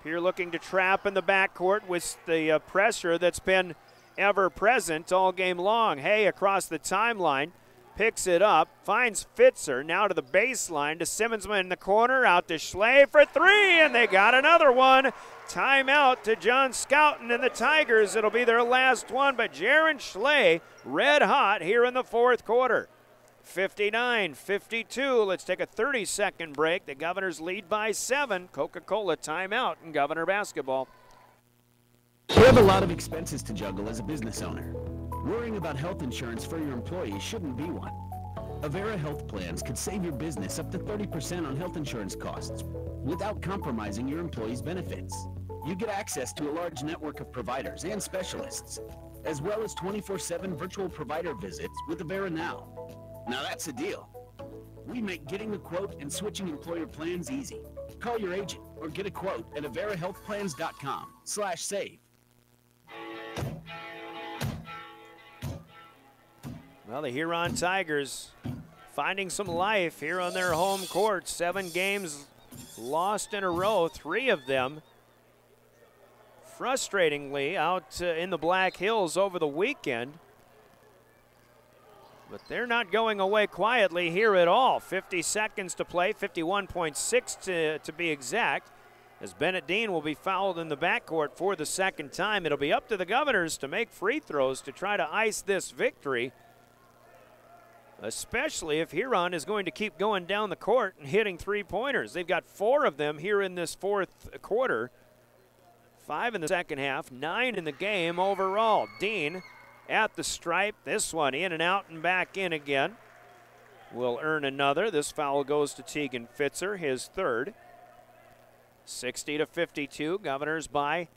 I: Pierre looking to trap in the backcourt with the pressure that's been ever present all game long. Hay across the timeline, picks it up, finds Fitzer, now to the baseline, to Simmonsman in the corner, out to Schley for 3, and they got another one. Timeout to John Scouten and the Tigers. It'll be their last one, but Jaron Schley red hot here in the fourth quarter. 59-52. Let's take a 30-second break. The Governors lead by 7. Coca-Cola timeout in Governor basketball.
S: You have a lot of expenses to juggle as a business owner. Worrying about health insurance for your employees shouldn't be one. Avera Health Plans could save your business up to 30% on health insurance costs without compromising your employees' benefits. You get access to a large network of providers and specialists, as well as 24/7 virtual provider visits with Avera Now. Now that's a deal. We make getting a quote and switching employer plans easy. Call your agent or get a quote at averahealthplans.com/save.
I: Well, the Huron Tigers finding some life here on their home court. 7 games lost in a row, 3 of them frustratingly out in the Black Hills over the weekend. But they're not going away quietly here at all. 50 seconds to play, 51.6 to be exact, as Bennett Dean will be fouled in the backcourt for the second time. It'll be up to the Governors to make free throws to try to ice this victory, especially if Huron is going to keep going down the court and hitting three-pointers. They've got 4 of them here in this fourth quarter. 5 in the second half, 9 in the game overall. Dean at the stripe. This one in and out and back in again. Will earn another. This foul goes to Tegan Fitzer, his third. 60-52. Governors by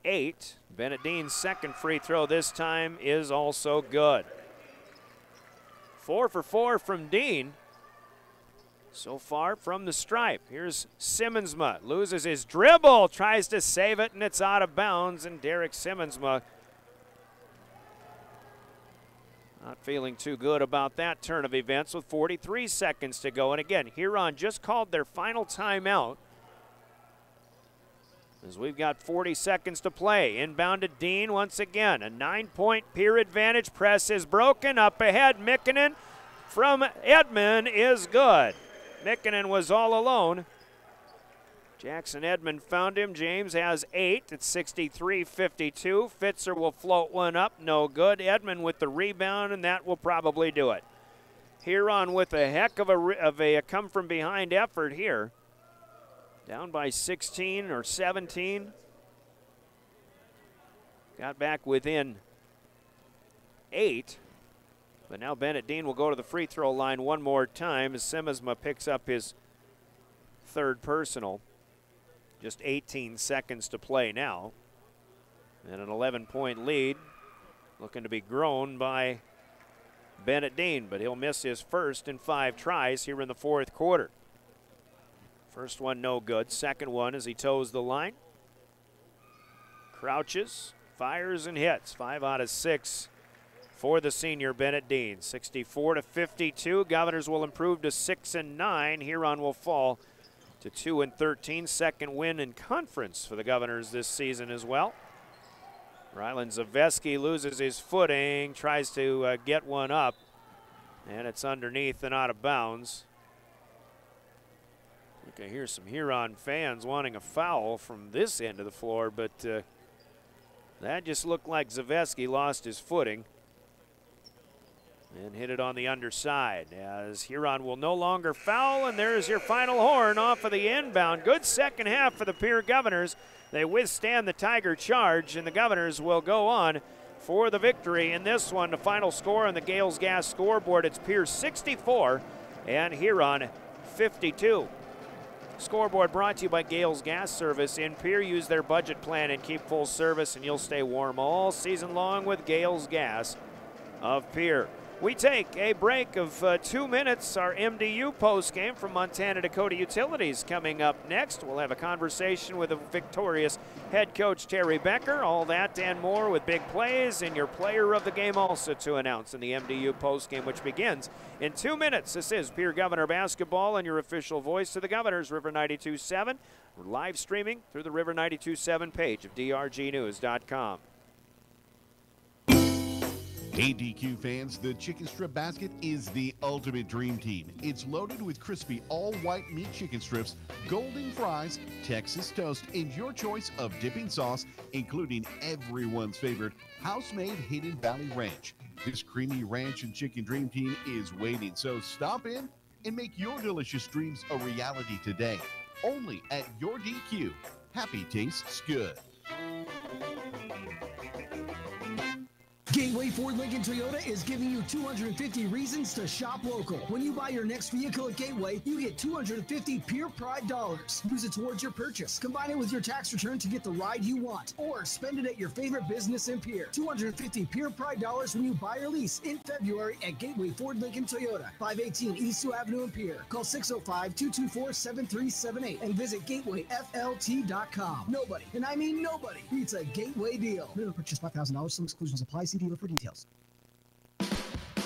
I: 8. Bennett Dean's second free throw this time is also good. 4 for 4 from Dean so far from the stripe. Here's Simmonsma, loses his dribble, tries to save it, and it's out of bounds, and Derek Simmonsma not feeling too good about that turn of events with 43 seconds to go. And again, Huron just called their final timeout as we've got 40 seconds to play. Inbound to Dean once again. A 9-point Pierre advantage. Press is broken. Up ahead, Mikkonen from Edmond is good. Mikkonen was all alone. Jackson Edmond found him. James has 8. It's 63-52. Fitzer will float one up. No good. Edmond with the rebound, and that will probably do it. Huron with a heck of a come-from-behind effort here. Down by 16 or 17. Got back within 8. But now Bennett Dean will go to the free throw line one more time as Simisma picks up his third personal. Just 18 seconds to play now. And an 11-point lead looking to be grown by Bennett Dean, but he'll miss his first in 5 tries here in the fourth quarter. First one no good. Second one as he toes the line. Crouches, fires, and hits. 5 out of 6 for the senior Bennett Dean. 64-52. Governors will improve to 6-9. Huron will fall to 2-13. Second win in conference for the Governors this season as well. Rylan Zaveski loses his footing, tries to get one up, and it's underneath and out of bounds. I think I hear some Huron fans wanting a foul from this end of the floor, but that just looked like Zaveski lost his footing and hit it on the underside, as Huron will no longer foul, and there's your final horn off of the inbound. Good second half for the Pierre Governors. They withstand the Tiger charge, and the Governors will go on for the victory in this one. The final score on the Gales Gas scoreboard, it's Pierre 64 and Huron 52. Scoreboard brought to you by Gales Gas Service. In Pierre, use their budget plan and keep full service, and you'll stay warm all season long with Gales Gas of Pierre. We take a break of 2 minutes. Our MDU postgame from Montana Dakota Utilities coming up next. We'll have a conversation with the victorious head coach Terry Becker. All that and more with big plays and your player of the game also to announce in the MDU postgame, which begins in 2 minutes. This is Pierre Governor Basketball and your official voice to the Governors, River 92.7. We're live streaming through the River 92.7 page of drgnews.com.
T: ADQ fans, the chicken strip basket is the ultimate dream team. It's loaded with crispy all-white meat chicken strips, golden fries, Texas toast, and your choice of dipping sauce, including everyone's favorite house-made Hidden Valley Ranch. This creamy ranch and chicken dream team is waiting, so stop in and make your delicious dreams a reality today. Only at your DQ. Happy tastes good.
A: Gateway Ford Lincoln Toyota is giving you 250 reasons to shop local. When you buy your next vehicle at Gateway, you get 250 Pure Pride dollars. Use it towards your purchase. Combine it with your tax return to get the ride you want. Or spend it at your favorite business in Pierre. 250 Pure Pride dollars when you buy or lease in February at Gateway Ford Lincoln Toyota. 518 East 2 Avenue in Pierre. Call 605-224-7378 and visit gatewayflt.com. Nobody, and I mean nobody, beats a Gateway deal. Minimum purchase $5,000. Some exclusions apply. See dealer for details.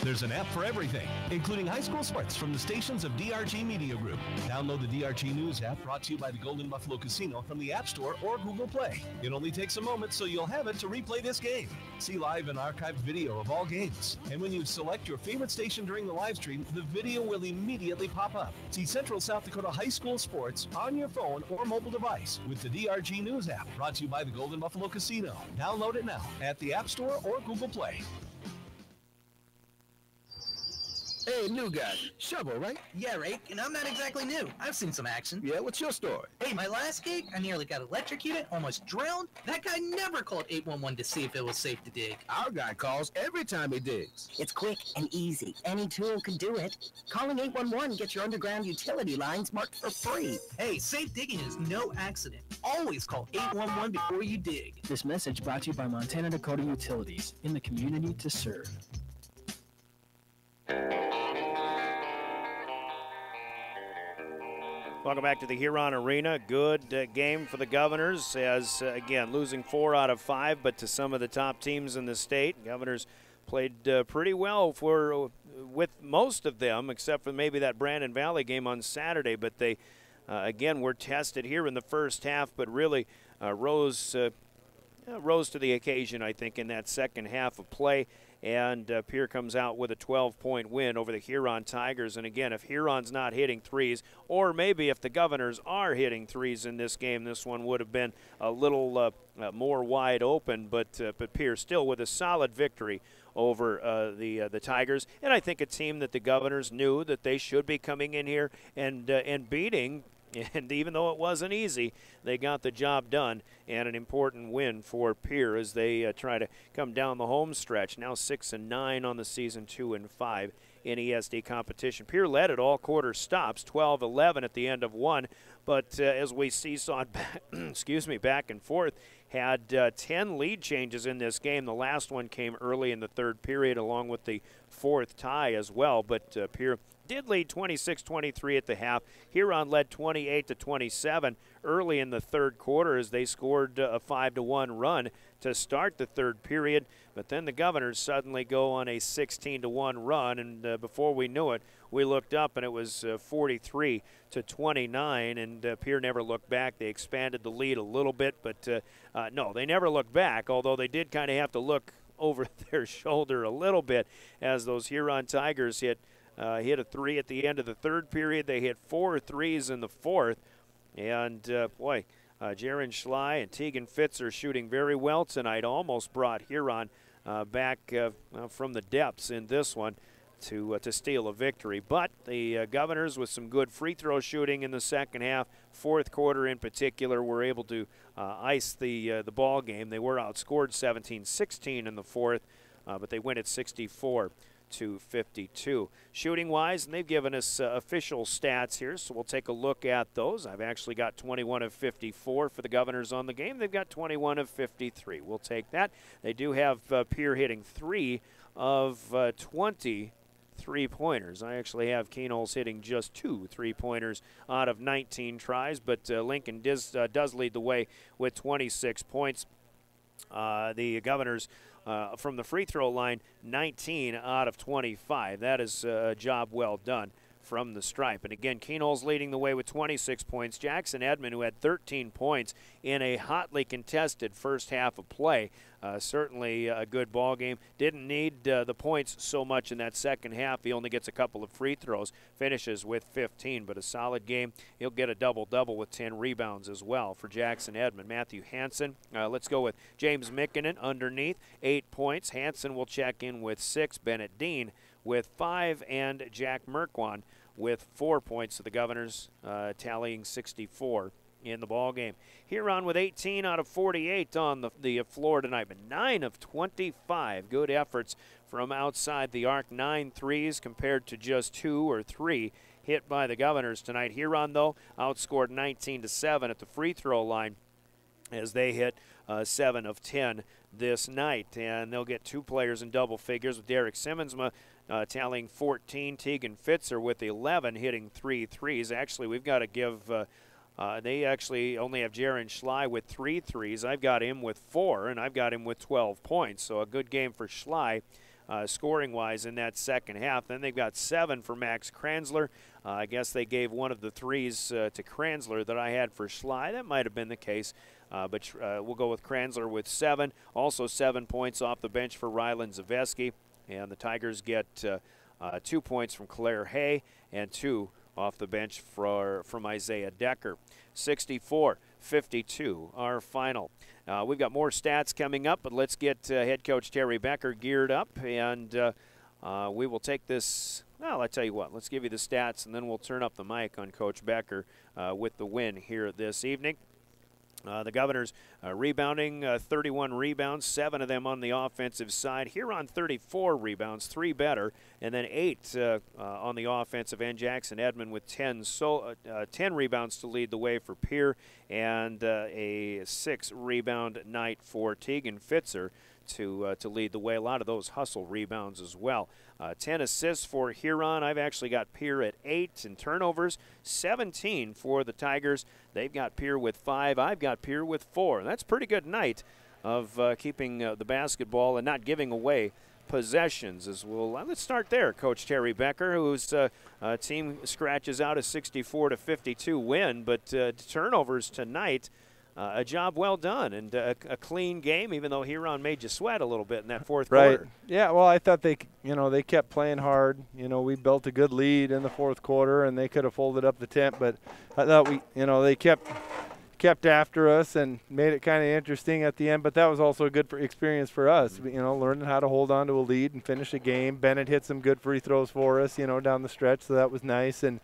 G: There's an app for everything, including high school sports from the stations of DRG Media Group. Download the DRG News app, brought to you by the Golden Buffalo Casino, from the App Store or Google Play. It only takes a moment, so you'll have it to replay this game. See live and archived video of all games. And when you select your favorite station during the live stream, the video will immediately pop up. See Central South Dakota high school sports on your phone or mobile device with the DRG News app, brought to you by the Golden Buffalo Casino. Download it now at the App Store or Google Play.
V: Hey, new guy. Shovel, right? Yeah, Rake, and I'm not exactly new. I've seen some action.
T: Yeah, what's your story?
V: Hey, my last gig, I nearly got electrocuted, almost drowned. That guy never called 811 to see if it was safe to dig.
T: Our guy calls every time he digs.
W: It's quick and easy. Any tool can do it. Calling 811 gets your underground utility lines marked for free.
V: Hey, safe digging is no accident. Always call 811 before you dig.
X: This message brought to you by Montana Dakota Utilities, in the community to serve.
I: Welcome back to the Huron Arena. Good game for the Governors, as again losing 4 out of 5, but to some of the top teams in the state. Governors played pretty well with most of them, except for maybe that Brandon Valley game on Saturday. But they again were tested here in the first half, but really rose to the occasion, I think, in that second half of play. And Pierre comes out with a 12-point win over the Huron Tigers. And again, if Huron's not hitting threes, or maybe if the Governors are hitting threes in this game, this one would have been a little more wide open. But Pierre still with a solid victory over the Tigers. And I think a team that the Governors knew that they should be coming in here and beating. And even though it wasn't easy, they got the job done, and an important win for Pierre as they try to come down the home stretch. Now 6-9 on the season, 2-5 in ESD competition. Pierre led at all quarter stops, 12-11 at the end of one, but as we seesawed back, back and forth, had 10 lead changes in this game. The last one came early in the third period, along with the fourth tie as well, but Pierre did lead 26-23 at the half. Huron led 28-27 early in the third quarter as they scored a 5-1 run to start the third period. But then the Governors suddenly go on a 16-1 run, and before we knew it, we looked up and it was 43-29, and Pierre never looked back. They expanded the lead a little bit, but no, they never looked back, although they did kind of have to look over their shoulder a little bit as those Huron Tigers hit a three at the end of the third period. They hit 4 threes in the fourth. And, Jaron Schley and Tegan Fitz are shooting very well tonight. Almost brought Huron back from the depths in this one to steal a victory. But the Governors, with some good free throw shooting in the second half, fourth quarter in particular, were able to ice the ball game. They were outscored 17-16 in the fourth, but they win at 64-52. Shooting-wise, and they've given us official stats here, so we'll take a look at those. I've actually got 21 of 54 for the Governors on the game. They've got 21 of 53. We'll take that. They do have Pierre hitting 3 of 20 three-pointers. I actually have Keenholz hitting just 2 three-pointers out of 19 tries, but Lincoln does lead the way with 26 points. The Governors from the free throw line, 19 out of 25. That is a job well done from the stripe. And again, Keenholz leading the way with 26 points. Jackson Edmond, who had 13 points in a hotly contested first half of play. Certainly a good ball game. Didn't need the points so much in that second half. He only gets a couple of free throws. Finishes with 15, but a solid game. He'll get a double-double with 10 rebounds as well for Jackson Edmond. Matthew Hansen, let's go with James Mickinen underneath, 8 points. Hansen will check in with 6. Bennett Dean with 5, and Jack Merkwan with 4 points to the Governors, tallying 64 in the ball game. Huron with 18 out of 48 on the floor tonight, but 9 of 25 good efforts from outside the arc. 9 threes compared to just 2 or 3 hit by the Governors tonight. Huron, though, outscored 19-7 at the free throw line as they hit 7 of 10 this night. And they'll get 2 players in double figures with Derek Simmonsma tallying 14. Tegan Fitzer with 11, hitting 3 threes. Actually, we've got to give they actually only have Jaron Schley with 3 threes. I've got him with 4, and I've got him with 12 points. So a good game for Schley scoring-wise in that second half. Then they've got 7 for Max Kranzler. I guess they gave one of the threes to Kranzler that I had for Schley. That might have been the case. But we'll go with Kranzler with 7. Also 7 points off the bench for Ryland Zaveski. And the Tigers get 2 points from Claire Hay and 2 off the bench from Isaiah Decker. 64-52, our final. We've got more stats coming up, but let's get head coach Terry Becker geared up, and we will take this. Well, I tell you what, let's give you the stats, and then we'll turn up the mic on Coach Becker with the win here this evening. The Governors rebounding, 31 rebounds, 7 of them on the offensive side. Huron 34 rebounds, 3 better, and then 8 on the offensive end. Jackson Edmond with 10 rebounds to lead the way for Pierre, and a 6 rebound night for Tegan Fitzer to lead the way. A lot of those hustle rebounds as well. 10 assists for Huron. I've actually got Pierre at 8, and turnovers 17 for the Tigers. They've got Pierre with 5. I've got Pierre with 4. That's a pretty good night of keeping the basketball and not giving away possessions as well. Let's start there. Coach Terry Becker, whose team scratches out a 64-52 win, but turnovers tonight a job well done and a clean game, even though Huron made you sweat a little bit in that fourth
B: Right.
I: quarter.
B: Yeah, well, I thought they kept playing hard. We built a good lead in the fourth quarter, and they could have folded up the tent, but I thought they kept after us and made it kind of interesting at the end, but that was also a good experience for us, learning how to hold on to a lead and finish a game. Bennett hit some good free throws for us, down the stretch, so that was nice. And,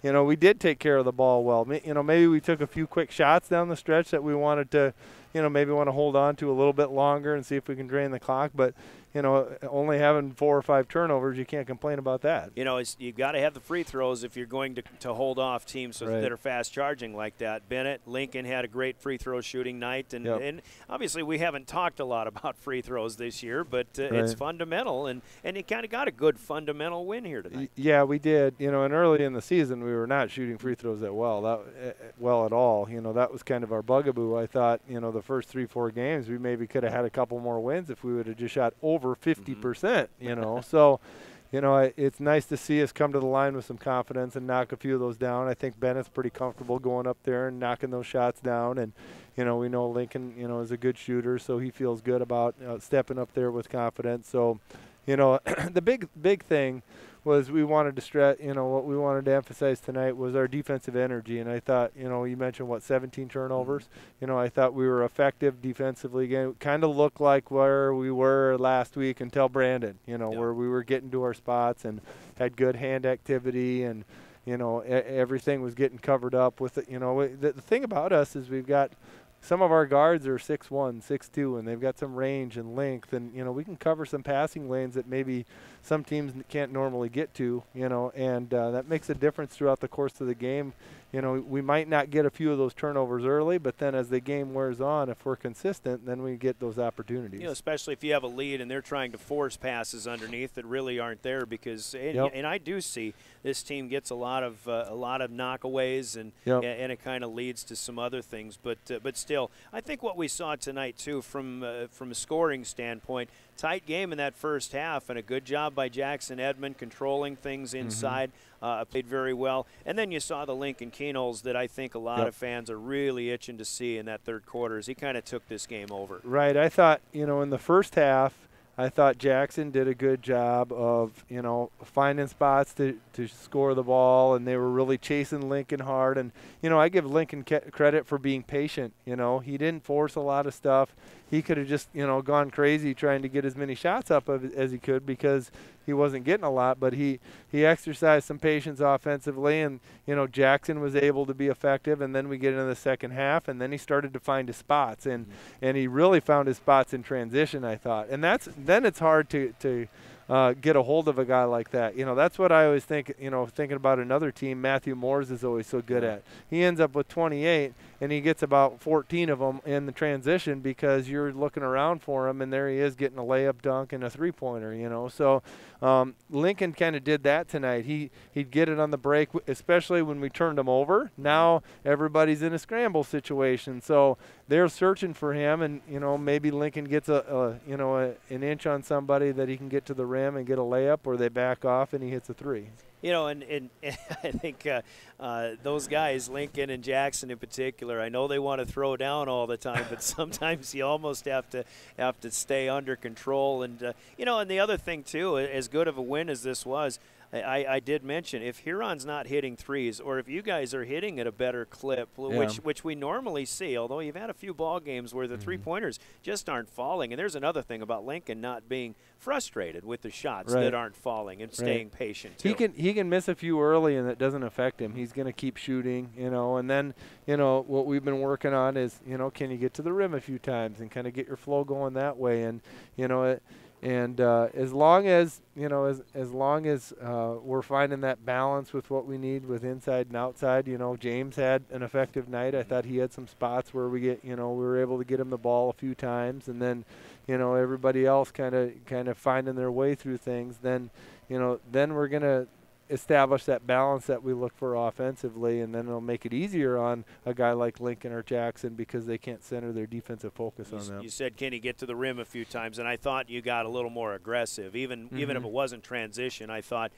B: we did take care of the ball well. Maybe we took a few quick shots down the stretch that we wanted to, maybe want to hold on to a little bit longer and see if we can drain the clock, but only having 4 or 5 turnovers, you can't complain about that.
I: You've got to have the free throws if you're going to hold off teams that are fast charging like that. Bennett, Lincoln had a great free throw shooting night, and obviously we haven't talked a lot about free throws this year, but it's fundamental, and you kind of got a good fundamental win here tonight.
B: Yeah, we did. And early in the season we were not shooting free throws that well at all. That was kind of our bugaboo. I thought, the first 3-4 games we maybe could have had a couple more wins if we would have just shot over 50%, So, it's nice to see us come to the line with some confidence and knock a few of those down. I think Bennett's pretty comfortable going up there and knocking those shots down. And, we know Lincoln, is a good shooter, so he feels good about stepping up there with confidence. So, the big thing was we wanted to stress, what we wanted to emphasize tonight was our defensive energy. And I thought, you mentioned 17 turnovers. I thought we were effective defensively again. It kind of looked like where we were last week until Brandon, where we were getting to our spots and had good hand activity and, everything was getting covered up with it. The thing about us is we've got some of our guards are 6'1", 6'2", and they've got some range and length, and we can cover some passing lanes that maybe some teams can't normally get to, and that makes a difference throughout the course of the game. We might not get a few of those turnovers early, but then as the game wears on, if we're consistent, then we get those opportunities.
I: Especially if you have a lead and they're trying to force passes underneath that really aren't there, because and I do see this team gets a lot of knockaways and it kind of leads to some other things, but still, I think what we saw tonight too from a scoring standpoint, tight game in that first half and a good job by Jackson Edmond controlling things inside. Played very well. And then you saw the Lincoln Kenols that I think a lot of fans are really itching to see in that third quarter as he kind of took this game over.
B: Right. I thought, in the first half, I thought Jackson did a good job of, finding spots to score the ball, and they were really chasing Lincoln hard. And, I give Lincoln credit for being patient. He didn't force a lot of stuff. He could have just, gone crazy trying to get as many shots up as he could because he wasn't getting a lot, but he exercised some patience offensively, and, Jackson was able to be effective, and then we get into the second half, and then he started to find his spots, and he really found his spots in transition, I thought. And then it's hard to get a hold of a guy like that. That's what I always think, thinking about another team, Matthew Moores is always so good at. He ends up with 28, and he gets about 14 of them in the transition because you're looking around for him, and there he is getting a layup dunk and a three-pointer, So Lincoln kind of did that tonight. He'd get it on the break, especially when we turned him over. Now everybody's in a scramble situation, so they're searching for him, and maybe Lincoln gets an inch on somebody that he can get to the rim and get a layup, or they back off and he hits a three.
I: And I think those guys, Lincoln and Jackson in particular, I know they want to throw down all the time, but sometimes you almost have to stay under control. And and the other thing too, as good of a win as this was, I did mention, if Huron's not hitting threes, or if you guys are hitting at a better clip, which we normally see, although you've had a few ball games where the three-pointers just aren't falling. And there's another thing about Lincoln not being frustrated with the shots that aren't falling and staying patient too.
B: He can miss a few early, and it doesn't affect him. He's going to keep shooting, and then what we've been working on is can you get to the rim a few times and kind of get your flow going that way, and And as long as we're finding that balance with what we need with inside and outside, James had an effective night. I thought he had some spots where we were able to get him the ball a few times, and then everybody else kind of finding their way through things. Then we're gonna, establish that balance that we look for offensively, and then it'll make it easier on a guy like Lincoln or Jackson because they can't center their defensive focus on them.
I: You said, can he get to the rim a few times, and I thought you got a little more aggressive. Even if it wasn't transition, I thought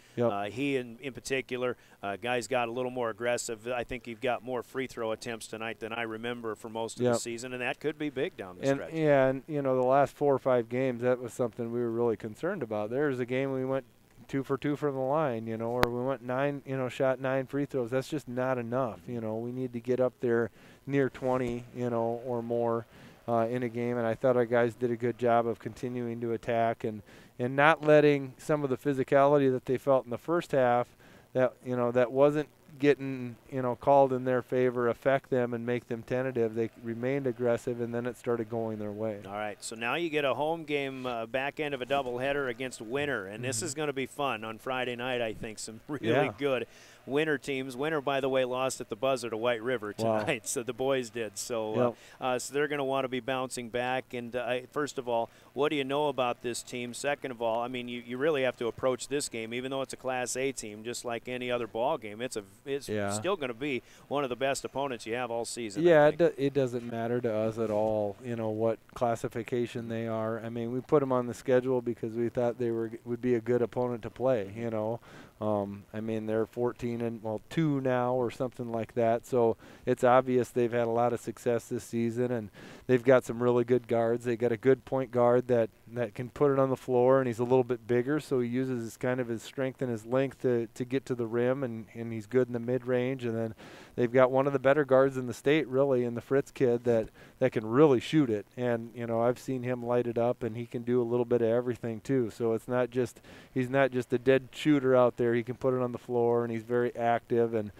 I: he in particular, guys got a little more aggressive. I think you've got more free throw attempts tonight than I remember for most of the season, and that could be big down the stretch.
B: Yeah, and the last 4 or 5 games, that was something we were really concerned about. There was a game we went 2 for 2 from the line, or we went 9, shot 9 free throws. That's just not enough. We need to get up there near 20, or more in a game. And I thought our guys did a good job of continuing to attack and not letting some of the physicality that they felt in the first half that wasn't getting called in their favor affect them and make them tentative. They remained aggressive, and then it started going their way.
I: All right, so now you get a home game back end of a doubleheader against Winter, and this is going to be fun on Friday night. I think some really good Winter teams. Winter, by the way, lost at the buzzer to White River tonight, so the boys did. So, so they're going to want to be bouncing back. And first of all, what do you know about this team? Second of all, I mean, you really have to approach this game, even though it's a Class A team, just like any other ball game. It's still going to be one of the best opponents you have all season.
B: Yeah, it doesn't matter to us at all, what classification they are. I mean, we put them on the schedule because we thought they would be a good opponent to play, I mean, they're 14-2 now or something like that. So it's obvious they've had a lot of success this season, and they've got some really good guards. They got a good point guard that can put it on the floor, and he's a little bit bigger, so he uses his strength and his length to get to the rim, and he's good in the mid-range. And then they've got one of the better guards in the state, really, in the Fritz kid that can really shoot it. And, I've seen him light it up, and he can do a little bit of everything too. So he's not just a dead shooter out there. He can put it on the floor, and he's very active and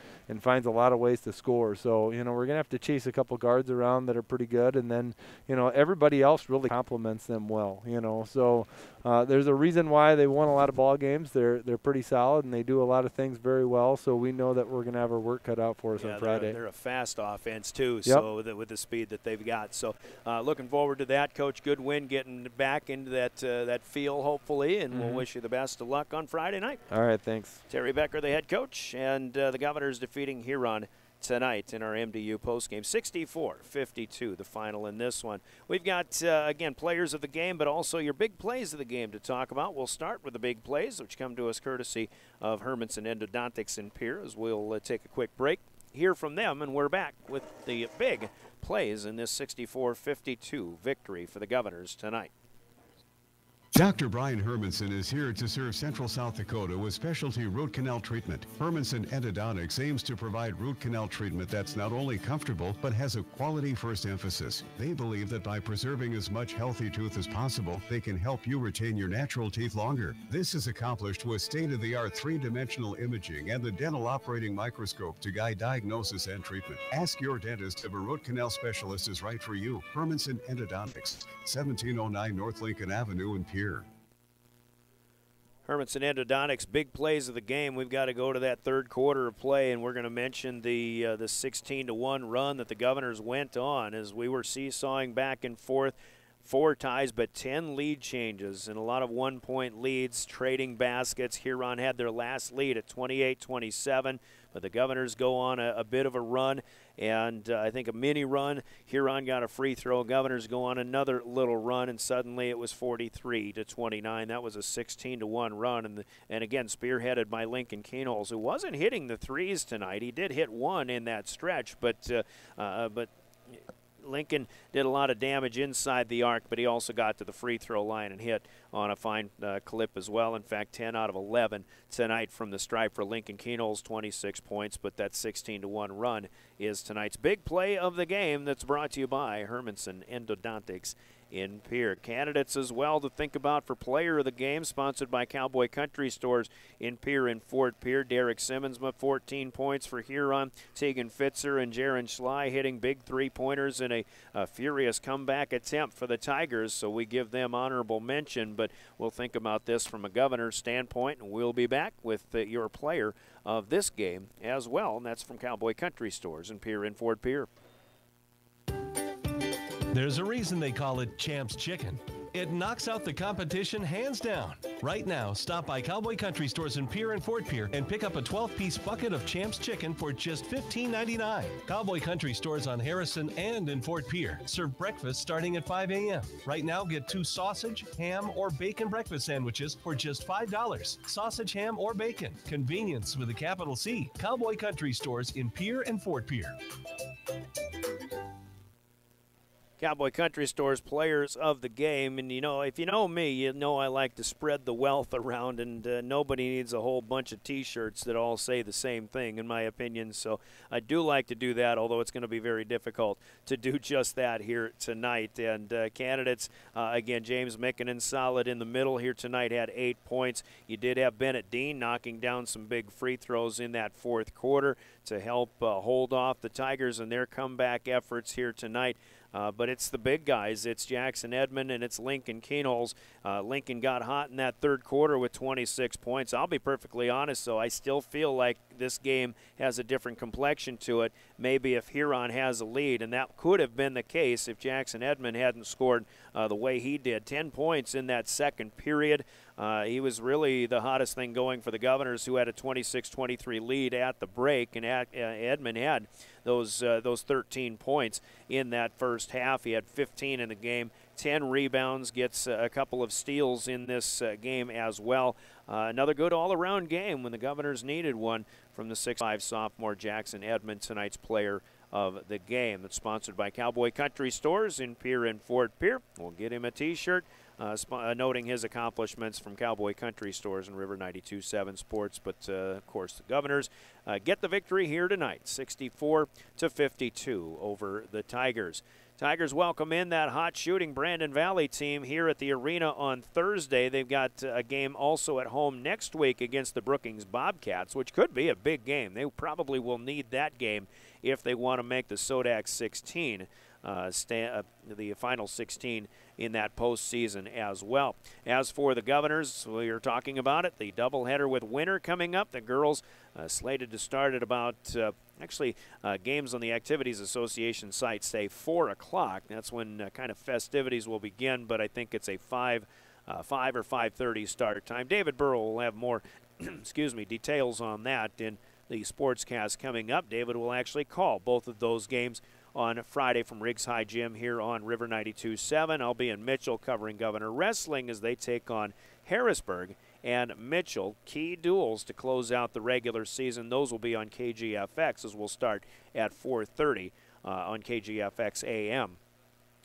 B: finds a lot of ways to score. So, we're going to have to chase a couple guards around that are pretty good, and then, everybody else really complements them well, So there's a reason why they won a lot of ball games. They're pretty solid, and they do a lot of things very well. So we know that we're going to have our work cut out for us on Friday.
I: They're a fast offense too, so with the speed that they've got. So looking forward to that, Coach. Good win, getting back into that feel, hopefully, and we'll wish you the best of luck on Friday night.
B: All right, thanks.
I: Terry Becker, the head coach, and the Governors defeating Huron tonight in our MDU postgame. 64-52, the final in this one. We've got, again, players of the game, but also your big plays of the game to talk about. We'll start with the big plays, which come to us courtesy of Hermanson Endodontics in Pierre, as we'll take a quick break, hear from them, and we're back with the big plays in this 64-52 victory for the Governors tonight.
E: Dr. Brian Hermanson is here to serve Central South Dakota with specialty root canal treatment. Hermanson Endodontics aims to provide root canal treatment that's not only comfortable, but has a quality first emphasis. They believe that by preserving as much healthy tooth as possible, they can help you retain your natural teeth longer. This is accomplished with state-of-the-art three-dimensional imaging and the dental operating microscope to guide diagnosis and treatment. Ask your dentist if a root canal specialist is right for you. Hermanson Endodontics, 1709 North Lincoln Avenue in Pierre.
I: Hermanson Endodontics, big plays of the game. We've got to go to that third quarter of play, and we're going to mention the 16-1 run that the Governors went on as we were seesawing back and forth. 4 ties, but 10 lead changes and a lot of one-point leads, trading baskets. Huron had their last lead at 28-27, but the Governors go on a bit of a run, and I think a mini run. Huron got a free throw. Governors go on another little run, and suddenly it was 43-29. That was a 16-1 run, and again, spearheaded by Lincoln Keenholz, who wasn't hitting the threes tonight. He did hit one in that stretch, but Lincoln did a lot of damage inside the arc, but he also got to the free throw line and hit on a fine clip as well. In fact, 10 out of 11 tonight from the stripe for Lincoln Keenholz, 26 points, but that 16-1 run is tonight's big play of the game that's brought to you by Hermanson Endodontics in Pierre. Candidates as well to think about for player of the game, sponsored by Cowboy Country Stores in Pierre and Fort Pierre. Derek Simmons, 14 points for Huron. Tegan Fitzer and Jaron Schley hitting big three-pointers in a furious comeback attempt for the Tigers, so we give them honorable mention, but we'll think about this from a Governor's standpoint, and we'll be back with your player of this game as well, and that's from Cowboy Country Stores in Pierre and Fort Pierre.
G: There's a reason they call it Champ's Chicken. It knocks out the competition hands down. Right now, stop by Cowboy Country Stores in Pierre and Fort Pierre and pick up a 12-piece bucket of Champs Chicken for just $15.99. Cowboy Country Stores on Harrison and in Fort Pierre serve breakfast starting at 5 a.m. Right now, get 2 sausage, ham, or bacon breakfast sandwiches for just $5. Sausage, ham, or bacon. Convenience with a capital C. Cowboy Country Stores in Pierre and Fort Pierre.
I: Cowboy Country Store's players of the game. And, if you know me, you know I like to spread the wealth around, and nobody needs a whole bunch of T-shirts that all say the same thing, in my opinion. So I do like to do that, although it's going to be very difficult to do just that here tonight. And candidates, again, James Mickinen solid in the middle here tonight, had 8 points. You did have Bennett Dean knocking down some big free throws in that fourth quarter to help hold off the Tigers in their comeback efforts here tonight. But it's the big guys. It's Jackson Edmond and it's Lincoln Keenholz. Lincoln got hot in that third quarter with 26 points. I'll be perfectly honest, though. I still feel like this game has a different complexion to it. Maybe if Huron has a lead, and that could have been the case if Jackson Edmond hadn't scored the way he did. 10 points in that second period. He was really the hottest thing going for the Governors, who had a 26-23 lead at the break, and Edmond had those 13 points in that first half. He had 15 in the game, 10 rebounds, gets a couple of steals in this game as well. Another good all-around game when the Governors needed one from the 6'5" sophomore Jackson Edmond, tonight's player of the game. That's sponsored by Cowboy Country Stores in Pierre and Fort Pierre. We'll get him a T-shirt noting his accomplishments from Cowboy Country Stores and River 92.7 Sports. But, of course, the Governors get the victory here tonight, 64-52 over the Tigers. Tigers welcome in that hot shooting Brandon Valley team here at the arena on Thursday. They've got a game also at home next week against the Brookings Bobcats, which could be a big game. They probably will need that game if they want to make the Sodak 16, the final 16 in that postseason as well. As for the Governors, we are talking about it, the doubleheader with Winter coming up. The girls slated to start at about, games on the Activities Association site say 4 o'clock. That's when kind of festivities will begin, but I think it's a 5 or 5:30 start time. David Burrow will have more details on that in the sportscast coming up. David will actually call both of those games on Friday from Riggs High Gym here on River 92.7. I'll be in Mitchell covering Governor Wrestling as they take on Harrisburg and Mitchell. Key duels to close out the regular season. Those will be on KGFX as we'll start at 4:30 on KGFX AM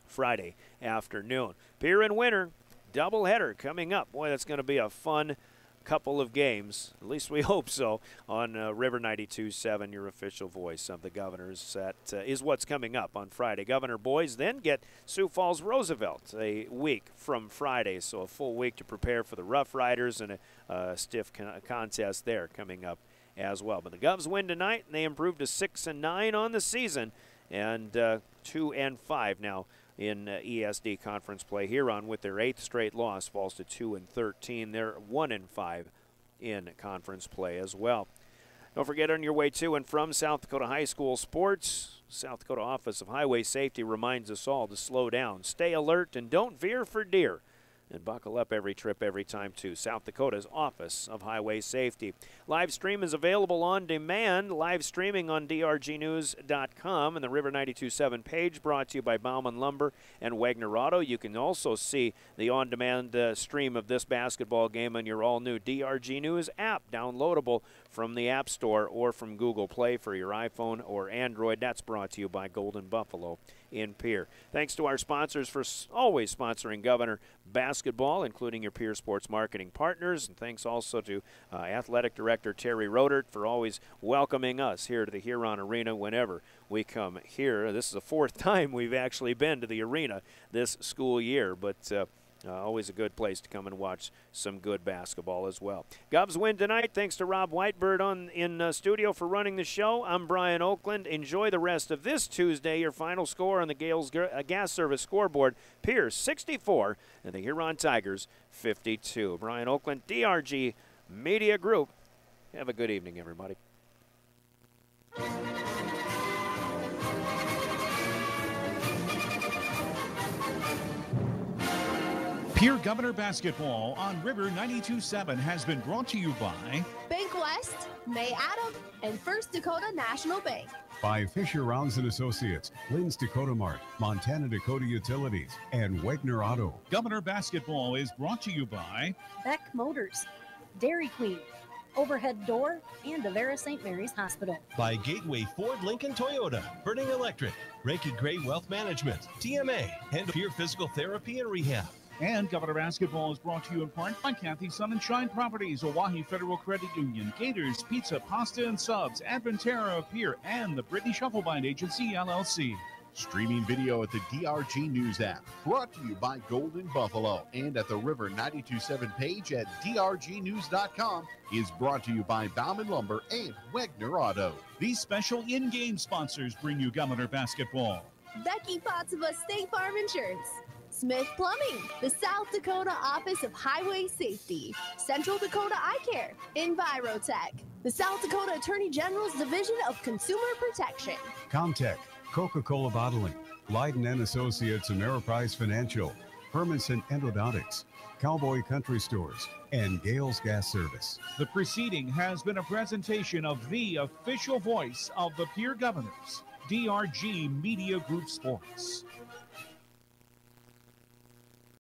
I: Friday afternoon. Pierre and Winter, doubleheader coming up. Boy, that's going to be a fun couple of games, at least we hope so, on River 92.7, your official voice of the Governors. That is what's coming up on Friday. Governor boys then get Sioux Falls Roosevelt a week from Friday, so a full week to prepare for the Rough Riders and a stiff contest there coming up as well. But the Govs win tonight, and they improve to 6-9 on the season, and 2-5 now in ESD conference play. Huron, with their 8th straight loss, falls to 2-13. They're 1-5 in conference play as well. Don't forget, on your way to and from South Dakota High School sports, South Dakota Office of Highway Safety reminds us all to slow down, stay alert, and don't veer for deer. And buckle up every trip, every time to South Dakota's Office of Highway Safety. Live stream is available on demand, live streaming on drgnews.com and the River 92.7 page, brought to you by Bauman Lumber and Wagner Auto. You can also see the on-demand stream of this basketball game on your all-new DRG News app, downloadable from the App Store or from Google Play for your iPhone or Android. That's brought to you by Golden Buffalo in Pierre. Thanks to our sponsors for always sponsoring Governor basketball, including your Pierre Sports Marketing partners. And thanks also to Athletic Director Terry Rodert for always welcoming us here to the Huron Arena whenever we come here. This is the 4th time we've actually been to the arena this school year, but always a good place to come and watch some good basketball as well. Govs win tonight. Thanks to Rob Whitebird in studio for running the show. I'm Brian Oakland. Enjoy the rest of this Tuesday. Your final score on the Gales Gas Service scoreboard: Pierre 64 and the Huron Tigers 52. Brian Oakland, DRG Media Group. Have a good evening, everybody.
C: Pierre Governor Basketball on River 92.7 has been brought to you by
Q: Bank West, May Adam, and First Dakota National Bank.
E: By Fisher Rounds and Associates, Lynn's Dakota Mart, Montana Dakota Utilities, and Wegner Auto.
C: Governor Basketball is brought to you by
D: Beck Motors, Dairy Queen, Overhead Door, and Avera St. Mary's Hospital.
G: By Gateway Ford Lincoln Toyota, Burning Electric, Reiki Gray Wealth Management, TMA, and Pure Physical Therapy and Rehab.
C: And Governor Basketball is brought to you in part by Kathy Sun and Shine Properties, Oahe Federal Credit Union, Gators Pizza, Pasta and Subs, Adventera of Pierre, and the Brittany Shufflebind Agency, LLC.
T: Streaming video at the DRG News app, brought to you by Golden Buffalo, and at the River 92.7 page at drgnews.com, is brought to you by Bauman Lumber and Wegner Auto.
C: These special in-game sponsors bring you Governor Basketball.
Q: Becky Pottseva State Farm Insurance. Smith Plumbing, the South Dakota Office of Highway Safety. Central Dakota Eye Care. Envirotech, the South Dakota Attorney General's Division of Consumer Protection.
E: Comtech, Coca-Cola Bottling, Leiden and Associates, Ameriprise Financial, Hermanson Endodontics, Cowboy Country Stores, and Gales Gas Service.
C: The preceding has been a presentation of the official voice of the Pierre Governors, DRG Media Group Sports.